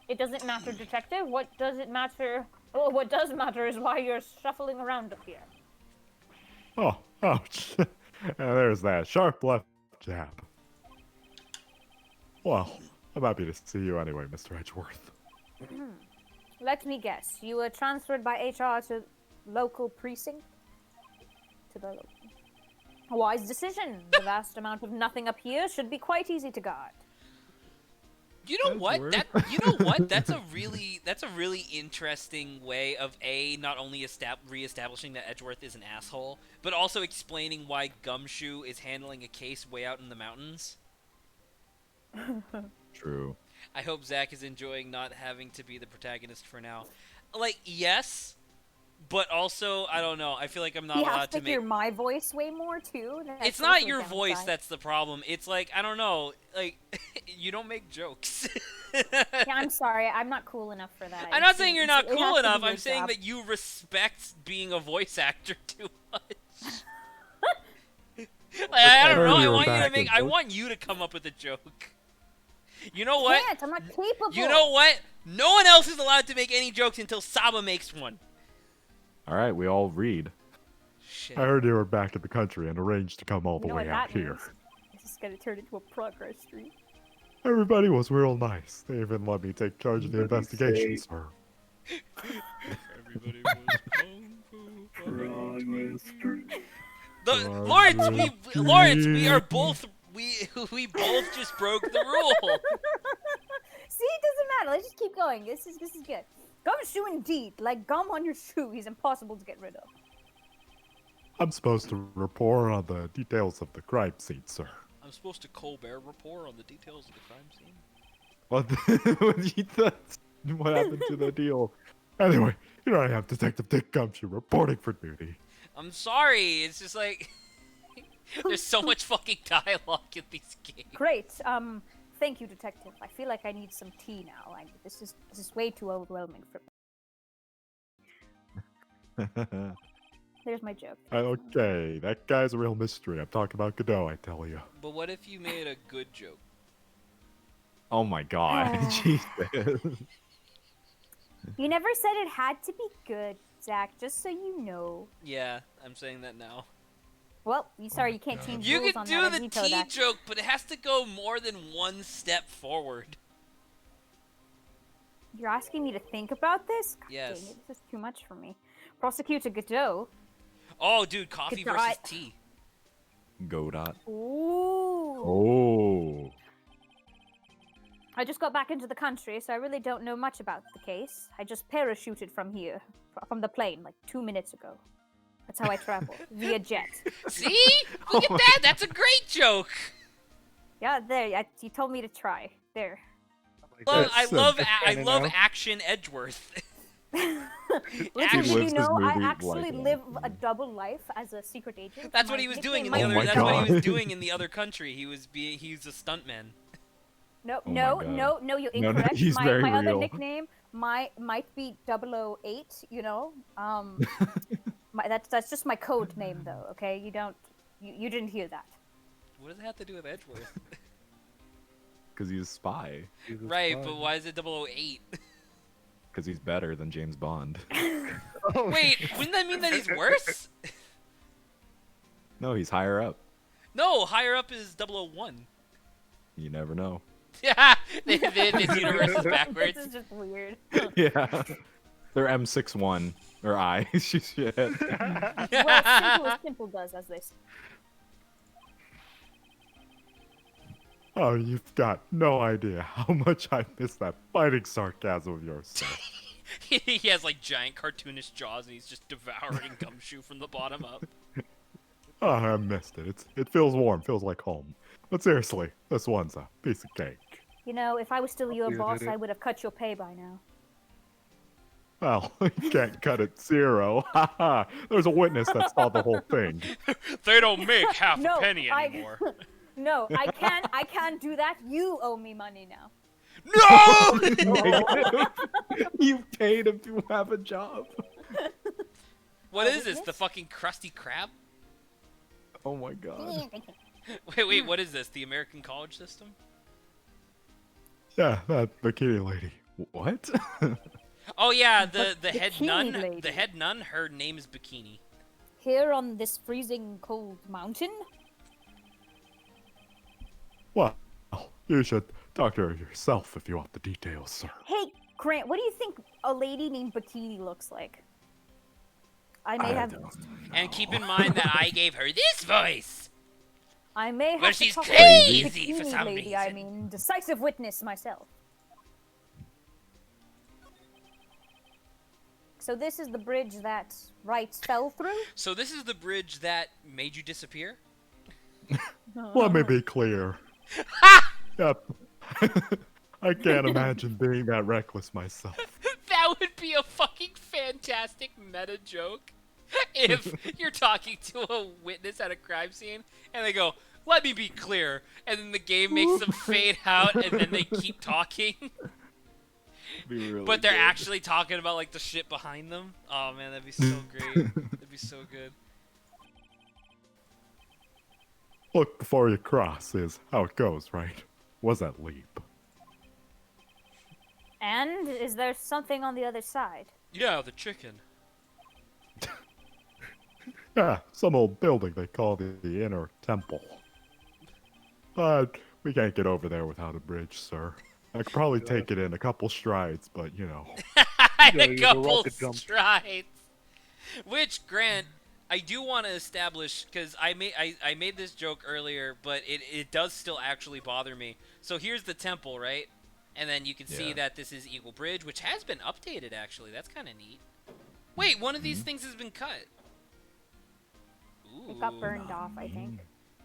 It doesn't matter, Detective. What does it matter? Oh, what does matter is why you're shuffling around up here. Oh, ouch. And there's that sharp left jab. Well, I'm happy to see you anyway, Mr. Edgeworth. Let me guess. You were transferred by HR to local precinct? To the local. A wise decision. The vast amount of nothing up here should be quite easy to guard. You know That's what? weird. You know what? That's a really interesting way of not only reestablishing that Edgeworth is an asshole, but also explaining why Gumshoe is handling a case way out in the mountains. True. I hope Zach is enjoying not having to be the protagonist for now. Like, yes, but also I don't know. I feel like I'm not You have allowed to to hear make. my voice way more too. That's It's not also a your voice downside. that's the problem. It's like I don't know. Like you don't make jokes. Yeah, I'm sorry. I'm not cool enough for that. I'm not saying you're not It has cool to be enough. your I'm saying job. that you respect being a voice actor too much. Like, I don't know. I Earlier want you to back make. in I the- want you to come up with a joke. You know what? Can't. I'm not capable. You know what? No one else is allowed to make any jokes until Saba makes one. All right, we all read. Shit. I heard you were back in the country and arranged to come all the You know way what out that here. means? This is gonna turn into a progress street. Everybody was real nice. They even let me take charge of the Everybody investigation, say- sir. Everybody was kung fu Progress street. Lawrence, we are both we both just broke the rule. See, it doesn't matter. Let's just keep going. This is good. Gumshoe indeed, like gum on your shoe. He's impossible to get rid of. I'm supposed to report on the details of the crime scene, sir. I'm supposed to Colbert report on the details of the crime scene. What happened to the deal? Anyway, here I am, Detective Dick Gumshoe, reporting for duty. I'm sorry. It's just like there's so much fucking dialogue in these games. Great. Thank you, Detective. I feel like I need some tea now. This is way too overwhelming for me. There's my joke. Okay, that guy's a real mystery. I'm talking about Godot, I tell you. But what if you made a good joke? Oh my god. Jesus. You never said it had to be good, Zach. Just so you know. Yeah, I'm saying that now. Well, sorry, you can't change You rules can on do that. I the veto tea that. joke, but it has to go more than one step forward. You're asking me to think about this? God Yes. dang it, this is too much for me. Prosecutor Godot. Oh, dude, coffee Good versus God. tea. Godot. Ooh. Oh. I just got back into the country, so I really don't know much about the case. I just parachuted from here, from the plane, like 2 minutes ago. That's how I travel, via jet. See? Look at that. That's a great joke. Yeah, there. You told me to try. There. I love canon now. Action Edgeworth. Little Action- did you lives his know, I movie actually like live a double life as a secret agent. That's My what he was doing in nickname the might other. be- Oh my That's what he was God. doing in the other country. He was a stuntman. No, Oh my no, God. no, you're No, no, incorrect. he's my very my other real. nickname might be 008, you know? That's just my code name though, okay? You didn't hear that. What does it have to do with Edgeworth? Because he's a spy. Jesus Right, Christ. but why is it 008? Because he's better than James Bond. Oh, Wait, wouldn't that mean that he's worse? No, he's higher up. No, higher up is 001. You never know. Yeah, this universe is backwards. This is just weird. Yeah. They're M61. Or I. Shit. Well, simple as simple does, as they say. Oh, you've got no idea how much I miss that fighting sarcasm of yours, sir. He has like giant cartoonish jaws and he's just devouring Gumshoe from the bottom up. Oh, I missed it. It feels warm, feels like home. But seriously, this one's a piece of cake. You know, if I was still your Yeah, boss, did it. I would have cut your pay by now. Well, you can't cut it 0. Haha. There's a witness that saw the whole thing. They don't make half No, a penny I- anymore. No, I can't do that. You owe me money now. No! You paid him to have a job. What is this? witness? The fucking Krusty Krab? Oh my god. Wait, what is this? The American college system? Yeah, that bikini lady. What? Oh yeah, the head Bikini nun. lady. The head nun. Her name is Bikini. Here on this freezing cold mountain? Well, you should talk to her yourself if you want the details, sir. Hey, Grant, what do you think a lady named Bikini looks like? I may have And keep in mind that I gave her this voice. I may have Well, to she's talk to crazy for Bikini some lady, I reason. mean, decisive witness myself. So this is the bridge that Wright fell through? So this is the bridge that made you disappear? Let me be clear. Yep. I can't imagine being that reckless myself. That would be a fucking fantastic meta joke. If you're talking to a witness at a crime scene and they go, "Let me be clear," and then the game makes them fade out and then they keep talking. Be really But they're good. actually talking about like the shit behind them. Oh man, that'd be so great. That'd be so good. Look before you cross is how it goes, right? Was that leap? And is there something on the other side? Yeah, the chicken. Yeah, some old building they call the Inner Temple. But we can't get over there without a bridge, sir. I could probably take it in a couple strides, but you know. Yeah, A use a couple rocket jump. strides. Which, Grant, I do want to establish because I made this joke earlier, but it does still actually bother me. So here's the temple, right? And then you can see Yeah. that this is Eagle Bridge, which has been updated actually. That's kind of neat. Wait, one of these things has been cut. Ooh, It got burned off, I think.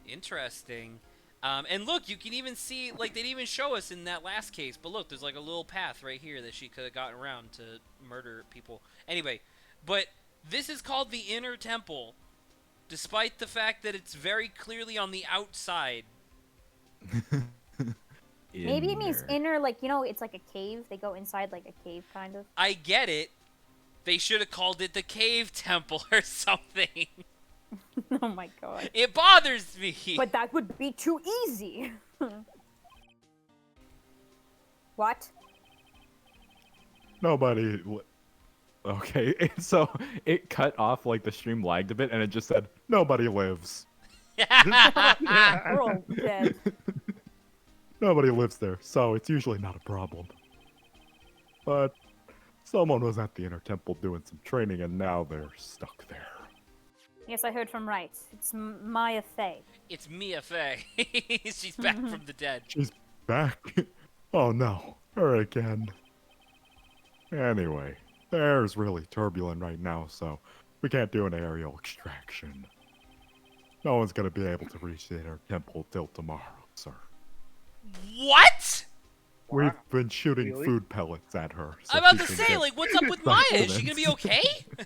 interesting. And look, you can even see, like, they didn't even show us in that last case, but look, there's like a little path right here that she could have gotten around to murder people. Anyway, but this is called the Inner Temple, despite the fact that it's very clearly on the outside. Maybe it means Inner. inner, like, you know, it's like a cave. They go inside like a cave, kind of. I get it. They should have called it the Cave Temple or something. Oh my god. It bothers me. But that would be too easy. What? Nobody. Okay, so it cut off, like the stream lagged a bit, and it just said, Nobody lives. We're all dead. Nobody lives there, so it's usually not a problem. But someone was at the Inner Temple doing some training, and now they're stuck there. Yes, I heard from Wright. It's Maya Fey. It's Mia Fey. She's back from the dead. She's back. Oh no, her again. Anyway, the air is really turbulent right now, so we can't do an aerial extraction. No one's gonna be able to reach the Inner Temple till tomorrow, sir. What? We've been shooting Really? food pellets at her. So I'm about she to can say, get like, what's up with Maya? Is she gonna be supplements. okay?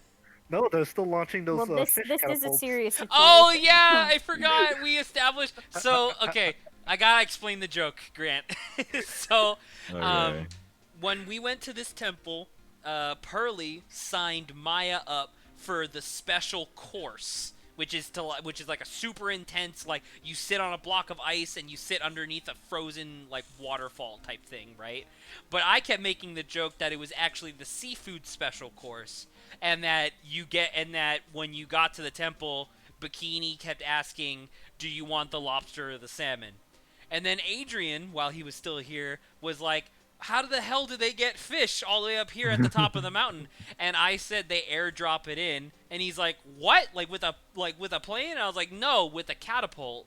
No, they're still launching those Well, this fish is a catapults. serious situation. Oh yeah, I forgot. We established. So okay, I gotta explain the joke, Grant. So, okay. when we went to this temple, Pearly signed Maya up for the special course, which is like a super intense, like you sit on a block of ice and you sit underneath a frozen like waterfall type thing, right? But I kept making the joke that it was actually the seafood special course, and that when you got to the temple, Bikini kept asking, "Do you want the lobster or the salmon?" And then Adrian, while he was still here, was like, "How the hell do they get fish all the way up here at the top of the mountain?" And I said they airdrop it in, and he's like, "What? Like with a plane?" And I was like, "No, with a catapult."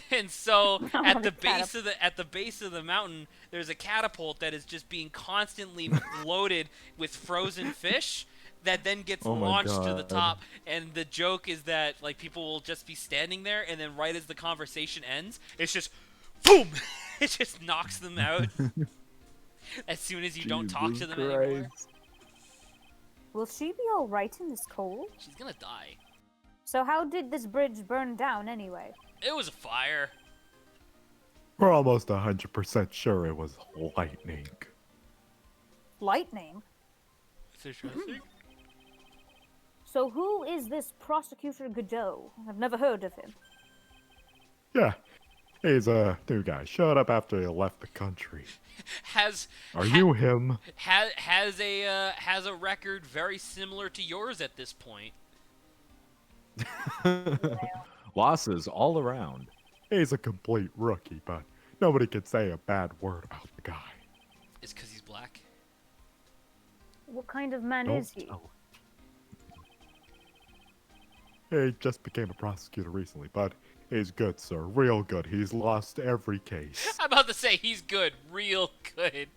And so at the base of the mountain, there's a catapult that is just being constantly loaded with frozen fish that then gets Oh my launched to the God. top. And the joke is that like people will just be standing there, and then right as the conversation ends, it's just boom. It just knocks them out as soon as you don't talk to Jesus them anymore. Christ. Will she be all right in this cold? She's gonna die. So how did this bridge burn down anyway? It was a fire. We're almost 100% sure it was lightning. Lightning? That's interesting. So who is this Prosecutor Godot? I've never heard of him. Yeah, he's a new guy. Showed up after he left the country. Has Are you him? has a record very similar to yours at this point. Losses all around. He's a complete rookie, but nobody can say a bad word about the guy. It's because he's black. What kind of man Don't is he? tell him. He just became a prosecutor recently, but he's good, sir. Real good. He's lost every case. I'm about to say he's good, real good.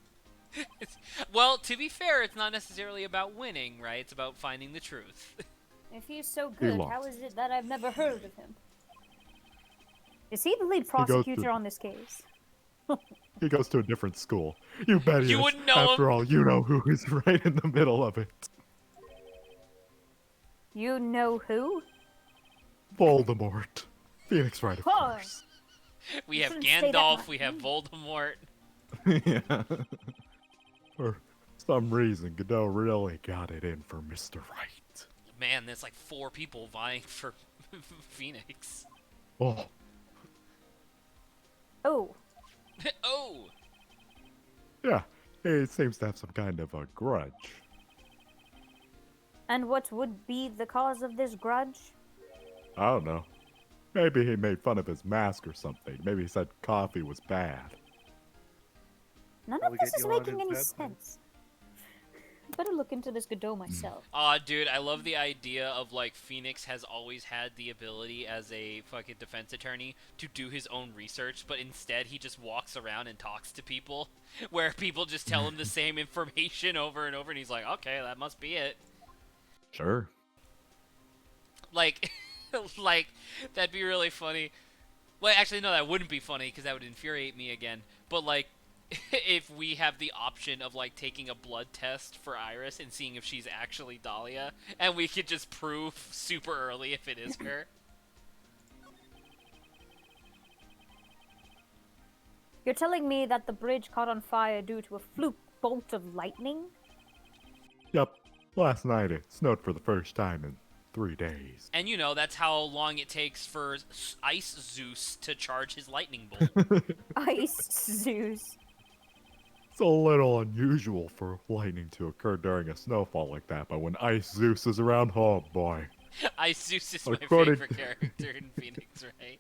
Well, to be fair, it's not necessarily about winning, right? It's about finding the truth. If he's so He good, lost. how is it that I've never heard of him? Is he the lead goes to- prosecutor on this case? He goes to a different school. You bet he You is. wouldn't know After him. all, you know who is right in the middle of it. You know who? Voldemort. Phoenix Wright, of Huh. course. We You have shouldn't say that Gandalf, much. we have Voldemort. Yeah. For some reason, Godot really got it in for Mr. Right. Man, there's like 4 people vying for Phoenix. Oh, Oh, Oh! yeah. He seems to have some kind of a grudge. and what would be the cause of this grudge? I don't know. Maybe he made fun of his mask or something. Maybe he said coffee was bad. None Probably of this get is you out making of any bed, then. sense. Better look into this Godot myself. Aw, dude, I love the idea of, like, Phoenix has always had the ability as a fucking defense attorney to do his own research, but instead he just walks around and talks to people, where people just tell him the same information over and over, and he's like, okay, that must be it. Sure. Like, like, that'd be really funny. Well, actually, no, that wouldn't be funny, because that would infuriate me again. But, like, if we have the option of, like, taking a blood test for Iris and seeing if she's actually Dahlia, and we could just prove super early if it is her. You're telling me that the bridge caught on fire due to a fluke bolt of lightning? Yep. Last night it snowed for the first time in 3 days. And, you know, that's how long it takes for Ice Zeus to charge his lightning bolt. Ice Zeus. It's a little unusual for lightning to occur during a snowfall like that, but when Ice Zeus is around, oh boy. Ice Zeus is my According- favorite character in Phoenix, right?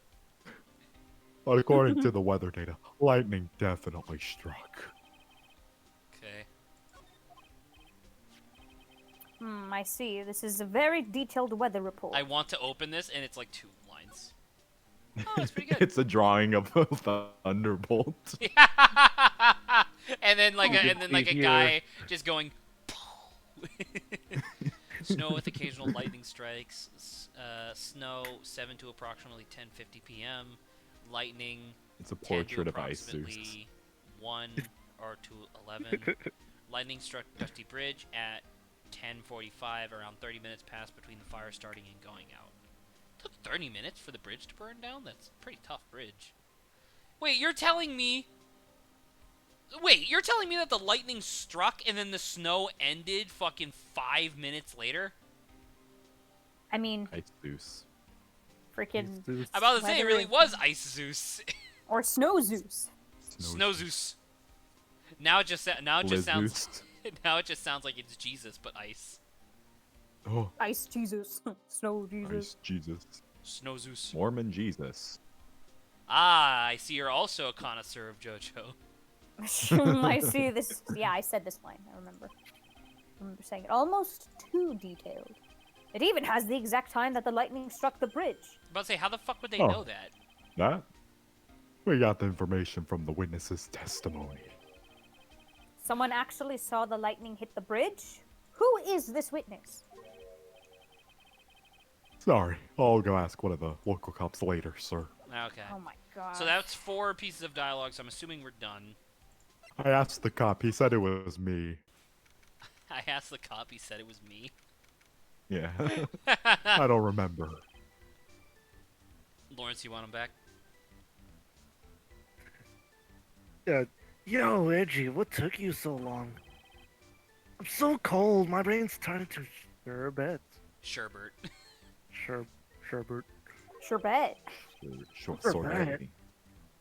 But according to the weather data, lightning definitely struck. Okay. I see. This is a very detailed weather report. I want to open this, and it's like 2 lines. Oh, that's pretty good. It's a drawing of a thunderbolt. and then like You a, can and then see like a here. guy just going. Snow with occasional lightning strikes. Snow 7 to approximately 10:50 p.m. Lightning. It's a 10 to portrait of Ice Zeus. approximately 1 or to 11. Lightning struck Dusty Bridge at 10:45. Around 30 minutes passed between the fire starting and going out. Took 30 minutes for the bridge to burn down? That's a pretty tough bridge. Wait, you're telling me... Wait, you're telling me that the lightning struck and then the snow ended fucking 5 minutes later? I mean, Ice Zeus. freaking. I'm about to say, it really was Ice Zeus. Or Snow Zeus. Snow Zeus. Now it just sounds Zeus. now it just sounds like it's Jesus but ice. Oh, Ice Jesus. Snow Jesus. Ice Jesus. Snow Zeus. Mormon Jesus. Ah, I see you're also a connoisseur of JoJo. I see this. Yeah, I said this line. I remember saying it. Almost too detailed. It even has the exact time that the lightning struck the bridge. I'm about to say, how the fuck would they Oh. know that? That? We got the information from the witness's testimony. Someone actually saw the lightning hit the bridge? Who is this witness? Sorry, I'll go ask one of the local cops later, sir. Okay. Oh my God. So that's 4 pieces of dialogue, so I'm assuming we're done. I asked the cop. He said it was me. I asked the cop, he said it was me. Yeah. I don't remember. Lawrence, you want him back? Yo, Edgy, what took you so long? I'm so cold. My brain's turning to sherbet. Sherbert. Sherbet. Sure bet. Short Sure sword. bet. lady.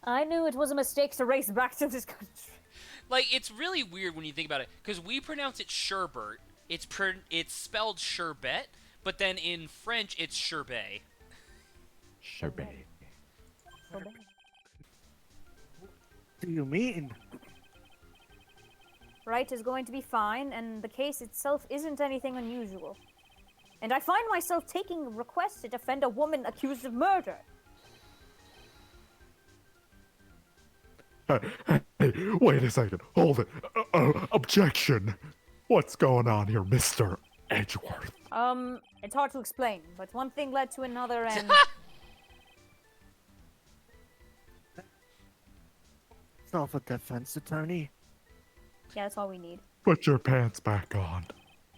I knew it was a mistake to race back to this country. Like, it's really weird when you think about it, because we pronounce it sherbet. It's spelled sherbet, but then in French it's sherbet. Sherbet. Sure bet. What do you mean? Right is going to be fine, and the case itself isn't anything unusual. And I find myself taking requests to defend a woman accused of murder. Hey, wait a second. Hold it. Objection. What's going on here, Mr. Edgeworth? It's hard to explain, but one thing led to another, and Self-defense attorney? yeah, that's all we need. Put your pants back on.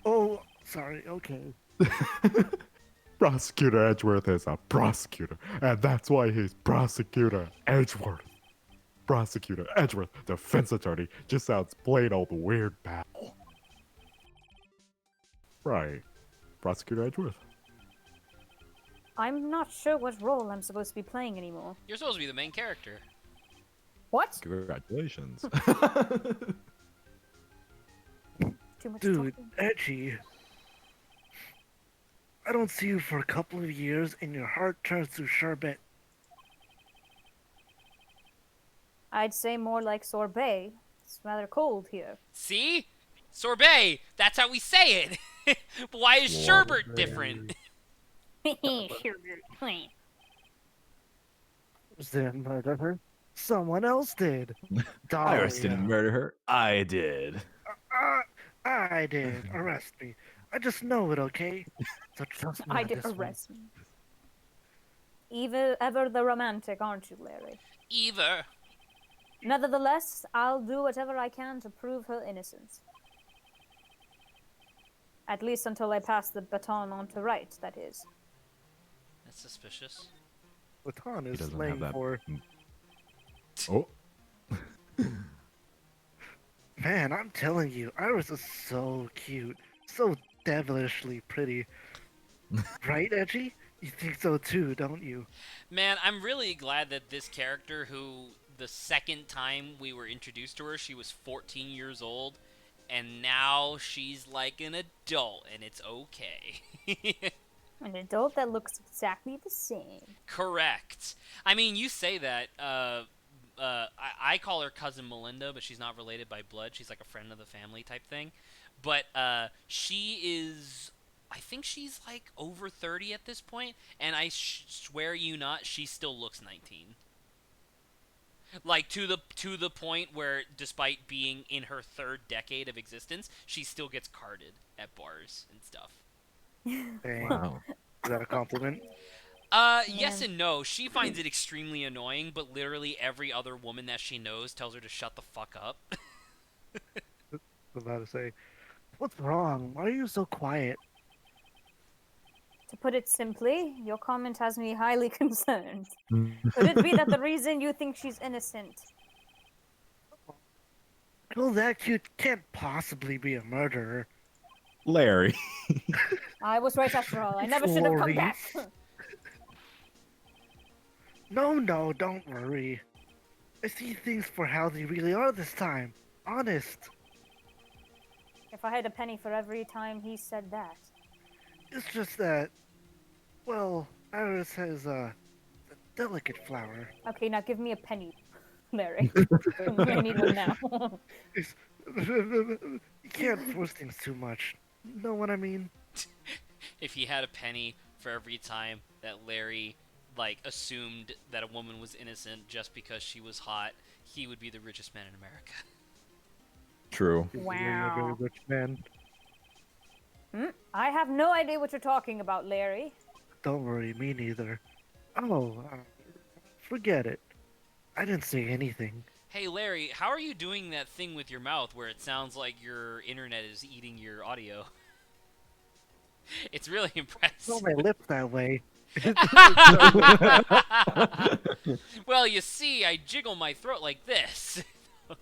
Oh, sorry. Okay. Prosecutor Edgeworth is a prosecutor, and that's why he's Prosecutor Edgeworth. Prosecutor Edgeworth, defense attorney, just sounds plain old weird pal. Right. Prosecutor Edgeworth. I'm not sure what role I'm supposed to be playing anymore. You're supposed to be the main character. What? Congratulations. Too much Dude, talking. Edgy. I don't see you for a couple of years and your heart turns to sherbet. I'd say more like sorbet. It's rather cold here. See? Sorbet! That's how we say it! But why is sherbet different? Didn't murder her. Someone else did. Iris didn't Dahlia. murder her. I did. I did. Arrest me. I just know it, okay? So trust me I on did this one. arrest me. Ever the romantic, aren't you, Larry? Either. Nevertheless, I'll do whatever I can to prove her innocence. At least until I pass the baton on to Wright, that is. That's suspicious. Baton He is doesn't slang have that. for, Oh, man, I'm telling you, Iris is so cute. So devilishly pretty. Right, Edgy? You think so too, don't you? Man, I'm really glad that this character, who the second time we were introduced to her, she was 14 years old, and now she's like an adult, and it's okay. An adult that looks exactly the same. Correct. I mean, you say that. I call her cousin Melinda, but she's not related by blood. She's like a friend of the family type thing. But she is. I think she's like over 30 at this point, and I swear you not, she still looks 19. Like to the point where, despite being in her 3rd decade of existence, she still gets carded at bars and stuff. Dang. Wow. Is that a compliment? Yes Man. and no. She finds it extremely annoying, but literally every other woman that she knows tells her to shut the fuck up. I was about to say, what's wrong? Why are you so quiet? To put it simply, your comment has me highly concerned. Could it be that the reason you think she's innocent? Girl that cute can't possibly be a murderer. Larry. I was right after all. I never should have come Sorry. back. No, don't worry. I see things for how they really are this time. Honest. If I had a penny for every time he said that. It's just that, well, Iris has a delicate flower. Okay, now give me a penny, Larry. I need one now. You can't force things too much. Know what I mean? If he had a penny for every time that Larry assumed that a woman was innocent just because she was hot, he would be the richest man in America. True. You're a very Wow. rich man. I have no idea what you're talking about, Larry. Don't worry, me neither. Oh, forget it. I didn't say anything. Hey Larry, how are you doing that thing with your mouth where it sounds like your internet is eating your audio? It's really Roll impressive. my lips that way. Well, you see, I jiggle my throat like this. Okay,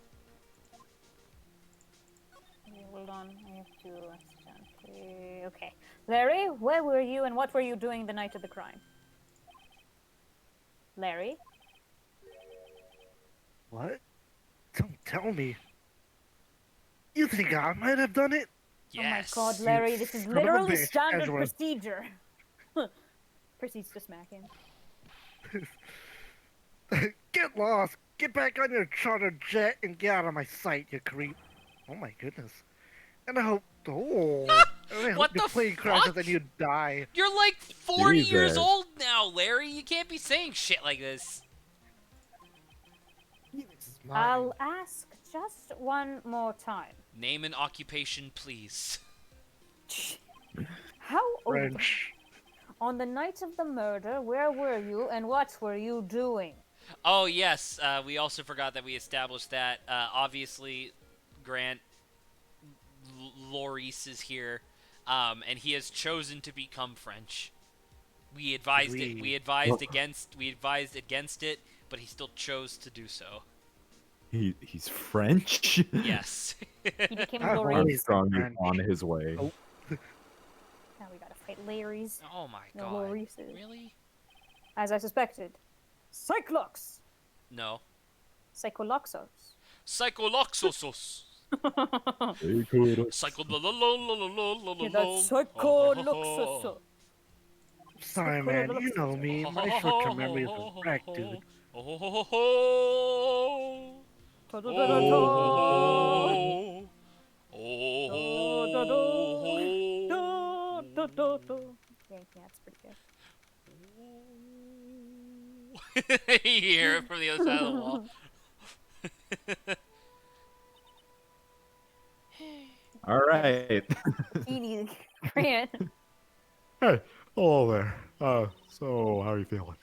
hold on. I have to accidentally. Okay. Larry, where were you and what were you doing the night of the crime? Larry? What? Don't tell me. You think I might have done it? Yes. Oh my god, Larry, this is son of a literally bitch, standard Edgeworth. procedure. Proceeds to smack him. Get lost! Get back on your charter jet and get out of my sight, you creep! Oh my goodness. And I hope. Oh. And I hope What your the plane crashes fuck? and you die. You're like 40 years Jesus. old now, Larry. You can't be saying shit like this. This is mine. I'll ask just one more time. Name an occupation, please. How old? French. On the night of the murder, where were you and what were you doing? Oh, yes. We also forgot that we established that. Obviously, Grant Loris is here, and he has chosen to become French. We advised it. Oui. We advised against. We advised against it, but he still chose to do so. He's French. Yes. He became I've Loris. always been Armstrong is French. on his way. Oh. Now we gotta fight Larry's. Oh my No, god. Lorises. Really? As I suspected. Cyclox! No. Psycholoxos. Psycholoxosos. They could Psycho. Yeah, that's Psycholoxos. Sorry, man. You know me. My short-term memory is a wreck, dude. Yeah, that's pretty good. You hear it from the other side of the wall. All right. Teeny Grant. Hey, hello there. So how are you feeling?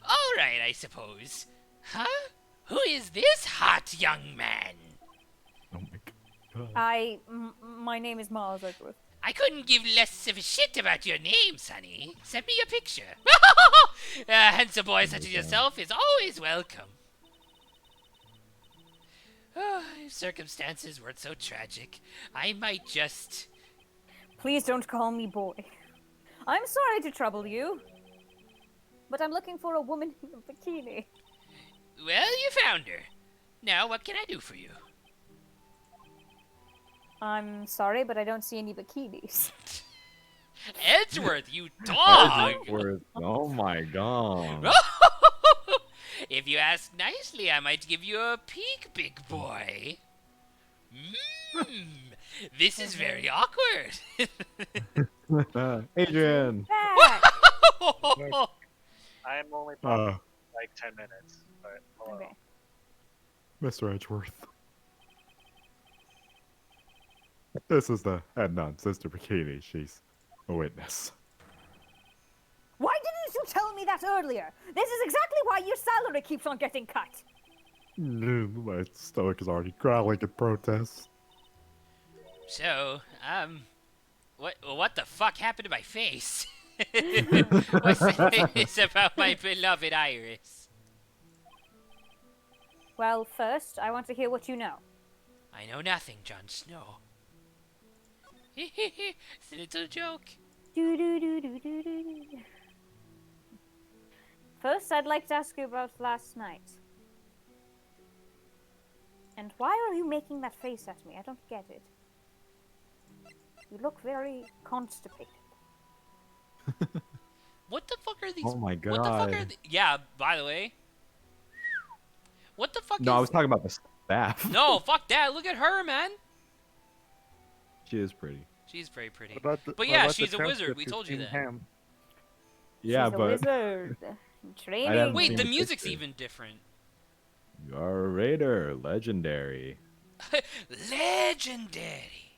All right, I suppose. Huh? Who is this hot young man? Oh my god. My name is Miles Edgeworth. I couldn't give less of a shit about your name, Sonny. Send me a picture. A handsome boy such as yourself is always welcome. Oh, if circumstances weren't so tragic, I might just... Please don't call me boy. I'm sorry to trouble you, but I'm looking for a woman in a bikini. Well, you found her. Now, what can I do for you? I'm sorry, but I don't see any bikinis. Edgeworth, you dog! Edgeworth. Oh my god. If you ask nicely, I might give you a peek, big boy. This is very awkward. Adrian. Back! I am only probably like 10 minutes, but hello. Okay. Mr. Edgeworth. This is the head nun, Sister Bikini. She's a witness. Why didn't you tell me that earlier? This is exactly why your salary keeps on getting cut. My stomach is already growling in protest. So, what the fuck happened to my face? What's this about my beloved Iris? Well, first, I want to hear what you know. I know nothing, Jon Snow. It's a little joke. Do-do-do-do-do-do-do. First, I'd like to ask you about last night. And why are you making that face at me? I don't get it. You look very constipated. What the fuck are these? Oh my What the fuck are god. Yeah, by the way. What the fuck No, is... I was talking about the staff. No, fuck that. Look at her, man. She is pretty. She's very pretty. What about But what yeah, about she's the a wizard, transcript we you've told you seen that. Ham? Yeah, She's a but wizard. haven't Training. Wait, the seen music's pictures. even different. you are a raider, legendary. Legendary.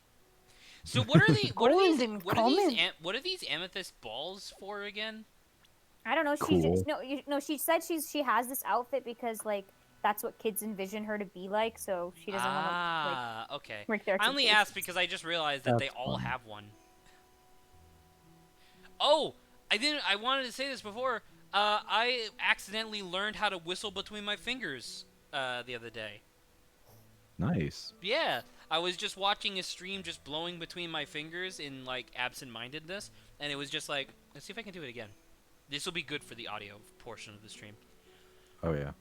So what are the what are these Golden what are these common. what are these amethyst balls for again? I don't know. She Cool. just, no, she said she has this outfit because like that's what kids envision her to be like, so she doesn't want to like Okay. break their I only expectations. asked because I just realized that they That's all fun. have one. Oh, I wanted to say this before. I accidentally learned how to whistle between my fingers the other day. Nice. Yeah, I was just watching a stream just blowing between my fingers in like absent-mindedness, and it was just like, let's see if I can do it again. This will be good for the audio portion of the stream. Oh yeah.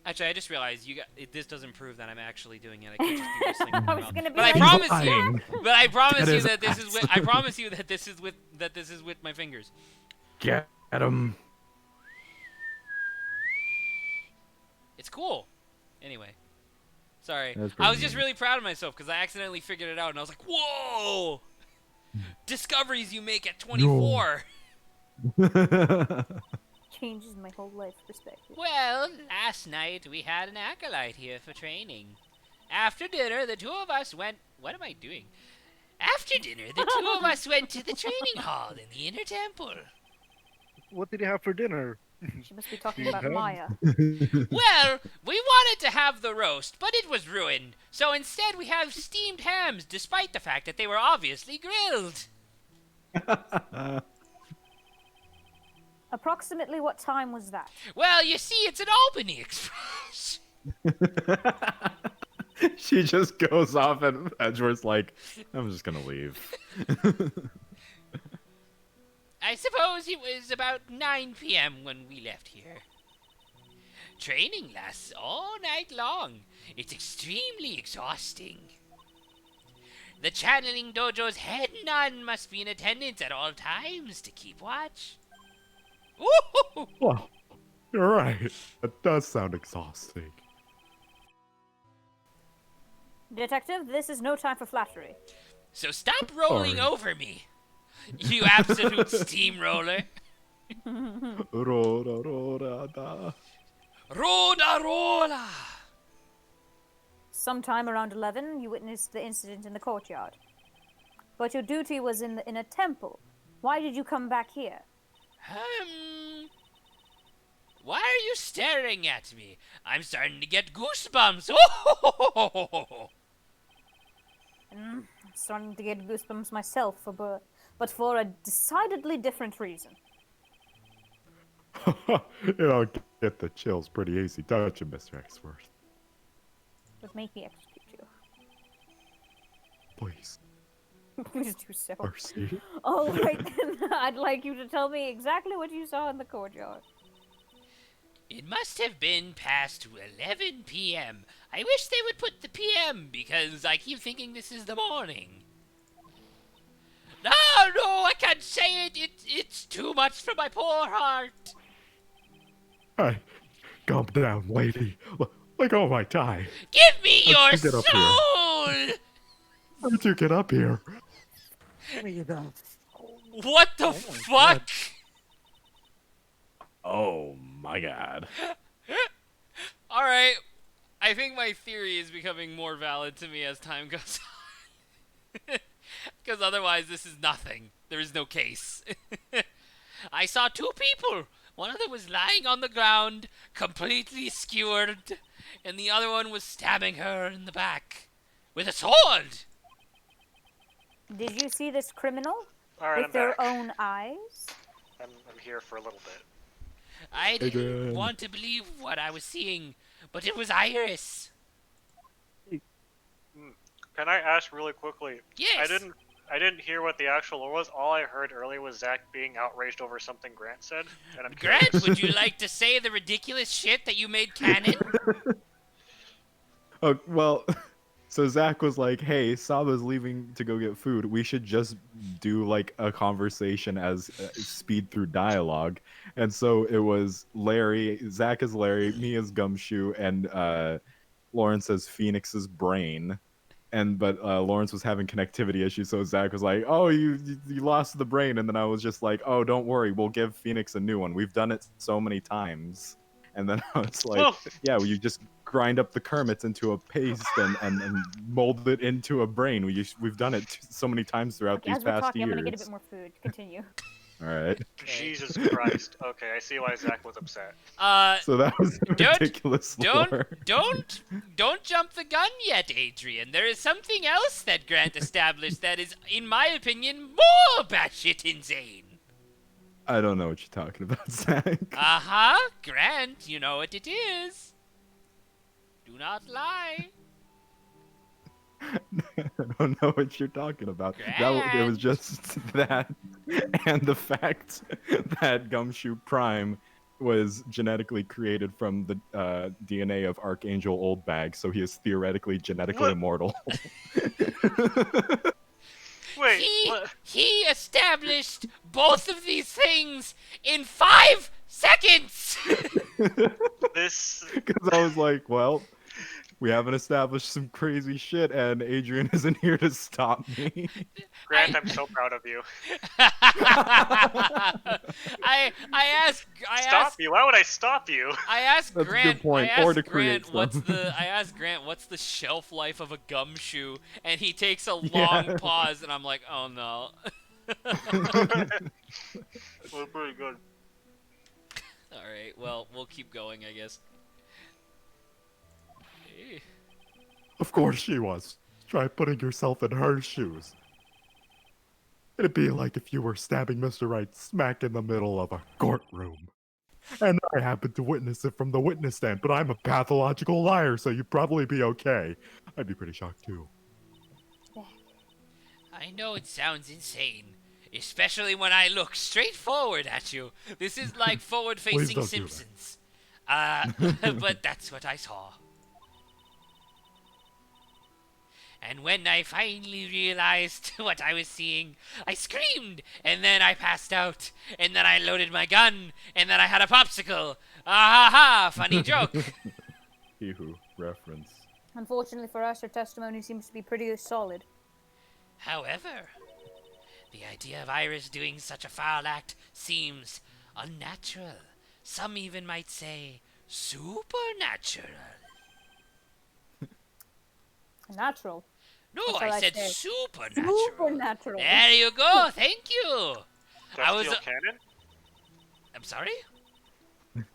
Actually, I just realized this doesn't prove that I'm actually doing it. I could just be whistling with I my was mouth. gonna be But like, I promise you, lying. but I promise Get you his that this is ass. with. I promise you that this is with my fingers. Get him. It's cool. Anyway, sorry. That's I pretty was just neat. really proud of myself because I accidentally figured it out, and I was like, "Whoa! Discoveries you make at 24." changes my whole life perspective. Well, last night we had an acolyte here for training. After dinner, the two of us went. What am I doing? After dinner, the two of us went to the training hall in the inner temple. What did you have for dinner? She must be talking Steamed about ham? Maya. Well, we wanted to have the roast, but it was ruined. So instead, we have steamed hams, despite the fact that they were obviously grilled. Approximately what time was that? Well, you see, it's an Albany Express. She just goes off, and Edgeworth's like, "I'm just gonna leave." I suppose it was about 9 p.m. when we left here. Training lasts all night long. It's extremely exhausting. The channeling dojo's head nun must be in attendance at all times to keep watch. Ooh! Well, you're right. That does sound exhausting. Detective, this is no time for flattery. So stop rolling Sorry. over me, you absolute steamroller. Roda, roda, da. Roda rola! Sometime around 11, you witnessed the incident in the courtyard. But your duty was in a temple. Why did you come back here? Why are you staring at me? I'm starting to get goosebumps. Oh! I'm starting to get goosebumps myself, but for a decidedly different reason. You don't get the chills pretty easy, don't you, Mr. Exworth? Would make me execute you. Please, Please do so. mercy. All right, then. I'd like you to tell me exactly what you saw in the courtyard. It must have been past 11 p.m. I wish they would put the p.m. because I keep thinking this is the morning. No, I can't say it. It's too much for my poor heart. Hey, calm down, lady. Let go of my tie. Give me your How'd you get up here? soul. How did you get up here? What the fuck? Oh my god. All right. I think my theory is becoming more valid to me as time goes on. Because otherwise, this is nothing. There is no case. I saw two people. One of them was lying on the ground, completely skewered, and the other one was stabbing her in the back with a sword. Did you see this criminal All right, with your I'm back. own eyes? I'm here for a little bit. I didn't Adrian. want to believe what I was seeing, but it was Iris. Can I ask really quickly? Yes. I didn't hear what the actual lore was. All I heard earlier was Zach being outraged over something Grant said, and I'm Grant, curious. would you like to say the ridiculous shit that you made canon? Oh, well, so Zach was like, "Hey, Saba's leaving to go get food. We should just do like a conversation as speed through dialogue." And so it was Larry, Zach is Larry, me as Gumshoe, and Lawrence as Phoenix's brain. But Lawrence was having connectivity issues, so Zach was like, "Oh, you lost the brain," and then I was just like, "Oh, don't worry, we'll give Phoenix a new one. We've done it so many times." And then I was like, Oh. "Yeah, well, you just grind up the Kermits into a paste and mold it into a brain. We've done it so many times throughout Okay, these as we're past talking, years." I'm gonna get a bit more food. Continue. All right. Okay. Jesus Christ. Okay, I see why Zach was upset. So that was a Don't- ridiculous lore. Don't jump the gun yet, Adrian. There is something else that Grant established that is, in my opinion, more batshit insane. I don't know what you're talking about, Zach. Grant, you know what it is. Do not lie. I don't know what you're talking about. It was Grant. just that, and the fact that Gumshoe Prime was genetically created from the DNA of Archangel Oldbag, so he is theoretically genetically What? immortal. Wait, what? He established both of these things in 5 seconds. This. Because I was like, well, we haven't established some crazy shit, and Adrian isn't here to stop me. Grant, I'm so proud of you. I asked Stop you? Why would I stop you? I asked That's a good Grant. point. I Or asked to create Grant some. I asked Grant what's the shelf life of a gumshoe, and he takes a long Yeah. pause, and I'm like, oh no. Well, pretty good. All right, well, we'll keep going, I guess. Hey. Of course she was. Try putting yourself in her shoes. It'd be like if you were stabbing Mr. Right smack in the middle of a courtroom. And I happened to witness it from the witness stand, but I'm a pathological liar, so you'd probably be okay. I'd be pretty shocked too. I know it sounds insane, especially when I look straight forward at you. This is like Please forward-facing don't do that. Simpsons. But that's what I saw. And when I finally realized what I was seeing, I screamed, and then I passed out, and then I loaded my gun, and then I had a popsicle. Ah ha ha! Funny joke. Ew, reference. Unfortunately for us, her testimony seems to be pretty solid. However, the idea of Iris doing such a foul act seems unnatural. Some even might say supernatural. Natural. No, That's I what I said said. supernatural. Supernatural. There you go. Thank you. I was. Feel canon? I'm sorry.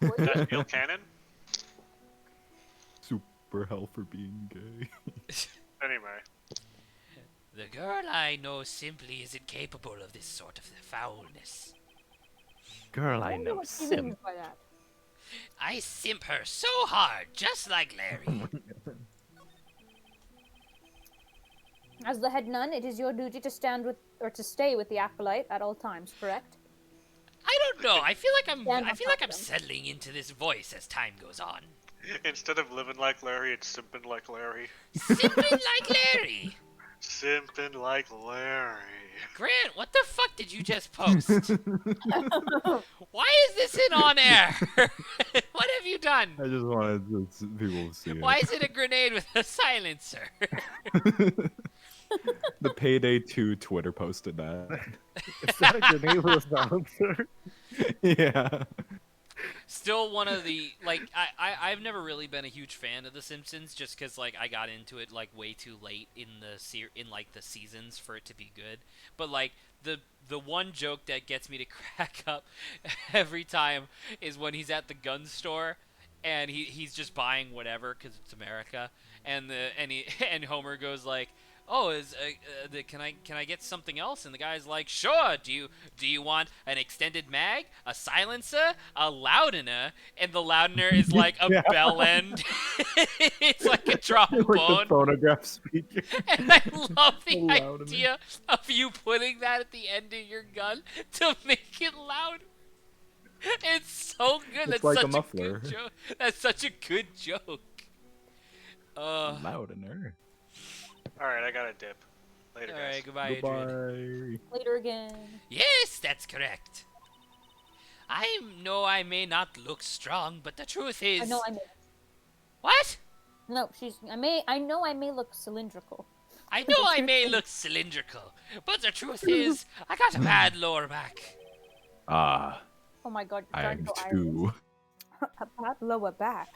That feel canon? Super hell for being gay. Anyway. The girl I know simply isn't capable of this sort of foulness. Girl, I wonder know what she Sim. means by that. I simp her so hard, just like Larry. As the head nun, it is your duty to stand with or to stay with the acolyte at all times, correct? I don't know. I feel like Stand I'm on feel like top I'm of them. settling into this voice as time goes on. Instead of living like Larry, it's simping like Larry. Simping like Larry. Simping like Larry. Grant, what the fuck did you just post? Why is this in on air? What have you done? I just wanted people to see it. Why is it a grenade with a silencer? The Payday 2 Twitter posted that. Is that a grenade with a silencer? Yeah. Still one of the I've never really been a huge fan of The Simpsons just because like I got into it like way too late in the seasons for it to be good. But like the one joke that gets me to crack up every time is when he's at the gun store and he's just buying whatever because it's America and and Homer goes like, oh, can I get something else? And the guy's like, sure. Do you want an extended mag, a silencer, a loudener? And the loudener is like a Yeah. bell end. It's like a Like the trombone. phonograph speaker. And I love the The loudener. idea of you putting that at the end of your gun to make it loud. It's so good. It's That's like a such muffler. good joke. That's such a good joke. Loudener. Alright, I gotta dip. Later, guys. Alright, goodbye, Adrian. Goodbye. Later again. Yes, that's correct. I know I may not look strong, but the truth is. I know I may. What? No, I know I may look cylindrical. I know I may look cylindrical, but the truth is, I got a bad lower back. Ah, Oh my god, I you're am trying to too. A bad lower back.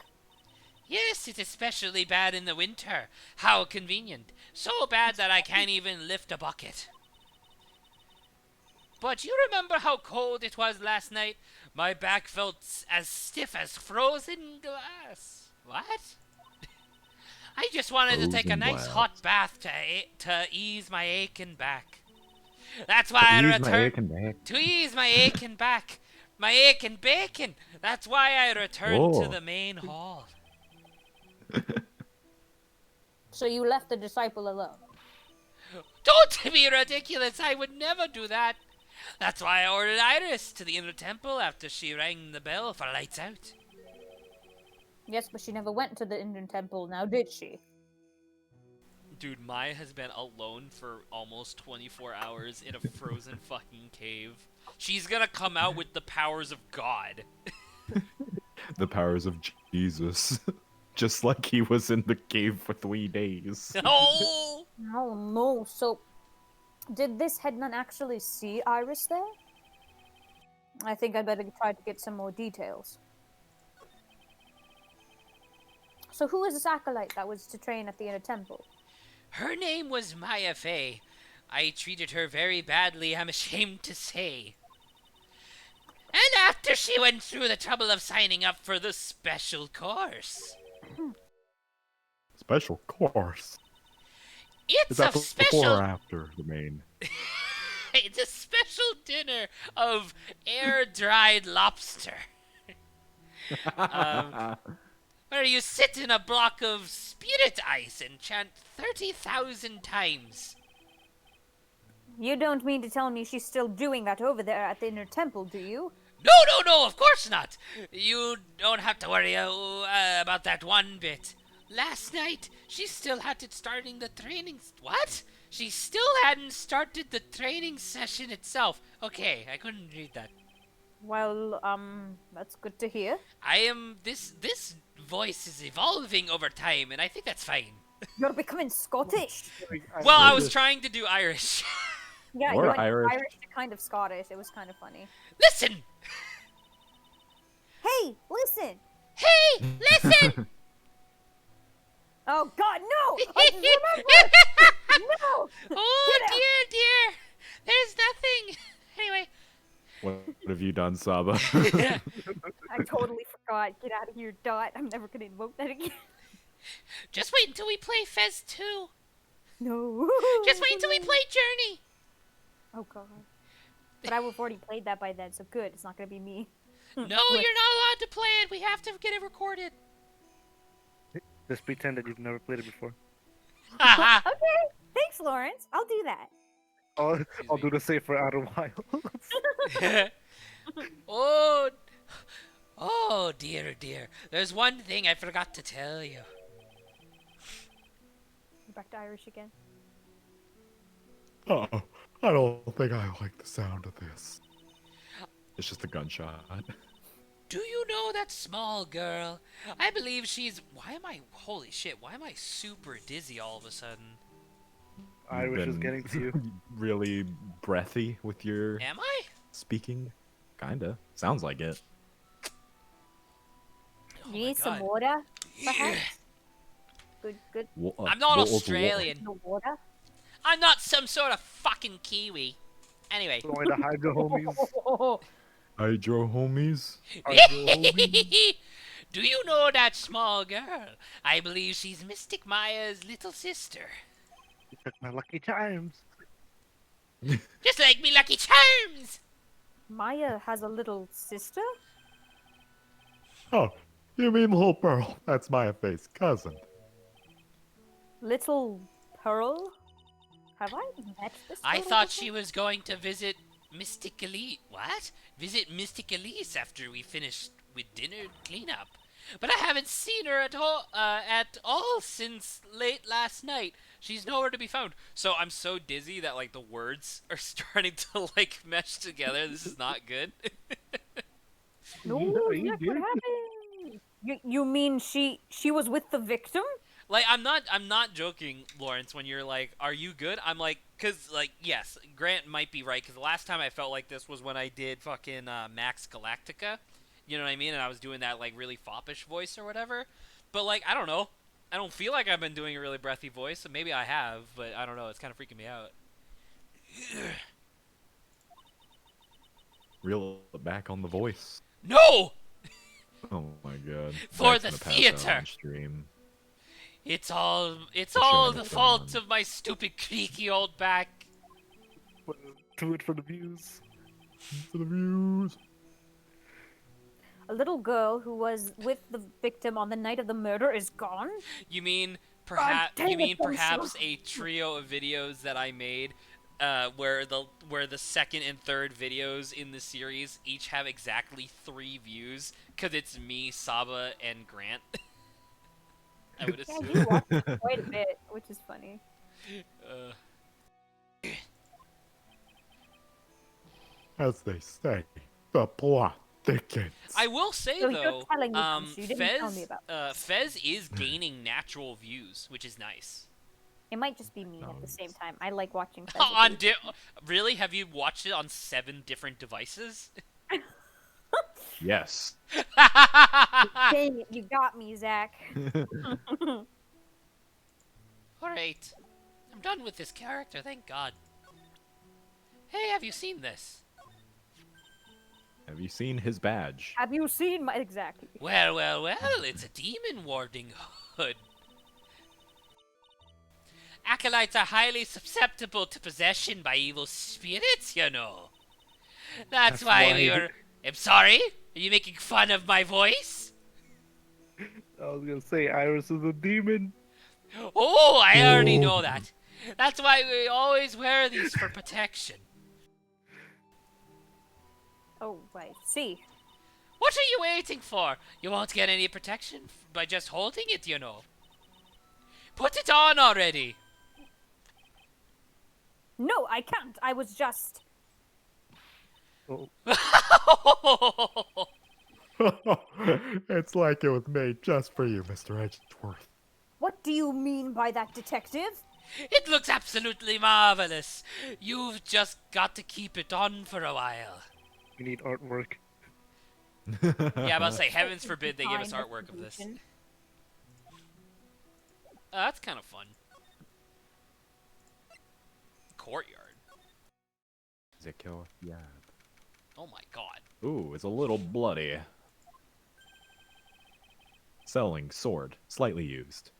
Yes, it's especially bad in the winter. How convenient. So bad that I can't even lift a bucket. But you remember how cold it was last night? My back felt as stiff as frozen glass. What? I just wanted to take a Frozen nice glass. hot bath to ease my aching back. That's why To I ease my returned. aching back. To ease my aching back. My aching bacon. That's why I returned to Oh. the main hall. So you left the disciple alone. Don't be ridiculous. I would never do that. That's why I ordered Iris to the inner temple after she rang the bell for lights out. Yes, but she never went to the Indian temple, now did she? Dude, Maya has been alone for almost 24 hours in a frozen fucking cave. She's gonna come out with the powers of God. The powers of Jesus. Just like he was in the cave for 3 days. Oh! Oh no, so did this headman actually see Iris there? I think I better try to get some more details. So who is this acolyte that was to train at the inner temple? Her name was Maya Fey. I treated her very badly, I'm ashamed to say. And after she went through the trouble of signing up for the special course. Special course. It's Is that a before special... or after the main? It's a special dinner of air-dried lobster. Where you sit in a block of spirit ice and chant 30,000 times. You don't mean to tell me she's still doing that over there at the inner temple, do you? No, of course not. You don't have to worry about that one bit. Last night, she still hadn't starting the training... What? She still hadn't started the training session itself. Okay, I couldn't read that. Well, that's good to hear. This voice is evolving over time, and I think that's fine. You're becoming Scottish. Well, I was trying to do Irish. Yeah, Or you went Irish. Irish to kind of Scottish. It was kind of funny. Listen! Hey, listen! Hey, listen! Oh God, no! I just remembered! No! Oh, Get out. dear. There's nothing. Anyway. What have you done, Saba? I totally forgot. Get out of here, Dot. I'm never gonna invoke that again. Just wait until we play Fez 2. No. Just wait until we play Journey. Oh God. But I would have already played that by then, so good. It's not gonna be me. No, you're not allowed to play it. We have to get it recorded. Just pretend that you've never played it before. Haha. Okay. Thanks, Lawrence. I'll do that. I'll do the same for Outer Wilds. Oh, dear. There's one thing I forgot to tell you. You're back to Irish again. Oh, I don't think I like the sound of this. It's just a gunshot. Do you know that small girl? I believe she's... Holy shit, why am I super dizzy all of a sudden? Irish is Been getting to you. Really breathy with your Am I? speaking. Kinda. Sounds like it. Oh You my need some God. water, perhaps? Good. I'm not What was Australian. No water. I'm not some sort of fucking Kiwi. Anyway. Going to hide the homies. Hydro homies? Do you know that small girl? I believe she's Mystic Maya's little sister. You took my lucky charms. Just like me Lucky Charms! Maya has a little sister? Oh, you mean Little Pearl? That's Maya Faye's cousin. Little Pearl? Have I met this I girl thought before? she was going to visit Mystic Elise. What? Visit Mystic Elise after we finished with dinner cleanup. But I haven't seen her at all since late last night. She's nowhere to be found. So I'm so dizzy that like the words are starting to like mesh together. This is not good. No, You Jack, did. what happened? You mean she was with the victim? Like I'm not joking, Lawrence. When you're like, "Are you good?" I'm like, cause like yes, Grant might be right. Cause the last time I felt like this was when I did fucking Max Galactica. You know what I mean? And I was doing that like really foppish voice or whatever. But like I don't know. I don't feel like I've been doing a really breathy voice. So maybe I have, but I don't know. It's kind of freaking me out. Reel it back on the voice. No! Oh my god. For Zach's the gonna pass out theater. on stream. It's all Assuming all the it's fault on. of my stupid creaky old back. Do it for the views. For the views. A little girl who was with the victim on the night of the murder is gone? You mean dang you it, mean Bonzo. perhaps a trio of videos that I made where the second and third videos in the series each have exactly 3 views cuz it's me, Saba and Grant. I would Yeah, assume. you watched it quite a bit, which is funny. Uh, As they say, the plot thickens. I will say So you're though, telling me something you didn't tell me Fez about. Fez is gaining natural views, which is nice. It might just be me at the same time. I like watching Fez On occasionally. really? Have you watched it on 7 different devices? Yes. Dang it, you got me, Zach. Alright. I'm done with this character, thank God. Hey, have you seen this? Have you seen his badge? Have you seen my exactly? Well, it's a demon warding hood. Acolytes are highly susceptible to possession by evil spirits, you know. That's why we were... I'm sorry? Are you making fun of my voice? I was gonna say Iris is a demon. Oh, I already know that. That's why we always wear these for protection. Oh, I see. What are you waiting for? You won't get any protection by just holding it, you know. Put it on already. No, I can't. I was just. Oh, It's like it was made just for you, Mr. Edgeworth. What do you mean by that, detective? It looks absolutely marvelous. You've just got to keep it on for a while. we need artwork. Yeah, I'm about to say, heavens forbid they give us Fine artwork of this. retribution. That's kind of fun. Courtyard. Zekil, yeah. Oh my god. Ooh, it's a little bloody. Selling sword, slightly used.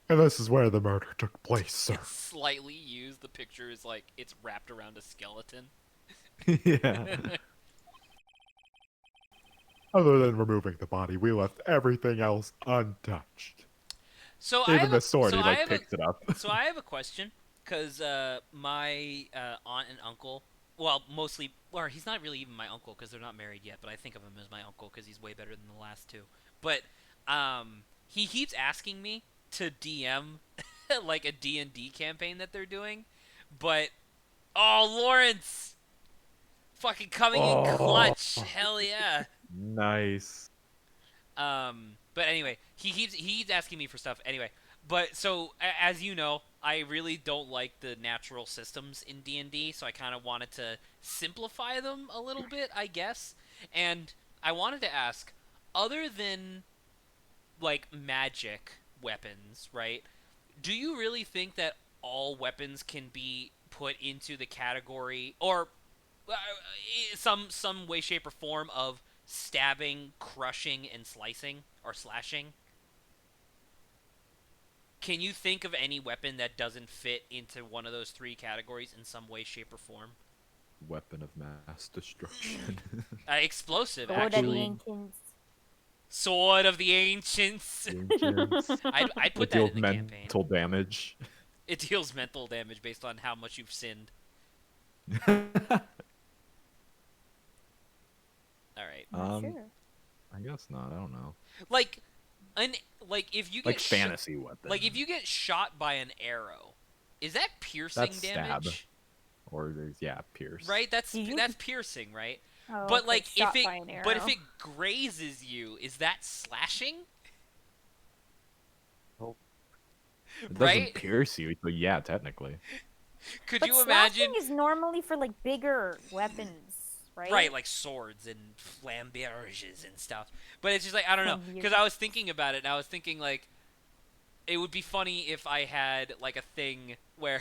And this is where the murder took place, sir. It's slightly used. The picture is like it's wrapped around a skeleton. Yeah. Other than removing the body, we left everything else untouched. So I Even have the a, sword, so he I like have picks it up. So I have a question, because my aunt and uncle, well, mostly, or he's not really even my uncle because they're not married yet, but I think of him as my uncle because he's way better than the last two. But he keeps asking me to DM like a D&D campaign that they're doing, but oh, Lawrence, fucking coming in clutch, hell yeah. Nice. But anyway, he's asking me for stuff anyway. But so as you know, I really don't like the natural systems in D&D, so I kind of wanted to simplify them a little bit, I guess. And I wanted to ask, other than like magic weapons, right? Do you really think that all weapons can be put into the category or some way, shape, or form of stabbing, crushing, and slicing or slashing? Can you think of any weapon that doesn't fit into one of those 3 categories in some way, shape, or form? Weapon of mass destruction. Explosive, Sword of the actually. ancients. Sword of the Ancients. Ancients. I'd put It that deals in the campaign. mental damage. It deals mental damage based on how much you've sinned. Alright. Sure. I guess not. I don't know. Like if you get Like fantasy weapon. like if you get shot by an arrow, is that piercing That's stab. damage? Or there's pierce. Right? That's Do you- piercing, right? Oh, But okay, like shot if by an but if arrow. it grazes you, is that slashing? It doesn't Right? pierce you, so yeah, technically. Could But you imagine? slashing is normally for like bigger weapons, right? Right, like swords and flamberges and stuff. But it's just like, I don't know. Because I was thinking about it, and I was thinking, like, it would be funny if I had, like, a thing where,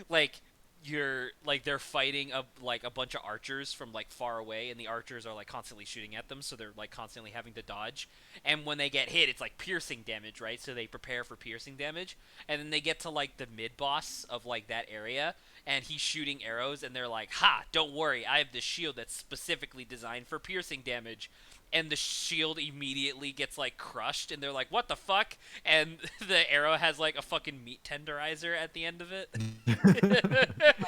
like, you're like they're fighting a bunch of archers from like far away, and the archers are like constantly shooting at them, so they're like constantly having to dodge. And when they get hit, it's like piercing damage, right? So they prepare for piercing damage, and then they get to like the mid boss of like that area, and he's shooting arrows, and they're like, "Ha! Don't worry, I have this shield that's specifically designed for piercing damage." And the shield immediately gets like crushed, and they're like, "What the fuck?" And the arrow has like a fucking meat tenderizer at the end of it.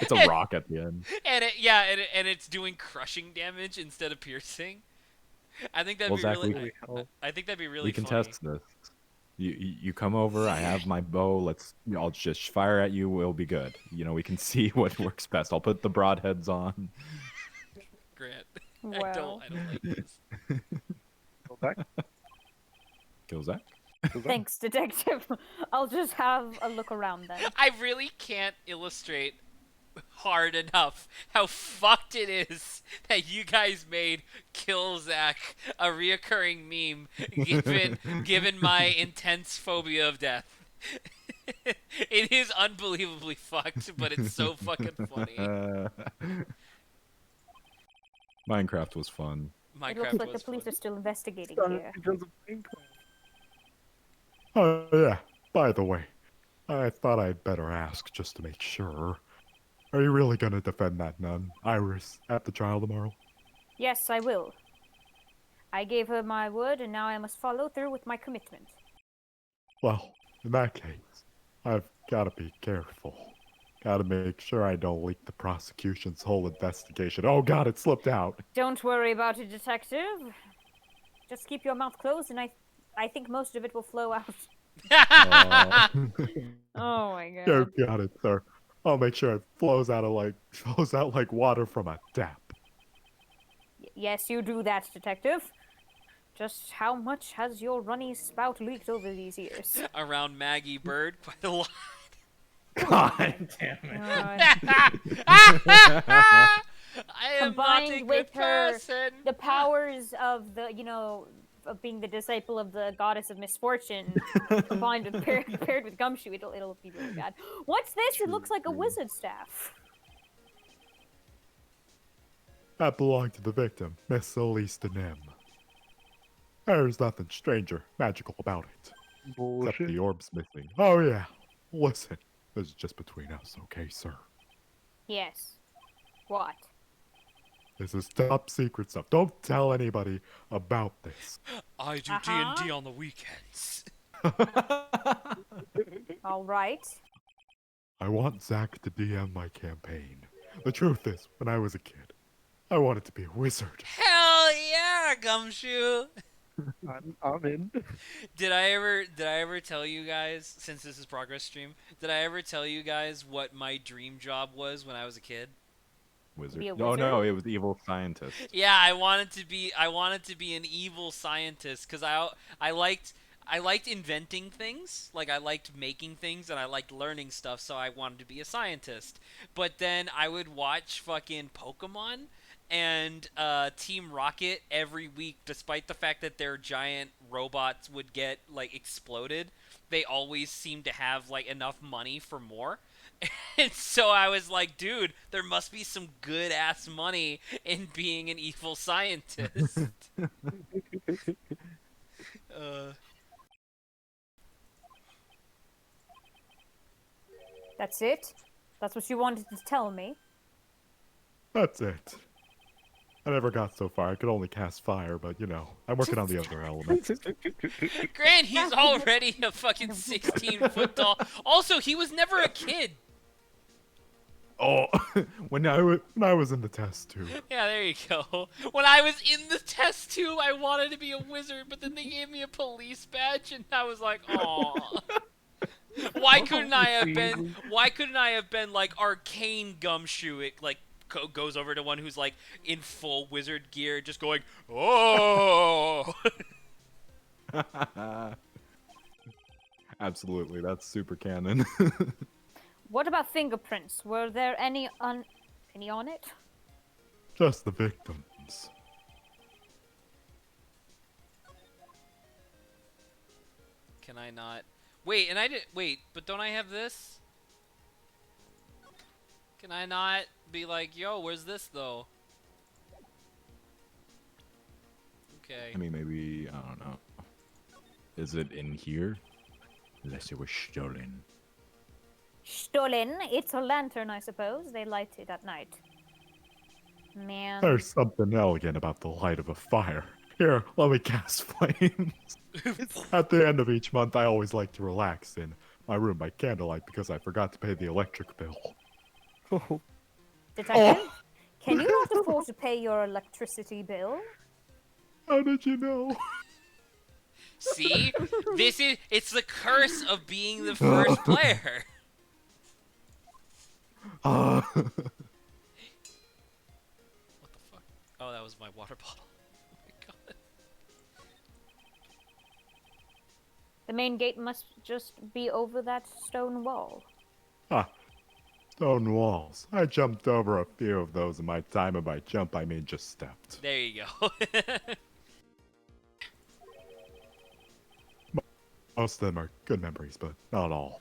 It's a rock at the end. And it, yeah, and it's doing crushing damage instead of piercing. I think that'd Well, be Zach, really. Holy hell. I think that'd be really We can funny. test this. You come over. I have my bow. I'll just fire at you. We'll be good. You know, we can see what works best. I'll put the broadheads on. Grant. Well, I don't like this. Go back. Kill Zach. Go back. thanks, detective. I'll just have a look around then. I really can't illustrate hard enough how fucked it is that you guys made Kill Zach a reoccurring meme given my intense phobia of death. It is unbelievably fucked, but it's so fucking funny. Minecraft was fun. Minecraft It looks like the was police fun. are still investigating Done here. because of Minecraft. Oh, yeah. By the way, I thought I'd better ask just to make sure. Are you really gonna defend that nun, Iris, at the trial tomorrow? Yes, I will. I gave her my word, and now I must follow through with my commitment. Well, in that case, I've gotta be careful. Gotta make sure I don't leak the prosecution's whole investigation. Oh god, it slipped out. Don't worry about it, detective. Just keep your mouth closed, and I think most of it will flow out. Oh my god. You got it, sir. I'll make sure it flows out like water from a tap. Yes, you do that, detective. Just how much has your runny spout leaked over these years? Around Maggie Bird quite a lot. God damn it. I am not a Combined good with her, person. the powers of of being the disciple of the goddess of misfortune, combined with paired with Gumshoe, it'll be really bad. What's this? It looks like a True. wizard staff. That belonged to the victim, Miss Elise Denim. There's nothing strange or magical about it. Except Bullshit. the orb's missing. Oh yeah. Listen, this is just between us, okay, sir? Yes. What? This is top secret stuff. Don't tell anybody about this. I do Uh-huh. D&D on the weekends. All right. I want Zach to DM my campaign. The truth is, when I was a kid, I wanted to be a wizard. Hell yeah, Gumshoe. I'm in. Did I ever tell you guys, since this is progress stream, did I ever tell you guys what my dream job was when I was a kid? Wizard. Be a Oh no, wizard? it was evil scientist. Yeah, I wanted to be an evil scientist cuz I liked inventing things, like I liked making things and I liked learning stuff, so I wanted to be a scientist. But then I would watch fucking Pokemon and Team Rocket every week, despite the fact that their giant robots would get like exploded. They always seemed to have like enough money for more. And so I was like, dude, there must be some good ass money in being an evil scientist. uh, That's it? That's what you wanted to tell me? That's it. I never got so far. I could only cast fire, but you know, I'm working on the other elements. Grant, he's already a fucking 16-foot tall. Also, he was never a kid. Oh, when I was in the test tube. Yeah, there you go. When I was in the test tube, I wanted to be a wizard, but then they gave me a police badge, and I was like, aw. Why couldn't I have been? Why couldn't I have been like arcane Gumshoe? It like goes over to one who's like in full wizard gear, just going, oh. Absolutely, that's super canon. What about fingerprints? Were there any on it? Just the victims. Can I not? Wait, and I did. Wait, but don't I have this? Can I not be like, yo, where's this though? Okay. I mean, maybe, I don't know. Is it in here? Unless it was stolen. Stolen. It's a lantern, I suppose. They light it at night. Man. There's something elegant about the light of a fire. Here, let me cast flames. At the end of each month, I always like to relax in my room by candlelight because I forgot to pay the electric bill. Oh, Detective, can you not afford to pay your electricity bill? How did you know? See? It's the curse of being the first player. Uh, What the fuck? Oh, that was my water bottle. Oh my god. The main gate must just be over that stone wall. Stone walls. I jumped over a few of those in my time, and by jump I mean just stepped. There you go. Most of them are good memories, but not all.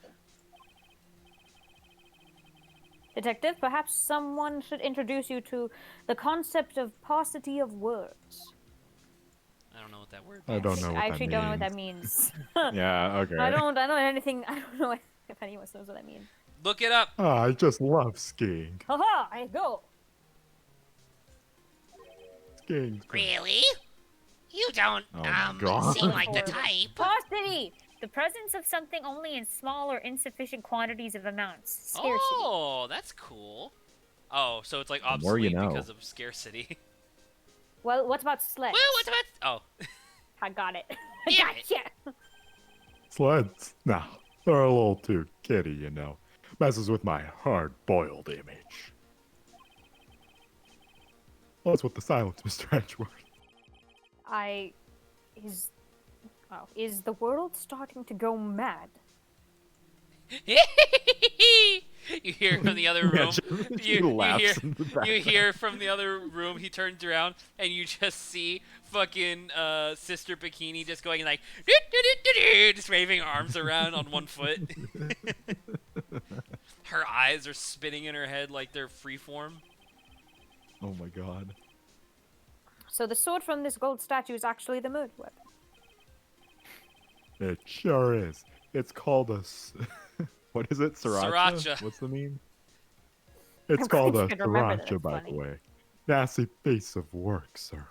Detective, perhaps someone should introduce you to the concept of paucity of words. I don't know what that word I means. don't know what I that actually don't know what that means. means. Yeah, okay. I don't know anything. I don't know if anyone knows what that means. Look it up. I just love skiing. Haha, I go. Skiing's great. Really? You don't, Oh, God. seem like the type. Paucity! The presence of something only in small or insufficient quantities of amounts. Scarcity. Oh, that's cool. Oh, so it's like The more you obsolete know. because of scarcity. Well, what about sleds? Well, what's about? Oh, I got it. Damn it. Gotcha. Sleds? Nah, they're a little too kiddie, you know. Messes with my hard-boiled image. What's with the silence, Mr. Edgeworth? Is the world starting to go mad? you hear from the other Yeah, room. she You laughs hear. in the You background. hear from the other room. He turns around and you just see fucking Sister Bikini just going like just waving arms around on one foot. Her eyes are spinning in her head like they're freeform. Oh my god. So the sword from this gold statue is actually the murder weapon. It sure is. It's called a... What is it? Sriracha? Sriracha. What's the meme? It's I'm called glad a you could remember that, sriracha, that's by funny. the way. Nasty piece of work, sir.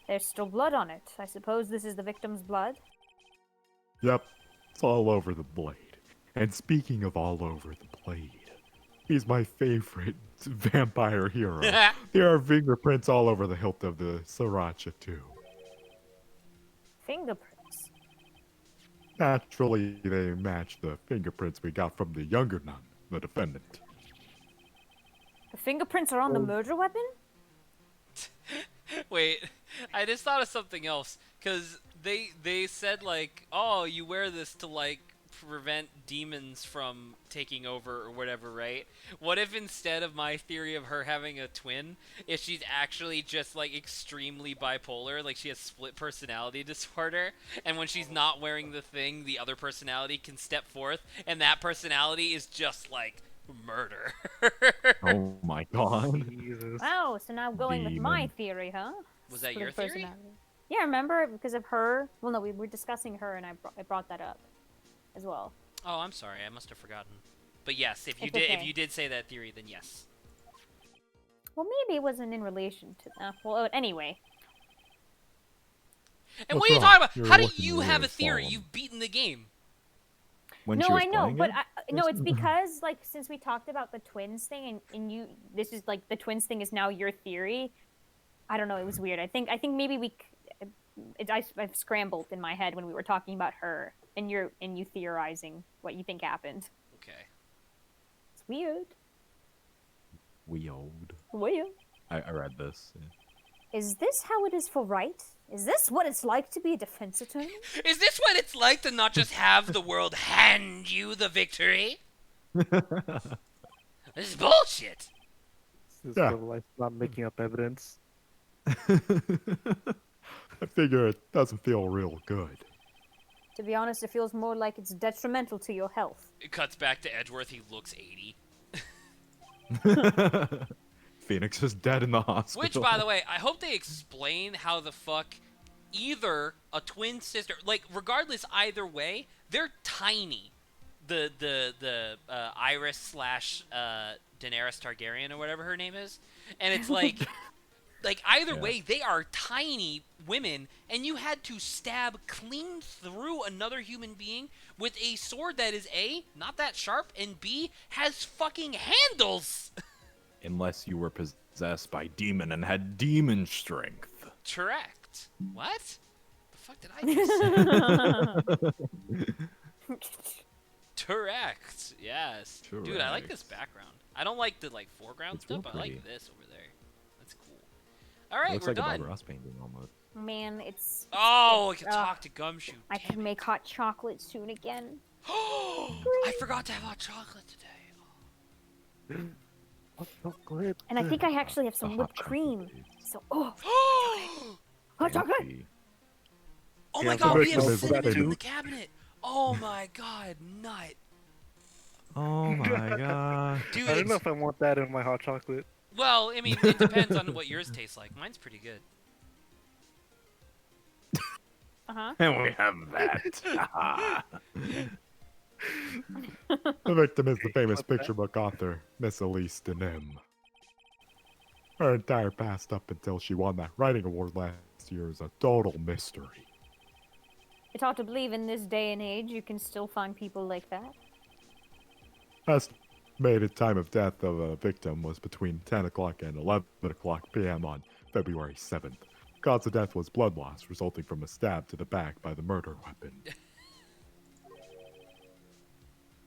There's still blood on it. I suppose this is the victim's blood? Yep, it's all over the blade. And speaking of all over the blade, he's my favorite vampire hero. There are fingerprints all over the hilt of the sriracha, too. Fingerprints. Naturally, they match the fingerprints we got from the younger nun, the defendant. The fingerprints are on the murder weapon? Wait, I just thought of something else. Cause they said like, oh, you wear this to like prevent demons from taking over or whatever, right? What if instead of my theory of her having a twin, if she's actually just like extremely bipolar, like she has split personality disorder, and when she's not wearing the thing, the other personality can step forth, and that personality is just like murder. Oh my god. Jesus. Oh, so now going with my Demon. theory, huh? Was that Split your theory? personality. Yeah, remember? Because of her. Well, no, we were discussing her, and I brought that up as well. Oh, I'm sorry, I must have forgotten. But yes, if you It's did, if okay. you did say that theory, then yes. Well, maybe it wasn't in relation to that. Well, anyway. And What's what are you wrong? talking about? You're How do looking you have a really theory? solemn. You've beaten the game. When No, she was I know, playing but it? no, it's because like since we talked about the twins thing, and you, this is like the twins thing is now your theory. I don't know. It was weird. I think maybe I've scrambled in my head when we were talking about her, and you theorizing what you think happened. Okay. It's weird. Weird. Weird. I read this. Yeah. Is this how it is for right? Is this what it's like to be a defense attorney? Is this what it's like to not just have the world hand you the victory? This is bullshit. This is Yeah. real life, not making up evidence. I figure it doesn't feel real good. To be honest, it feels more like it's detrimental to your health. It cuts back to Edgeworth. He looks 80. Phoenix is dead in the hospital. Which, by the way, I hope they explain how the fuck either a twin sister, like, regardless, either way, they're tiny. The Iris slash Daenerys Targaryen or whatever her name is, and it's like, either Yeah. way, they are tiny women, and you had to stab clean through another human being with a sword that is A, not that sharp, and B, has fucking handles. Unless you were possessed by demon and had demon strength. Correct. What? The fuck did I just say? Correct. Yes. Dude, I like this Correct. background. I don't like the foreground It's real stuff. I like pretty. this over there. That's cool. All right, Looks we're like a done. Bob Ross painting almost. Man, it's. Oh, I it's- can talk to Gumshoe. I can make hot chocolate soon again. I forgot to have hot chocolate today. And I think I actually have some The whipped hot cream. chocolate So, oh, Oh hot chocolate! Fancy. my Yeah, god, we have victim is cinnamon in dead. the cabinet. Oh my god, nut. Oh my god. Dude, I don't know it's, if I want that in my hot chocolate. well, I mean, it depends on what yours tastes like. Mine's pretty good. Uh-huh. And we have that. The victim is the famous picture book author, Miss Elise Denim. Her entire past up until she won that writing award last year is a total mystery. It's hard to believe in this day and age you can still find people like that. Estimated time of death of a victim was between 10 o'clock and 11 o'clock p.m. on February 7th. Cause of death was blood loss resulting from a stab to the back by the murder weapon.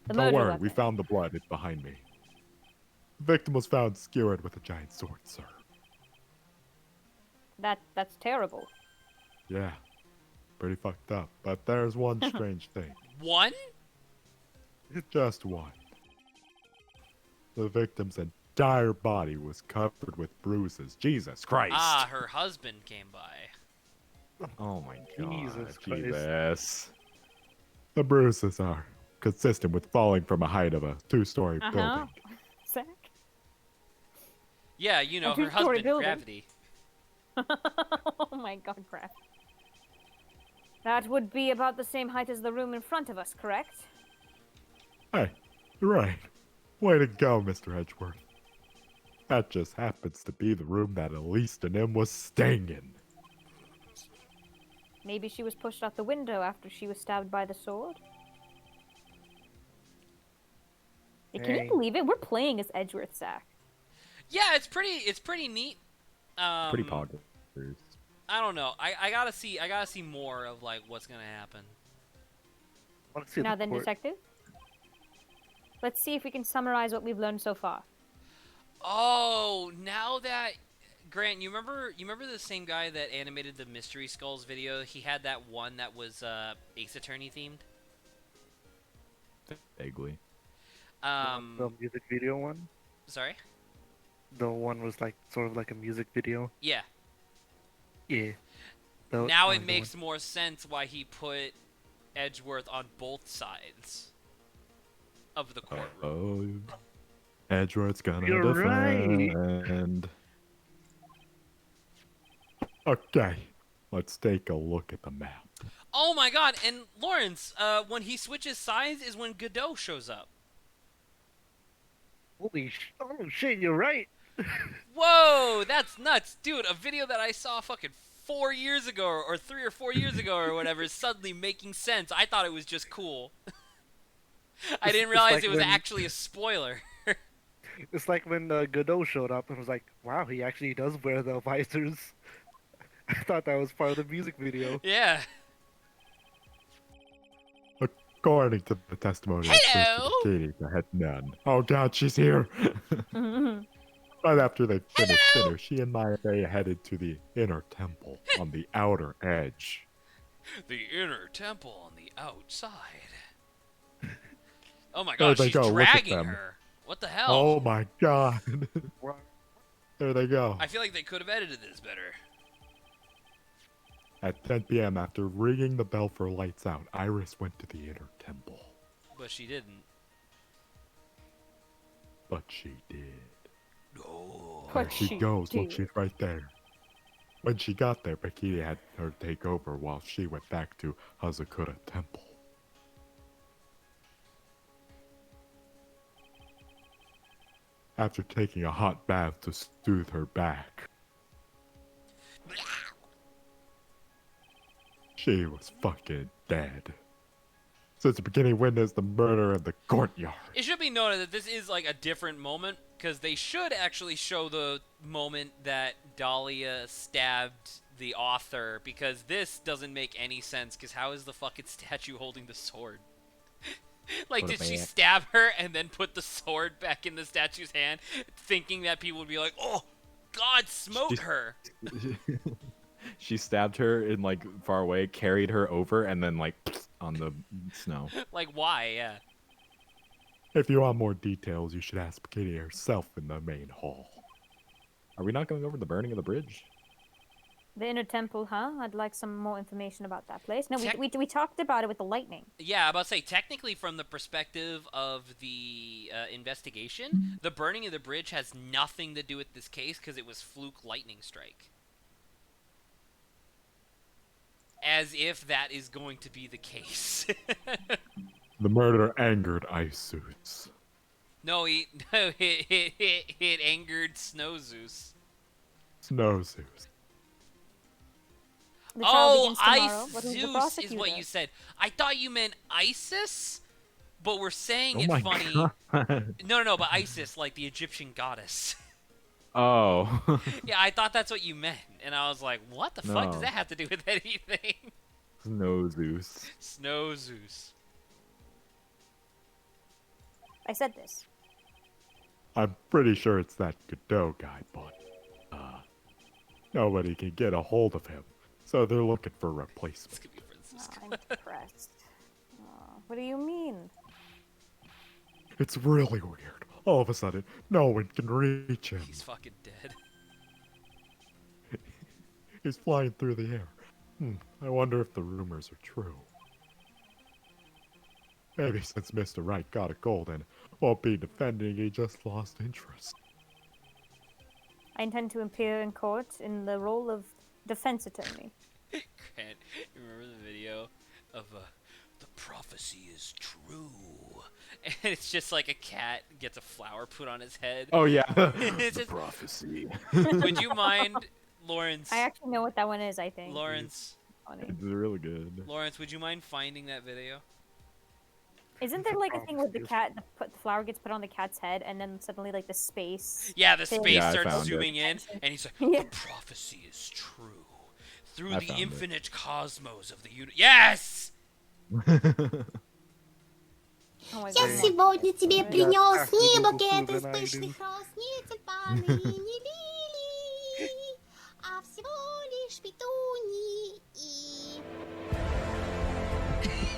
The Don't murder worry, weapon. we found the blood. It's behind me. The victim was found skewered with a giant sword, sir. That's terrible. Yeah, pretty fucked up. But there's one strange thing. One? Just one. The victim's entire body was covered with bruises. Jesus Christ. Ah, her husband came by. Oh my god. Jesus Christ. Jesus. The bruises are consistent with falling from a height of a two-story Uh-huh. building. Zach? Yeah, you know, A her two-story husband, building. Gravity. Oh my god, crap. That would be about the same height as the room in front of us, correct? Hey, you're right. Way to go, Mr. Edgeworth. That just happens to be the room that Elise and him was staying in. Maybe she was pushed out the window after she was stabbed by the sword? Hey, can Hey. you believe it? We're playing as Edgeworth, Zach. Yeah, it's pretty neat. Pretty poggers. I don't know. I gotta see more of like what's gonna happen. I want to see Now the then, court. detective. Let's see if we can summarize what we've learned so far. Oh, now that Grant, you remember the same guy that animated the Mystery Skulls video? He had that one that was Ace Attorney themed. Vaguely. The music video one. Sorry. The one was like sort of like a music video. Yeah. Yeah. Now I it know makes more sense why he put Edgeworth on both sides of the courtroom. Oh, Edgeworth's gonna You're defend. Okay, let's take a look at the map. Oh my god, and Lawrence, when he switches sides is when Godot shows up. Oh shit, you're right. Whoa, that's nuts. Dude, a video that I saw fucking 4 years ago, or 3 or 4 years ago, or whatever, is suddenly making sense. I thought it was just cool. I didn't It's realize like it was when- actually a spoiler. It's like when Godot showed up and was like, wow, he actually does wear the visors. I thought that was part of the music video. Yeah. According to the testimony of Hello? Sister Katie, I had none. Oh god, she's here! Right after they finished dinner, she and Maya Bay headed to the inner temple on the outer edge. The inner temple on the outside. Oh my There god, they she's go, look at dragging them. her. What the hell? Oh my god. There they go. I feel like they could have edited this better. At 10 p.m., after ringing the bell for lights out, Iris went to the inner temple. But she didn't. But she did. No. There But she she goes. Look, did. she's right there. When she got there, Bikini had her take over while she went back to Hazakura Temple. After taking a hot bath to soothe her back, she was fucking dead. Since the beginning witnessed the murder in the courtyard. It should be noted that this is like a different moment because they should actually show the moment that Dahlia stabbed the author because this doesn't make any sense because how is the fucking statue holding the sword? Like, Put it did she back. stab her and then put the sword back in the statue's hand, thinking that people would be like, "Oh, God smote She's- her"? She stabbed her in like far away, carried her over, and then like on the snow. Like, why? Yeah. If you want more details, you should ask Bikini herself in the main hall. Are we not going over the burning of the bridge? The inner temple, huh? I'd like some more information about that place. No, Tec- we talked about it with the lightning. Yeah, I'm about to say, technically, from the perspective of the investigation, the burning of the bridge has nothing to do with this case because it was fluke lightning strike. As if that is going to be the case. The murder angered Isus. No, it angered Snow Zeus. Snow Zeus. The trial Oh, begins tomorrow. But who's the Zeus is prosecutor? what you said. I thought you meant Isis, but we're saying Oh it my funny. god. No, but Isis, like the Egyptian goddess. Oh. Yeah, I thought that's what you meant, and I was like, what the fuck does No. that have to do with anything? Snow Zeus. Snow Zeus. I said this. I'm pretty sure it's that Godot guy, but nobody can get a hold of him, so they're looking for a This replacement. could be Francisco. I'm depressed. What do you mean? It's really weird. All of a sudden, no one can reach him. He's fucking dead. He's flying through the air. I wonder if the rumors are true. Maybe since Mr. Wright got a gold and won't be defending, he just lost interest. I intend to appear in court in the role of defense attorney. Grant, you remember the video of the prophecy is true, and it's just like a cat gets a flower put on his head. Oh yeah. It's the just- prophecy. Would you mind, Lawrence? I actually know what that one is, I think. Lawrence, Funny. It's really good. Lawrence, would you mind finding that video? Isn't there like a thing where the cat, the flower gets put on the cat's head, and then suddenly like the space? Yeah, the thing- space Yeah, I starts found it. zooming in, and he's like, Yeah. "The prophecy is true. Through I the found it. infinite cosmos of the universe." Yes. Oh my Я God. сегодня тебе Да. принес Ах, не ты букет был из вкусный пышных роз, не тюльпаны и не лилии, а всего лишь петунии и...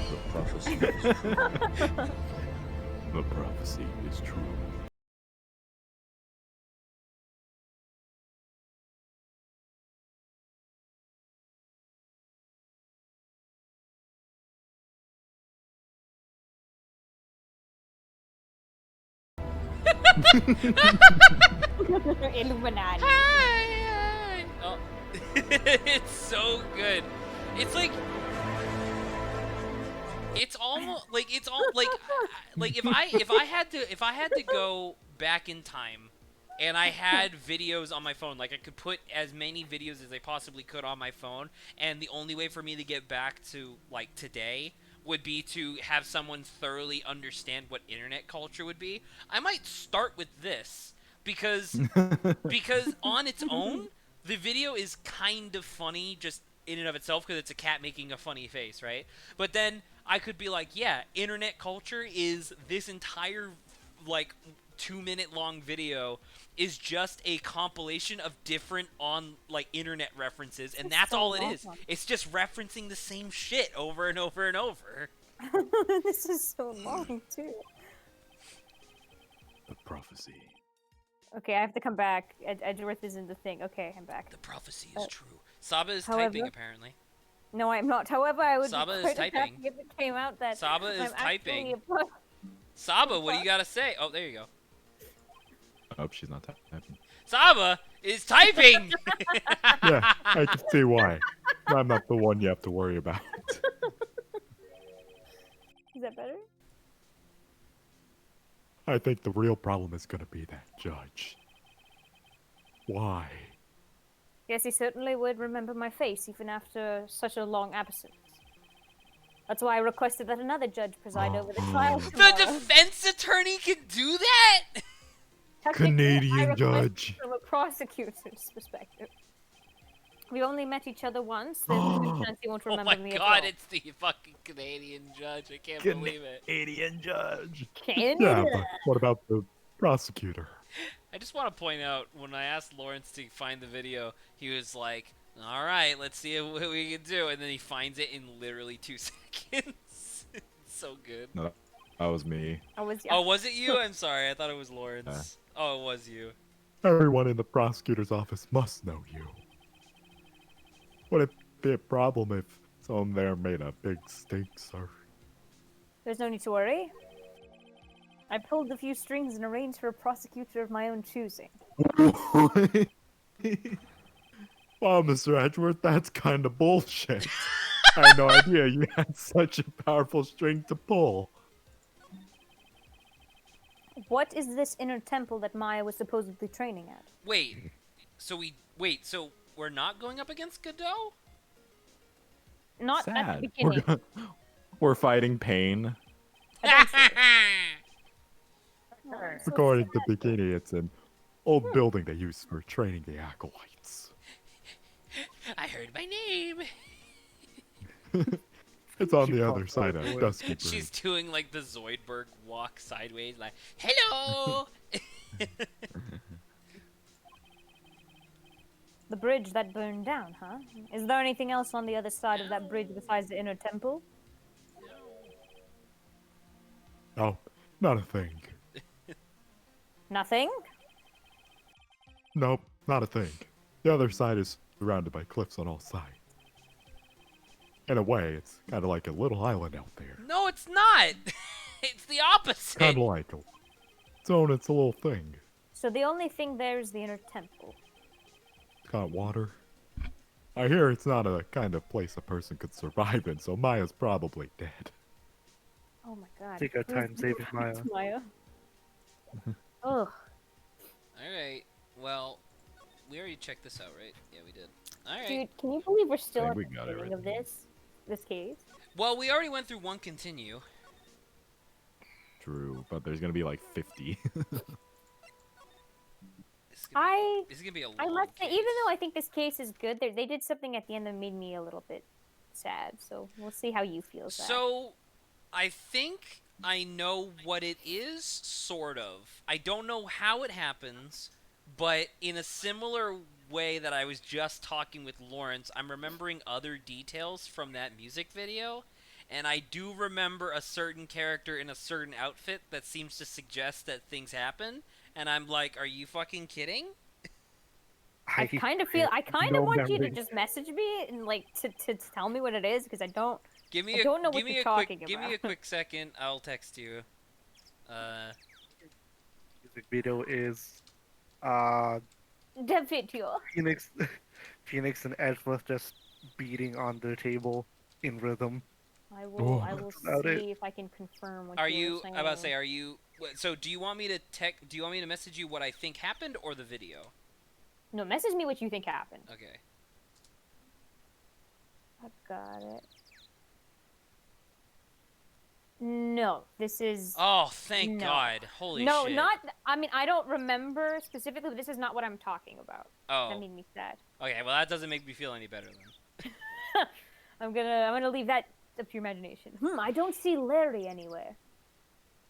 The prophecy. The prophecy is true. Illuminati. Oh. It's so good. It's like it's almost like it's all like if I had to go back in time and I had videos on my phone, like I could put as many videos as I possibly could on my phone, and the only way for me to get back to like today would be to have someone thoroughly understand what internet culture would be. I might start with this because on its own, the video is kind of funny just in and of itself because it's a cat making a funny face, right? But then I could be like, yeah, internet culture is this entire like 2-minute long video is just a compilation of different internet references, and that's all it is. It's just referencing the same shit over and over and over. This is so long too. The prophecy. Okay, I have to come back. Edgeworth is in the thing. Okay, I'm back. The prophecy is true. Saba is however- typing apparently. No, I'm not. However, I would Saba be is quite typing. happy if it came out that Saba is I'm actually typing. a pro- Saba, what do you gotta say? Oh, there you go. Oh, she's not typing. Saba is typing. Yeah, I can see why. I'm not the one you have to worry about. Is that better? I think the real problem is gonna be that judge. Why? Yes, he certainly would remember my face even after such a long absence. That's why I requested that another judge preside over the trial The tomorrow. defense attorney can do that. Technically, I Canadian requested judge. from a prosecutor's perspective. We only met each other once. There's a good chance he won't Oh remember my me at god, all. it's the fucking Canadian judge. I can't believe it. Canadian judge. Canada. Yeah, but what about the prosecutor? I just want to point out when I asked Lawrence to find the video, he was like, "All right, let's see what we can do," and then he finds it in literally 2 seconds. It's so good. No, that was me. I was Oh, was it you? I'm sorry. I thought it was Lawrence. Oh, it was you. Everyone in the prosecutor's office must know you. Would it be a problem if someone there made a big stink, sir? There's no need to worry. I pulled a few strings and arranged for a prosecutor of my own choosing. Wow, Mr. Edgeworth, that's kind of bullshit. I had no idea you had such a powerful string to pull. What is this inner temple that Maya was supposedly training at? Wait. So we're not going up against Godot? Not at the Sad. beginning. We're fighting pain. According to Bikini, it's an old building they use for training the acolytes. I heard my name. It's on She the other popped side out of the Dusky Bridge. She's doing like the Zoidberg walk sideways, like, hello. The bridge that burned down, huh? Is there anything else on the other side of that bridge besides the inner temple? No, not a thing. Nothing? Nope, not a thing. The other side is surrounded by cliffs on all sides. In a way, it's kind of like a little island out there. No, it's not. It's the opposite. Kind of like its own, it's a little thing. So the only thing there is the inner temple. It's got water. I hear it's not a kind of place a person could survive in, so Maya's probably dead. Oh my god. Take our Please time do saving it, Maya. Maya. Ugh. Alright, well, we already checked this out, right? Yeah, we did. Alright. Dude, can you believe we're still think at we the got beginning of everything. this case? Well, we already went through one continue. True, but there's gonna be like 50. This is gonna be a long I must say, case. even though I think this case is good, they did something at the end that made me a little bit sad. So we'll see how you feel. Zach. So, I think I know what it is, sort of. I don't know how it happens, but in a similar way that I was just talking with Lawrence, I'm remembering other details from that music video, and I do remember a certain character in a certain outfit that seems to suggest that things happen, and I'm like, are you fucking kidding? I kind of feel. I kind of no want you to memory. just message me and like to tell me what it is because I don't. Give me I don't know give what me you're a talking quick, Give me a about. quick second, I'll text you. Music video is The video. Phoenix Phoenix and Edgeworth just beating on the table in rhythm. I will. Oh. I will That's about it. see if I can confirm what Are you you? were saying. I about to say, are you? So, do you want me to Do you want me to message you what I think happened or the video? No, message me what you think happened. Okay. I've got it. No, this is. Oh, thank No. God! Holy no, shit! not. I mean, I don't remember specifically, but this is not what I'm talking about. That Oh. made me sad. Okay. Well, that doesn't make me feel any better then. I'm gonna leave that up to your imagination. I don't see Larry anywhere.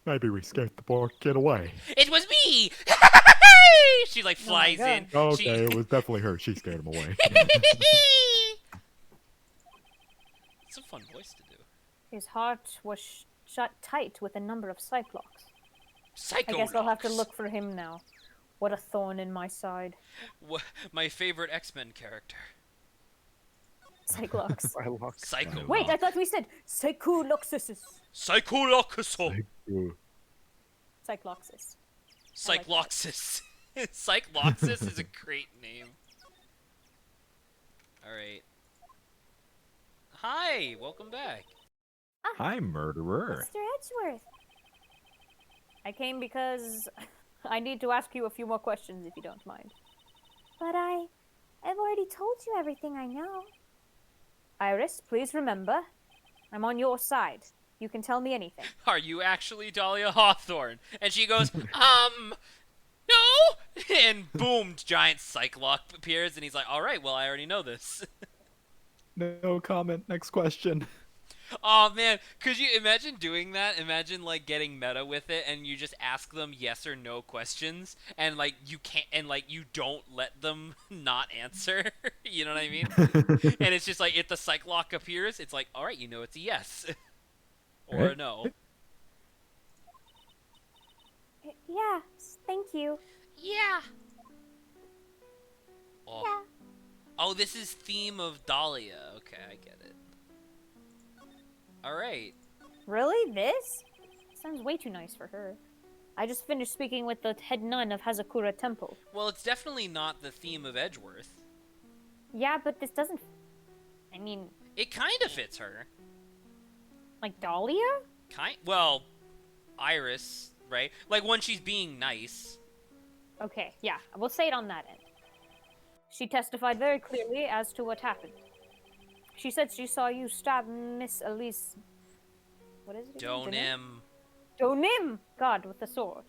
Maybe we scared the poor kid away. It was me. She like flies God. in. Oh, She- okay, it was definitely her. She scared him away. It's a fun voice to do. His heart was shut tight with a number of cyclops. Psycho. I guess I'll have to look for him now. What a thorn in my side. My favorite X-Men character. Cyclops. I lost. Psycho. Wait, I thought we said Cycloxis. Psycholocuso. Ooh. Cycloxis. Cycloxis. Cycloxis is a great name. Alright. Hi, welcome back. Hi, murderer. Mr. Edgeworth. I came because I need to ask you a few more questions if you don't mind. But I've already told you everything I know. Iris, please remember, I'm on your side. You can tell me anything. Are you actually Dahlia Hawthorne? And she goes, no! And boom, giant Cyclops appears, and he's like, alright, well, I already know this. No comment. Next question. Oh man, could you imagine doing that? Imagine like getting meta with it and you just ask them yes or no questions and like you can't and like you don't let them not answer. You know what I mean? And it's just like if the Cyclops appears, it's like, all right, you know it's a yes or a Right? no. Yeah, thank you. Yeah. Oh. Yeah. Oh, this is theme of Dahlia. Okay, I get it. All right. Really? This? Sounds way too nice for her. I just finished speaking with the head nun of Hazakura Temple. Well, it's definitely not the theme of Edgeworth. Yeah, but this doesn't... I mean, It kind of fits her. like Dahlia? Well, Iris, right? Like when she's being nice. Okay, yeah, we'll say it on that end. She testified very clearly as to what happened. She said she saw you stab Miss Elise... What is it again? Donim! God, with the sword.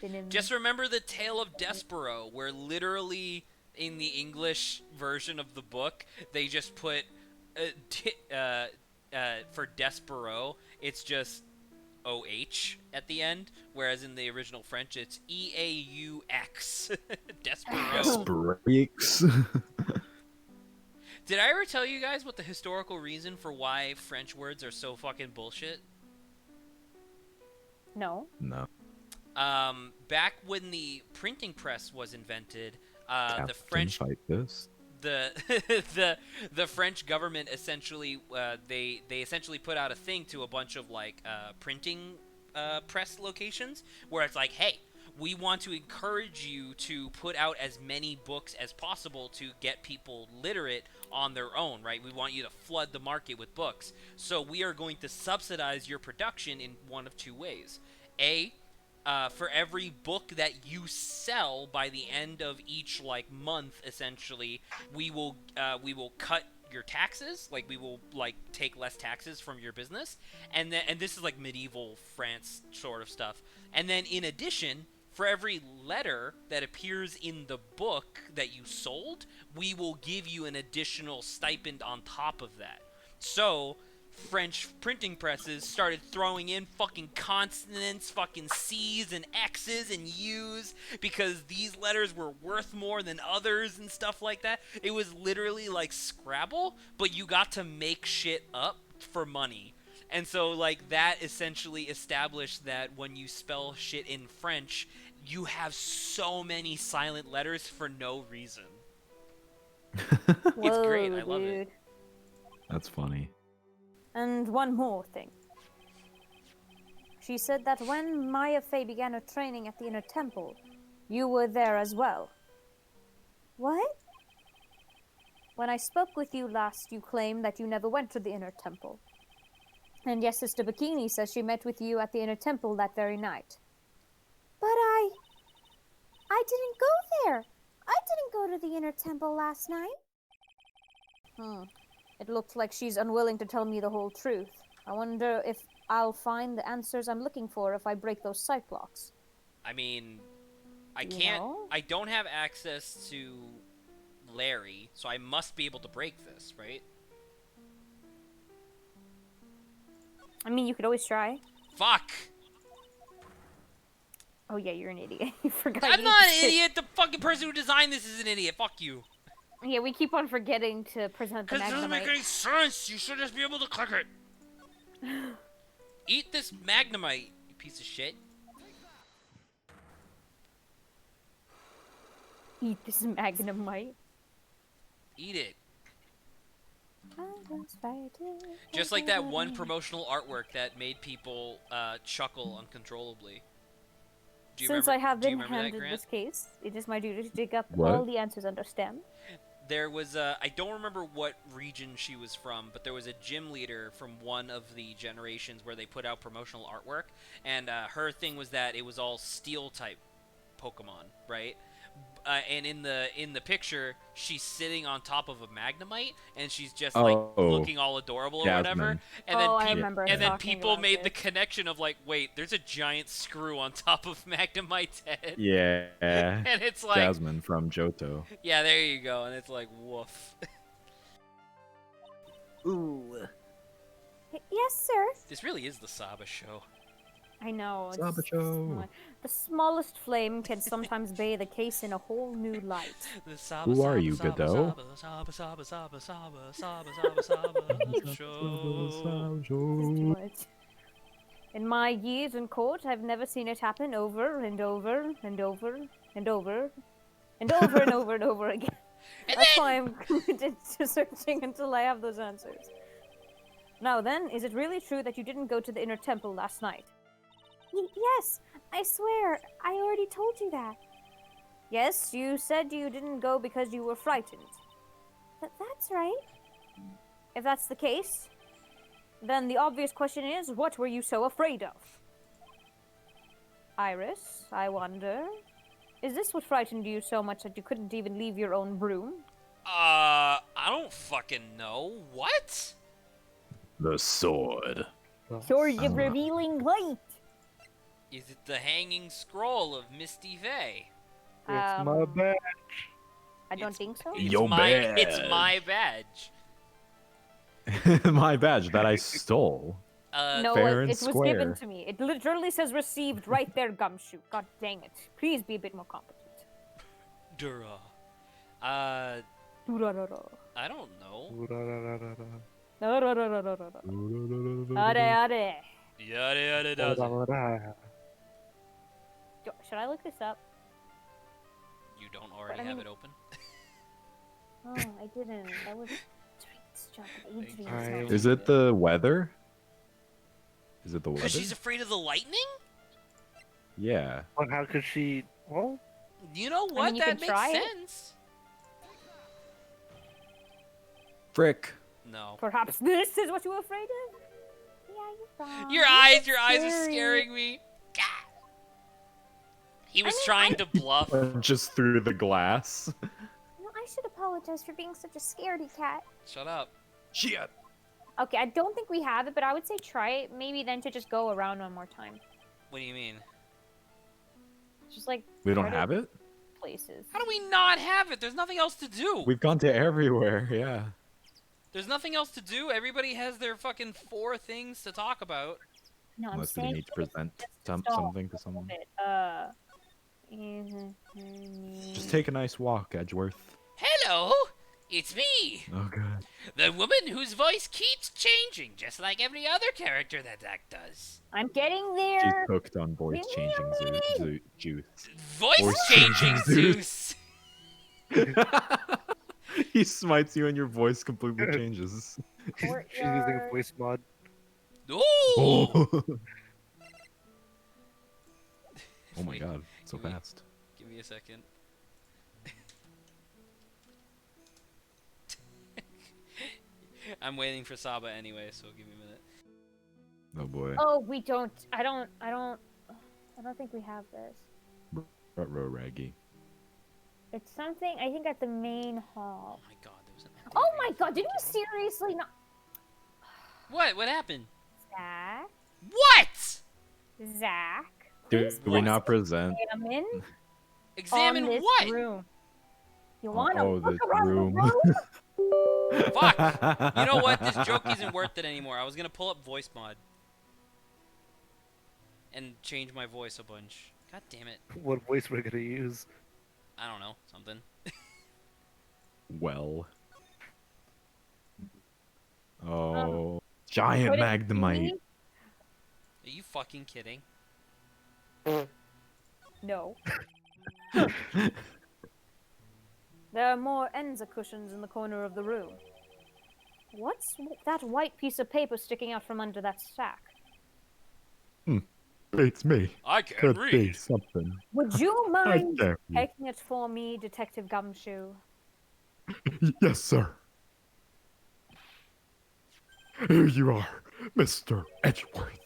Donim. Just remember the tale of Despero, where literally in the English version of the book, they just put for Despero, it's just OH at the end, whereas in the original French, it's EAUX. Despero. Breaks. Did I ever tell you guys what the historical reason for why French words are so fucking bullshit? No. No. Back when the printing press was invented, the Captain, French fight this. the French government essentially they essentially put out a thing to a bunch of like printing press locations where it's like, hey, we want to encourage you to put out as many books as possible to get people literate on their own, right? We want you to flood the market with books. So we are going to subsidize your production in one of two ways. For every book that you sell by the end of each like month, essentially, we will cut your taxes. Like we will like take less taxes from your business, and this is like medieval France sort of stuff. And then in addition, for every letter that appears in the book that you sold, we will give you an additional stipend on top of that. So French printing presses started throwing in fucking consonants, fucking C's and X's and U's because these letters were worth more than others and stuff like that. It was literally like Scrabble, but you got to make shit up for money. And so like that essentially established that when you spell shit in French, you have so many silent letters for no reason. It's great. I love it. That's funny. And one more thing. She said that when Maya Fey began her training at the Inner Temple, you were there as well. What? When I spoke with you last, you claimed that you never went to the Inner Temple. And yes, Sister Bikini says she met with you at the Inner Temple that very night. But I didn't go there. I didn't go to the Inner Temple last night. It looked like she's unwilling to tell me the whole truth. I wonder if I'll find the answers I'm looking for if I break those sight blocks. I mean, I You can't. know? I don't have access to Larry, so I must be able to break this, right? I mean, you could always try. Fuck! Oh yeah, you're an idiot. You forgot. I'm you not need an to- idiot! The fucking person who designed this is an idiot! Fuck you! Yeah, we keep on forgetting to present the Because it doesn't make Magnemite. any sense! You should just be able to click it! Eat this Magnemite, you piece of shit. Eat this Magnemite. Eat it. I was fighting. Just like that one promotional artwork that made people chuckle uncontrollably. Since I have do you been remember that, handed Grant? this case, it is my duty to dig up What? all the answers under STEM. There was a, I don't remember what region she was from, but there was a gym leader from one of the generations where they put out promotional artwork, and her thing was that it was all steel type Pokemon, right? And in the picture, she's sitting on top of a Magnemite, and she's just like Oh, looking all adorable or whatever. Jasmine. And Oh, then I remember and then talking people about made the this. connection of like, wait, there's a giant screw on top of Magnemite's head. Yeah. And it's like, Jasmine from Johto. yeah, there you go. And it's like, woof. Ooh. Yes, sir. This really is the Saba show. I know. it's Sabacho. The smallest flame can sometimes bathe a case in a whole new light. The Saba, Who are Saba, you, Saba, Godot? Saba, Saba, Saba, Saba, Saba, Saba, Saba, show. It's too much. In my years in court, I've never seen it happen over and over and over and over and over and over and over again. And That's then, why I'm committed to searching until I have those answers. Now then, is it really true that you didn't go to the inner temple last night? Yes, I swear, I already told you that. Yes, you said you didn't go because you were frightened. That's right. If that's the case, then the obvious question is, what were you so afraid of? Iris, I wonder, is this what frightened you so much that you couldn't even leave your own broom? I don't fucking know. What? The sword. Sword of revealing light. Is it the hanging scroll of Misty Vey? It's my badge. I don't think so. It's Yo my, badge. it's my badge. My badge that I stole. No, Fair it and was given square. to me. It literally says received right there, Gumshoe. God dang it. Please be a bit more competent. Dura. Durarara. I don't know. Ooh-da-da-da-da-da. Durarara. Are, are. Yada yada does it. Ooh-da-da-da. Should I look this up? You don't already I have mean- it open? Oh, I didn't. That was Adrian's job. Adrian's I- not. Is it the weather? Is it the weather? Because she's afraid of the lightning? Yeah. But how could she? Well, You know mean, what? you That can makes try it. sense. Frick. No. Perhaps this is what you were afraid of? Yeah, you're wrong. Your eyes are scaring me. Gah. He was trying to bluff. Just through the glass. No, I should apologize for being such a scaredy cat. Shut up. Shit. Okay, I don't think we have it, but I would say try it. Maybe then to just go around one more time. What do you mean? Just like We don't try to have it? places. How do we not have it? There's nothing else to do. We've gone to everywhere, yeah. There's nothing else to do. Everybody has their fucking 4 things to talk about. No, I'm Unless we saying need to present stop something to a someone. bit. Just take a nice walk, Edgeworth. Hello, it's me, Oh god. the woman whose voice keeps changing, just like every other character that Zach does. I'm getting She's there. hooked on voice changing juice. Voice Voice changing changing Zeus. He smites you and your voice completely changes. she's using a voice mod. Ooh. Oh my Wait, god, so give me- fast. Give me a second. I'm waiting for Saba anyway, so give me a minute. Oh boy. Oh, we don't. I don't think we have this. Row raggy. It's something I think at the main hall. Oh my god, there was an. Oh my god! Did you seriously not? What? What happened? Zach. What? Zach. Do we What? not present? Examine. Examine on this what? room. You want to Oh, look this around room. the room? Fuck! You know what? This joke isn't worth it anymore. I was gonna pull up voice mod and change my voice a bunch. God damn it! What voice we're gonna use? I don't know something. Well. Oh, giant Could it magnemite. Are you fucking kidding? No. There are more Enza cushions in the corner of the room. What's that white piece of paper sticking out from under that stack? beats me. I can't Could be read. something. Would you I mind can't read. taking it for me, Detective Gumshoe? Yes, sir. Here you are, Mr. Edgeworth.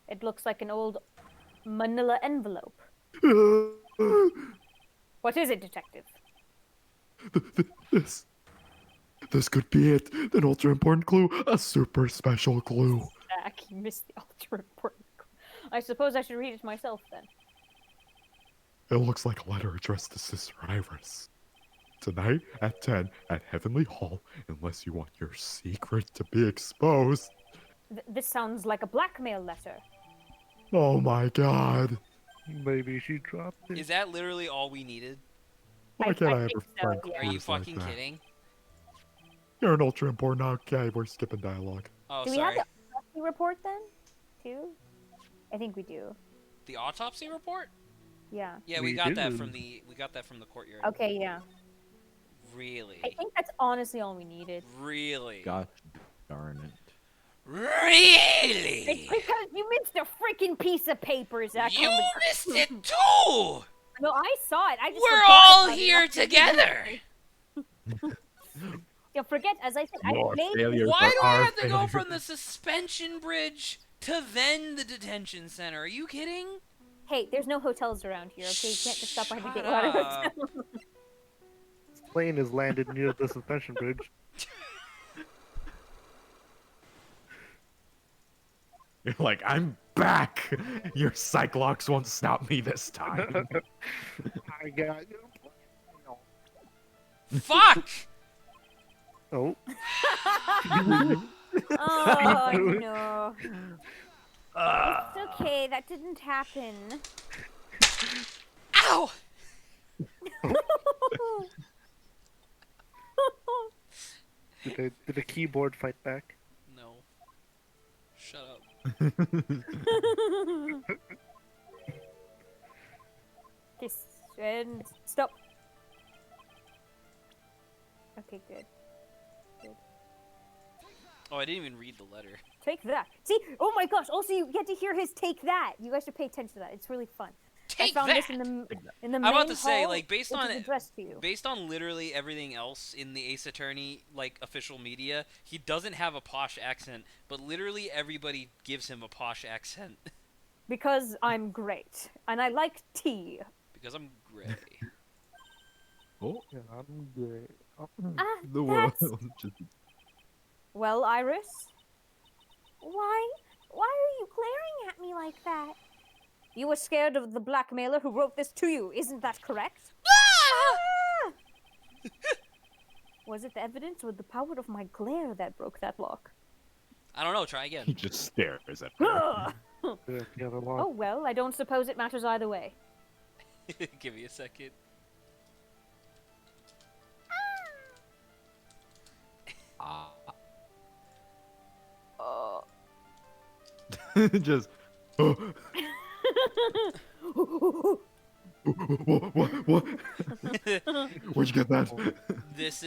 It looks like an old manila envelope. What is it, Detective? This. This could be it. An ultra important clue. A super special clue. Zach, you missed the ultra important. I suppose I should read it myself then. It looks like a letter addressed to Sister Iris. Tonight at 10 at Heavenly Hall, unless you want your secret to be exposed. This sounds like a blackmail letter. Oh my god. Maybe she dropped it. Is that literally all we needed? Why I can't I, think ever so, find yeah. Are you clues like fucking that? kidding? You're an ultra important. Okay, we're skipping dialogue. Oh, Do we sorry. have the autopsy report then? Too? I think we do. The autopsy report? Yeah. Yeah, we We got that do. from the courtyard. Okay, yeah. Really? I think that's honestly all we needed. Really? Gosh darn it. Really? It's because you missed a freaking piece of paper, Zach. You on the- missed it too! No, I saw it. I just We're forgot all about it here after you together! You forget, as I said, I Your made failures Why do I are have to go failures. from the suspension bridge to then the detention center? Are you kidding? Hey, there's no hotels around here, okay? You can't just stop by the Shut Gateway up. Hotel. This plane is landed near the suspension bridge. You're like, I'm back. Your Cyclops won't stop me this time. I got you. Fuck! Oh, Oh, no. It's okay, that didn't happen. Ow! did the keyboard fight back? No. Shut up. Kiss and stop. Okay, good. Oh, I didn't even read the letter. Take that. See? Oh my gosh! Also, you get to hear his "take that." You guys should pay attention to that. It's really fun. Take I found that! this in the main I'm about to say, hall, like, based which on is addressed to you. based on literally everything else in the Ace Attorney, like, official media, he doesn't have a posh accent, but literally everybody gives him a posh accent. Because I'm great, and I like tea. Because I'm gray. Oh, Yeah, I'm good. Oh, the world. That's... Just... Well, Iris? Why are you glaring at me like that? You were scared of the blackmailer who wrote this to you, isn't that correct? Ah! Was it the evidence or the power of my glare that broke that lock? I don't know, try He again. just stares at her. Ah! the other one. Oh well, I don't suppose it matters either way. Give me a second. Ah. Oh. Just. What? Where'd you get that? This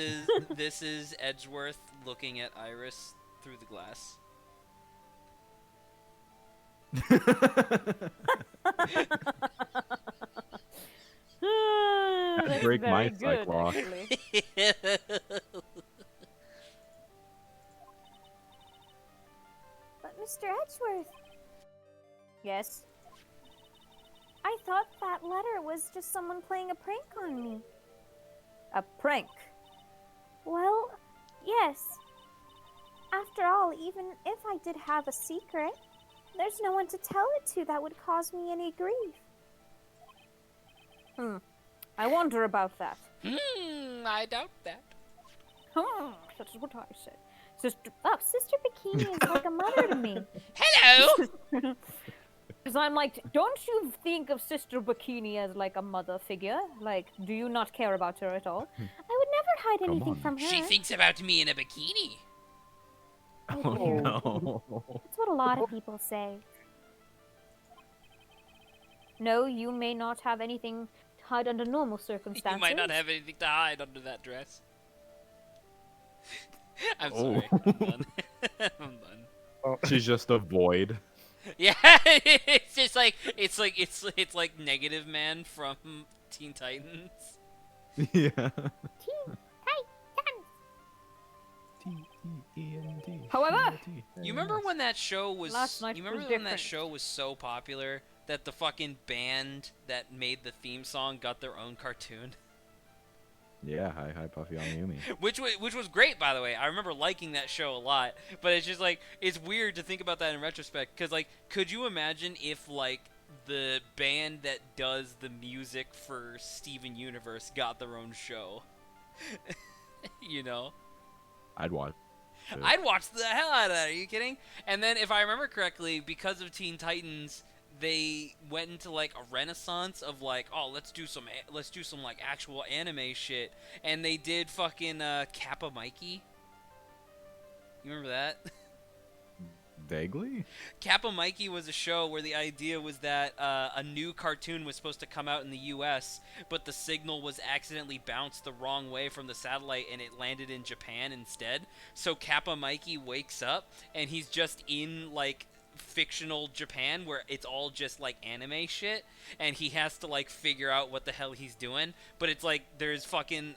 is Edgeworth looking at Iris through the glass. That's break very my good, Cyclops. actually. But Mr. Edgeworth. Yes. I thought that letter was just someone playing a prank on me. A prank? Well, yes. After all, even if I did have a secret, there's no one to tell it to that would cause me any grief. I wonder about that. I doubt that. That's what I said. Sister Bikini is like a mother to me. Hello! Because I'm like, don't you think of Sister Bikini as like a mother figure? Like, do you not care about her at all? I would never hide Come anything on. from her. She thinks about me in a bikini. Oh dear. no. That's what a lot of people say. No, you may not have anything to hide under normal circumstances. You might not have anything to hide under that dress. I'm Oh. sorry. I'm done. I'm done. Oh, She's just a void. Yeah, it's just like it's like Negative Man from Teen Titans. Yeah. Teen Titans. T-E-E-N-D. However, You remember when that show was? Last night You remember was when that different. show was so popular that the fucking band that made the theme song got their own cartoon? Yeah, hi Puffy on Yumi. Which was great, by the way. I remember liking that show a lot, but it's just like it's weird to think about that in retrospect. Cause like, could you imagine if like the band that does the music for Steven Universe got their own show? You know, I'd watch it. I'd watch the hell out of that. Are you kidding? And then, if I remember correctly, because of Teen Titans, they went into like a renaissance of like, oh, let's do some like actual anime shit, and they did fucking Kappa Mikey. You remember that? Vaguely? Kappa Mikey was a show where the idea was that a new cartoon was supposed to come out in the U.S., but the signal was accidentally bounced the wrong way from the satellite and it landed in Japan instead. So Kappa Mikey wakes up and he's just in like fictional Japan where it's all just like anime shit, and he has to like figure out what the hell he's doing. But it's like there's fucking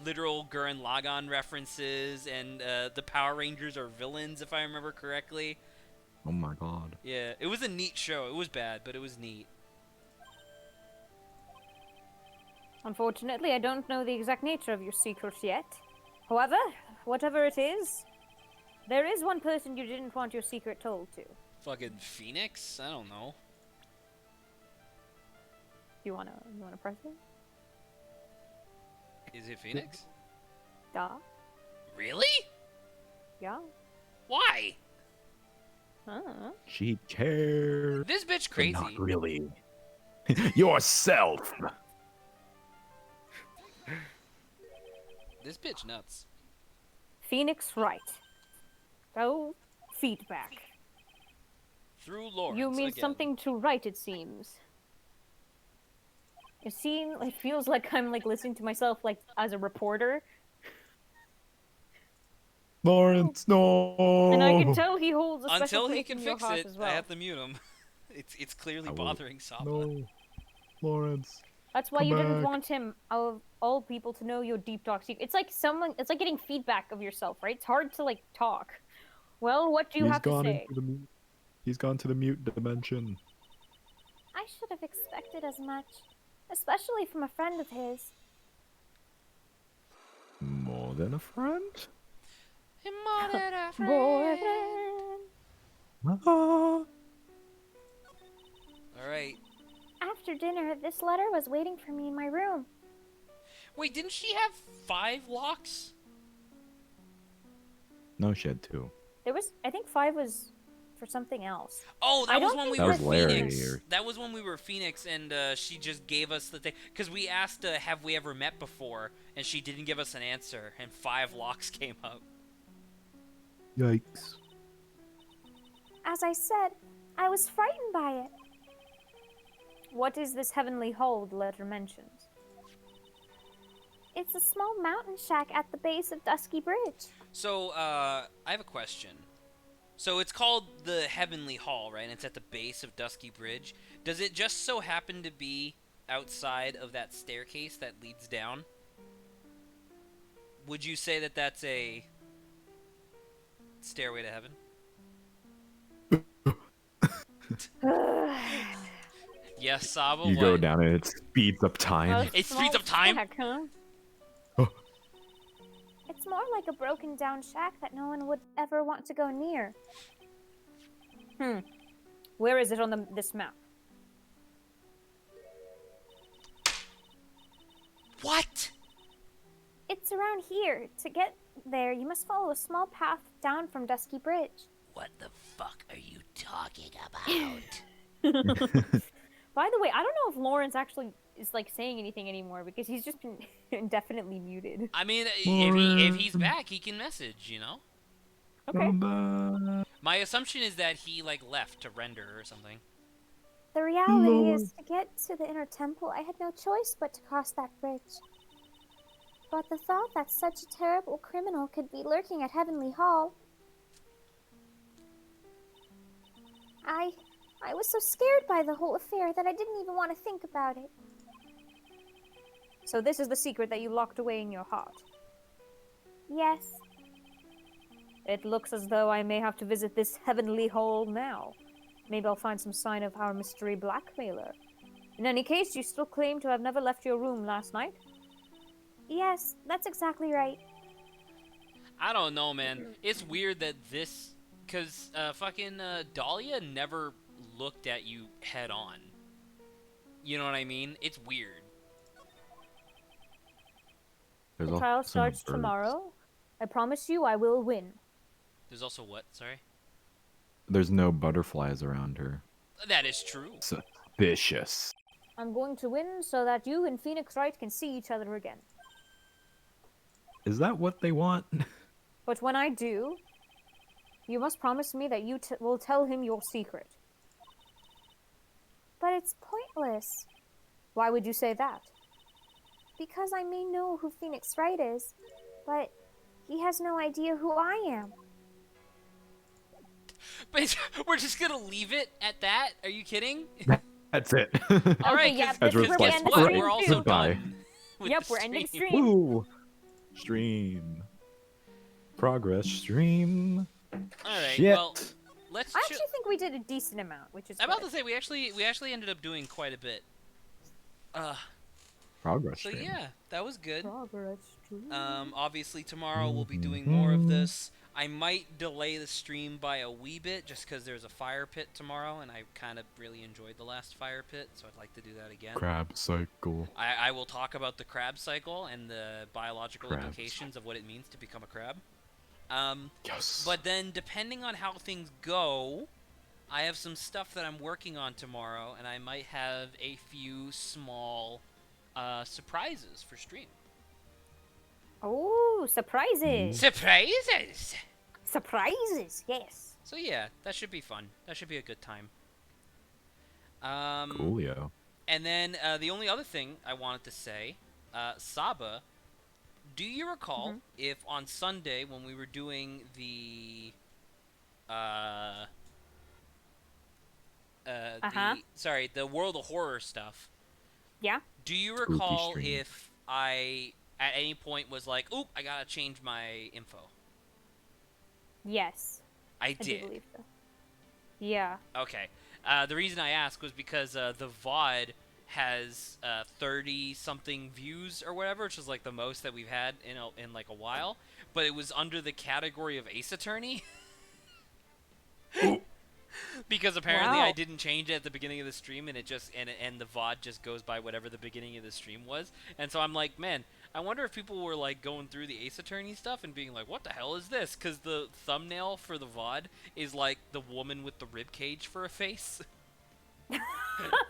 literal Gurren Lagann references, and the Power Rangers are villains if I remember correctly. Oh my god. Yeah, it was a neat show. It was bad, but it was neat. Unfortunately, I don't know the exact nature of your secret yet. However, whatever it is, there is one person you didn't want your secret told to. Fucking Phoenix? I don't know. You wanna press it? Is it Phoenix? Da. Really? Yeah. Why? She cares. This bitch But crazy. not really. Yourself. This bitch nuts. Phoenix right. Oh, feedback. Through Lawrence You mean again. something to write, it seems. It feels like I'm like listening to myself like as a reporter. Lawrence, no. And I can tell he holds a special Until he place can in your fix heart it, as well. I have to mute him. It's clearly I will- bothering Saba. No. Lawrence. That's why Come you didn't back. want him of all people to know your deep dark secret. It's like getting feedback of yourself, right? It's hard to like talk. Well, what do you have to say? He's gone to the mute dimension. I should have expected as much, especially from a friend of his. More than a friend? Boyfriend. Ah. Alright. After dinner, this letter was waiting for me in my room. Wait, didn't she have 5 locks? No, she had 2. There was, I think 5 was for something else. Oh, I that was don't when we think were That was Larry Phoenix. or- That was when we were Phoenix, and she just gave us the thing. Because we asked, have we ever met before? And she didn't give us an answer, and 5 locks came up. Yikes. As I said, I was frightened by it. What is this heavenly hall the letter mentions? It's a small mountain shack at the base of Dusky Bridge. So, I have a question. So it's called the Heavenly Hall, right? And it's at the base of Dusky Bridge. Does it just so happen to be outside of that staircase that leads down? Would you say that that's a stairway to heaven? Yes, Saba. You what? go down and it speeds up time. It speeds up time? Shack, huh? It's more like a broken down shack that no one would ever want to go near. Where is it on this map? What? It's around here. To get there, you must follow a small path down from Dusky Bridge. What the fuck are you talking about? By the way, I don't know if Lawrence actually is like saying anything anymore because he's just been indefinitely muted. I mean, if he's back, he can message, you know? Okay. Come back. My assumption is that he, like, left to render or something. The reality Lord. is, to get to the inner temple, I had no choice but to cross that bridge. But the thought that such a terrible criminal could be lurking at Heavenly Hall... I was so scared by the whole affair that I didn't even want to think about it. So this is the secret that you locked away in your heart. Yes. It looks as though I may have to visit this heavenly hall now. Maybe I'll find some sign of our mystery blackmailer. In any case, you still claim to have never left your room last night? Yes, that's exactly right. I don't know, man. It's weird that this, cause fucking Dahlia never looked at you head on. You know what I mean? It's weird. There's The also trial no starts birds. tomorrow. I promise you I will win. There's also what? Sorry. There's no butterflies around her. That is true. Suspicious. I'm going to win so that you and Phoenix Wright can see each other again. Is that what they want? But when I do, you must promise me that you will tell him your secret. But it's pointless. Why would you say that? Because I may know who Phoenix Wright is, but he has no idea who I am. But we're just gonna leave it at that? Are you kidding? That's it. All right, yeah, That's because where guess it's like, what? right, We're also goodbye. done. With Yep, the we're ending stream. stream. Ooh. Stream. Progress stream. All right. Shit. Well, let's. I actually think we did a decent amount, which is I'm about good. to say we actually ended up doing quite a bit. Progress So stream. yeah, that was good. Progress stream. Obviously tomorrow we'll be doing more of this. I might delay the stream by a wee bit just because there's a fire pit tomorrow, and I kind of really enjoyed the last fire pit, so I'd like to do that again. Crab cycle. I will talk about the crab cycle and the biological Crabs. implications of what it means to become a crab. Yes. But then, depending on how things go, I have some stuff that I'm working on tomorrow, and I might have a few small surprises for stream. Oh, surprises! Surprises! Surprises, yes. So yeah, that should be fun. That should be a good time. Coolio. And then the only other thing I wanted to say, Saba, do you recall if on Sunday when we were doing the the World of Horror stuff? Yeah? Do you Spooky recall stream. if I at any point was like, "Oop, I gotta change my info"? Yes. I I did. do believe so. Yeah. Okay. The reason I asked was because the VOD has 30-something views or whatever, which is like the most that we've had in like a while. But it was under the category of Ace Attorney. Because apparently Wow. I didn't change it at the beginning of the stream, and it just and the VOD just goes by whatever the beginning of the stream was. And so I'm like, man, I wonder if people were like going through the Ace Attorney stuff and being like, what the hell is this? Because the thumbnail for the VOD is like the woman with the rib cage for a face.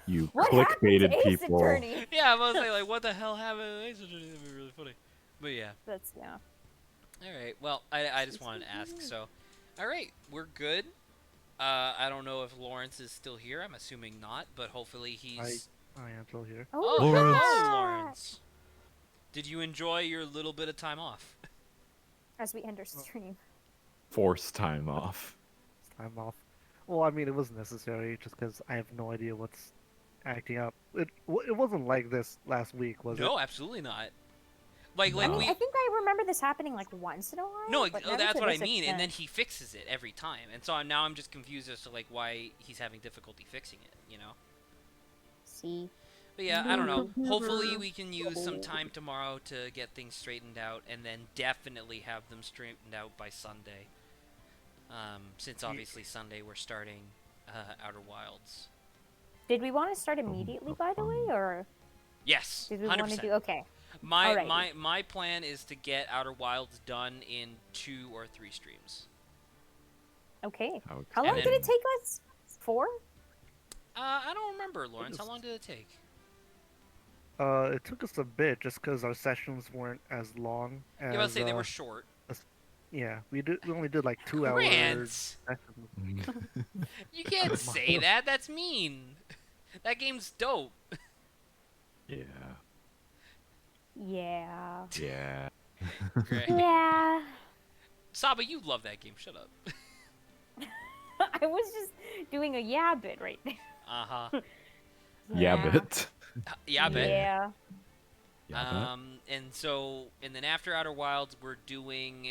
You What happened to clickbaited Ace people. Attorney? Yeah, I was like, what the hell happened to Ace Attorney? That'd be really funny. But yeah. That's, yeah. All right. Well, I just wanted to ask. So, all right, we're good. I don't know if Lawrence is still here. I'm assuming not, but hopefully he's. I am still here. Oh, Lawrence. hello, Lawrence. Did you enjoy your little bit of time off? As we end our stream. Forced time off. I'm off. Well, I mean, it was necessary just because I have no idea what's acting up. It wasn't like this last week, was No, absolutely not. Like I mean, we. I think I remember this happening like once in a while. No, but never that's to what I this mean. And then extent. he fixes it every time, and so now I'm just confused as to like why he's having difficulty fixing it. You know. See. But yeah, I don't know. Hopefully we can use some time tomorrow to get things straightened out, and then definitely have them straightened out by Sunday. Since obviously Sunday we're starting Outer Wilds. Did we want to start immediately, by the way, or Yes, did we 100%. want to do? Okay. My Alrighty. my plan is to get Outer Wilds done in 2 or 3 streams. Okay. How How long And did then- it take us? 4? I don't remember, Lawrence. How long did it take? It took us a bit just because our sessions weren't as long as. Yeah, I was say they were short. Yeah, we only did like 2 Grant! hours. sessions. You can't say that. That's mean. That game's dope. Yeah. Yeah. Yeah. Great. Yeah. Saba, you love that game. Shut up. I I was just doing a yeah bit right there. Uh-huh. Yabbit. Yeah, I bet. Yeah. Yabbit. And so, and then after Outer Wilds, we're doing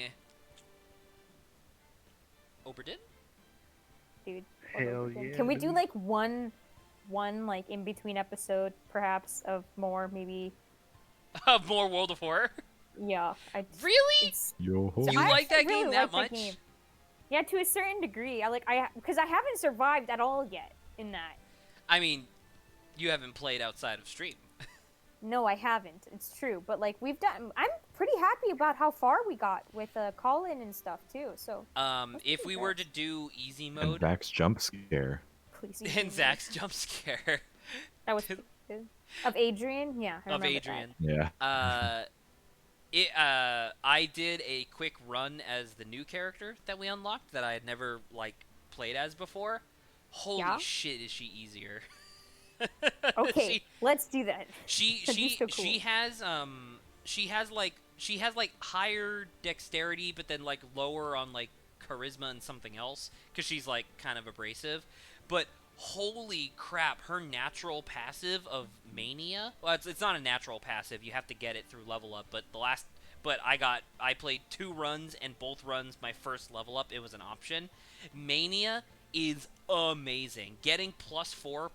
Oberdin? Dude. Hell yeah. Can we do dude. like one like in between episode perhaps of more maybe? Of more World of Horror? Yeah. Really? It's, Yo ho. You I like that actually really game that like much? game. Yeah, to a certain degree. Because I haven't survived at all yet in that. I mean, you haven't played outside of stream. No, I haven't. It's true, but like we've done. I'm pretty happy about how far we got with call-in and stuff too. So If we were to do easy And mode Zach's jump scare. please. and Zach's jump scare That was pretty good. Of Adrian, yeah. I of remember Adrian, Yeah. I did a quick run as the new character that we unlocked that I had never like played as before. Holy Yeah? shit, is she easier? That. Okay, let's do that. She That'd be so cool. she has like higher dexterity, but then like lower on like charisma and something else because she's like kind of abrasive. But holy crap, her natural passive of mania. Well, it's not a natural passive. You have to get it through level up. But I played 2 runs, and both runs my first level up. It was an option. Mania is amazing. Getting +4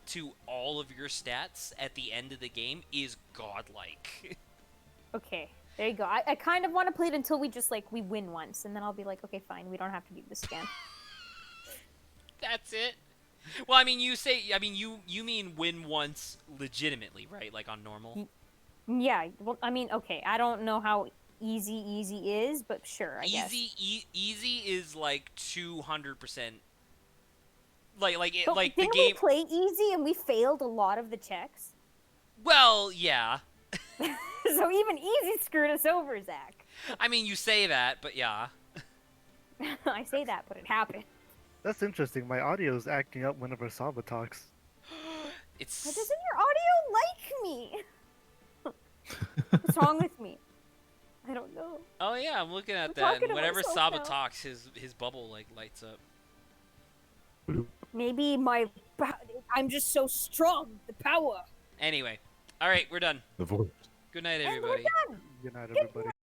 to all of your stats at the end of the game is godlike. Okay, there you go. I kind of want to play it until we just like we win once, and then I'll be like, okay, fine, we don't have to do this again. That's it. Well, I mean, you mean win once legitimately, right? Like on normal. Yeah. Well, I mean, okay. I don't know how easy is, but sure, I guess. Easy is like 200%. Like But like the didn't game. we play easy and we failed a lot of the checks? Well, yeah. So even easy screwed us over, Zach. I mean, you say that, but yeah. I say that, but it happened. That's interesting. My audio is acting up whenever Saba talks. It's Why doesn't your audio like me? What's wrong with me? I don't know. Oh yeah, I'm looking at I'm that. talking And to whenever myself Saba now. talks, his bubble like lights up. Maybe I'm just so strong. The power. Anyway, all right, we're done. The voice. Good night, And we're everybody. done. Good night, everybody.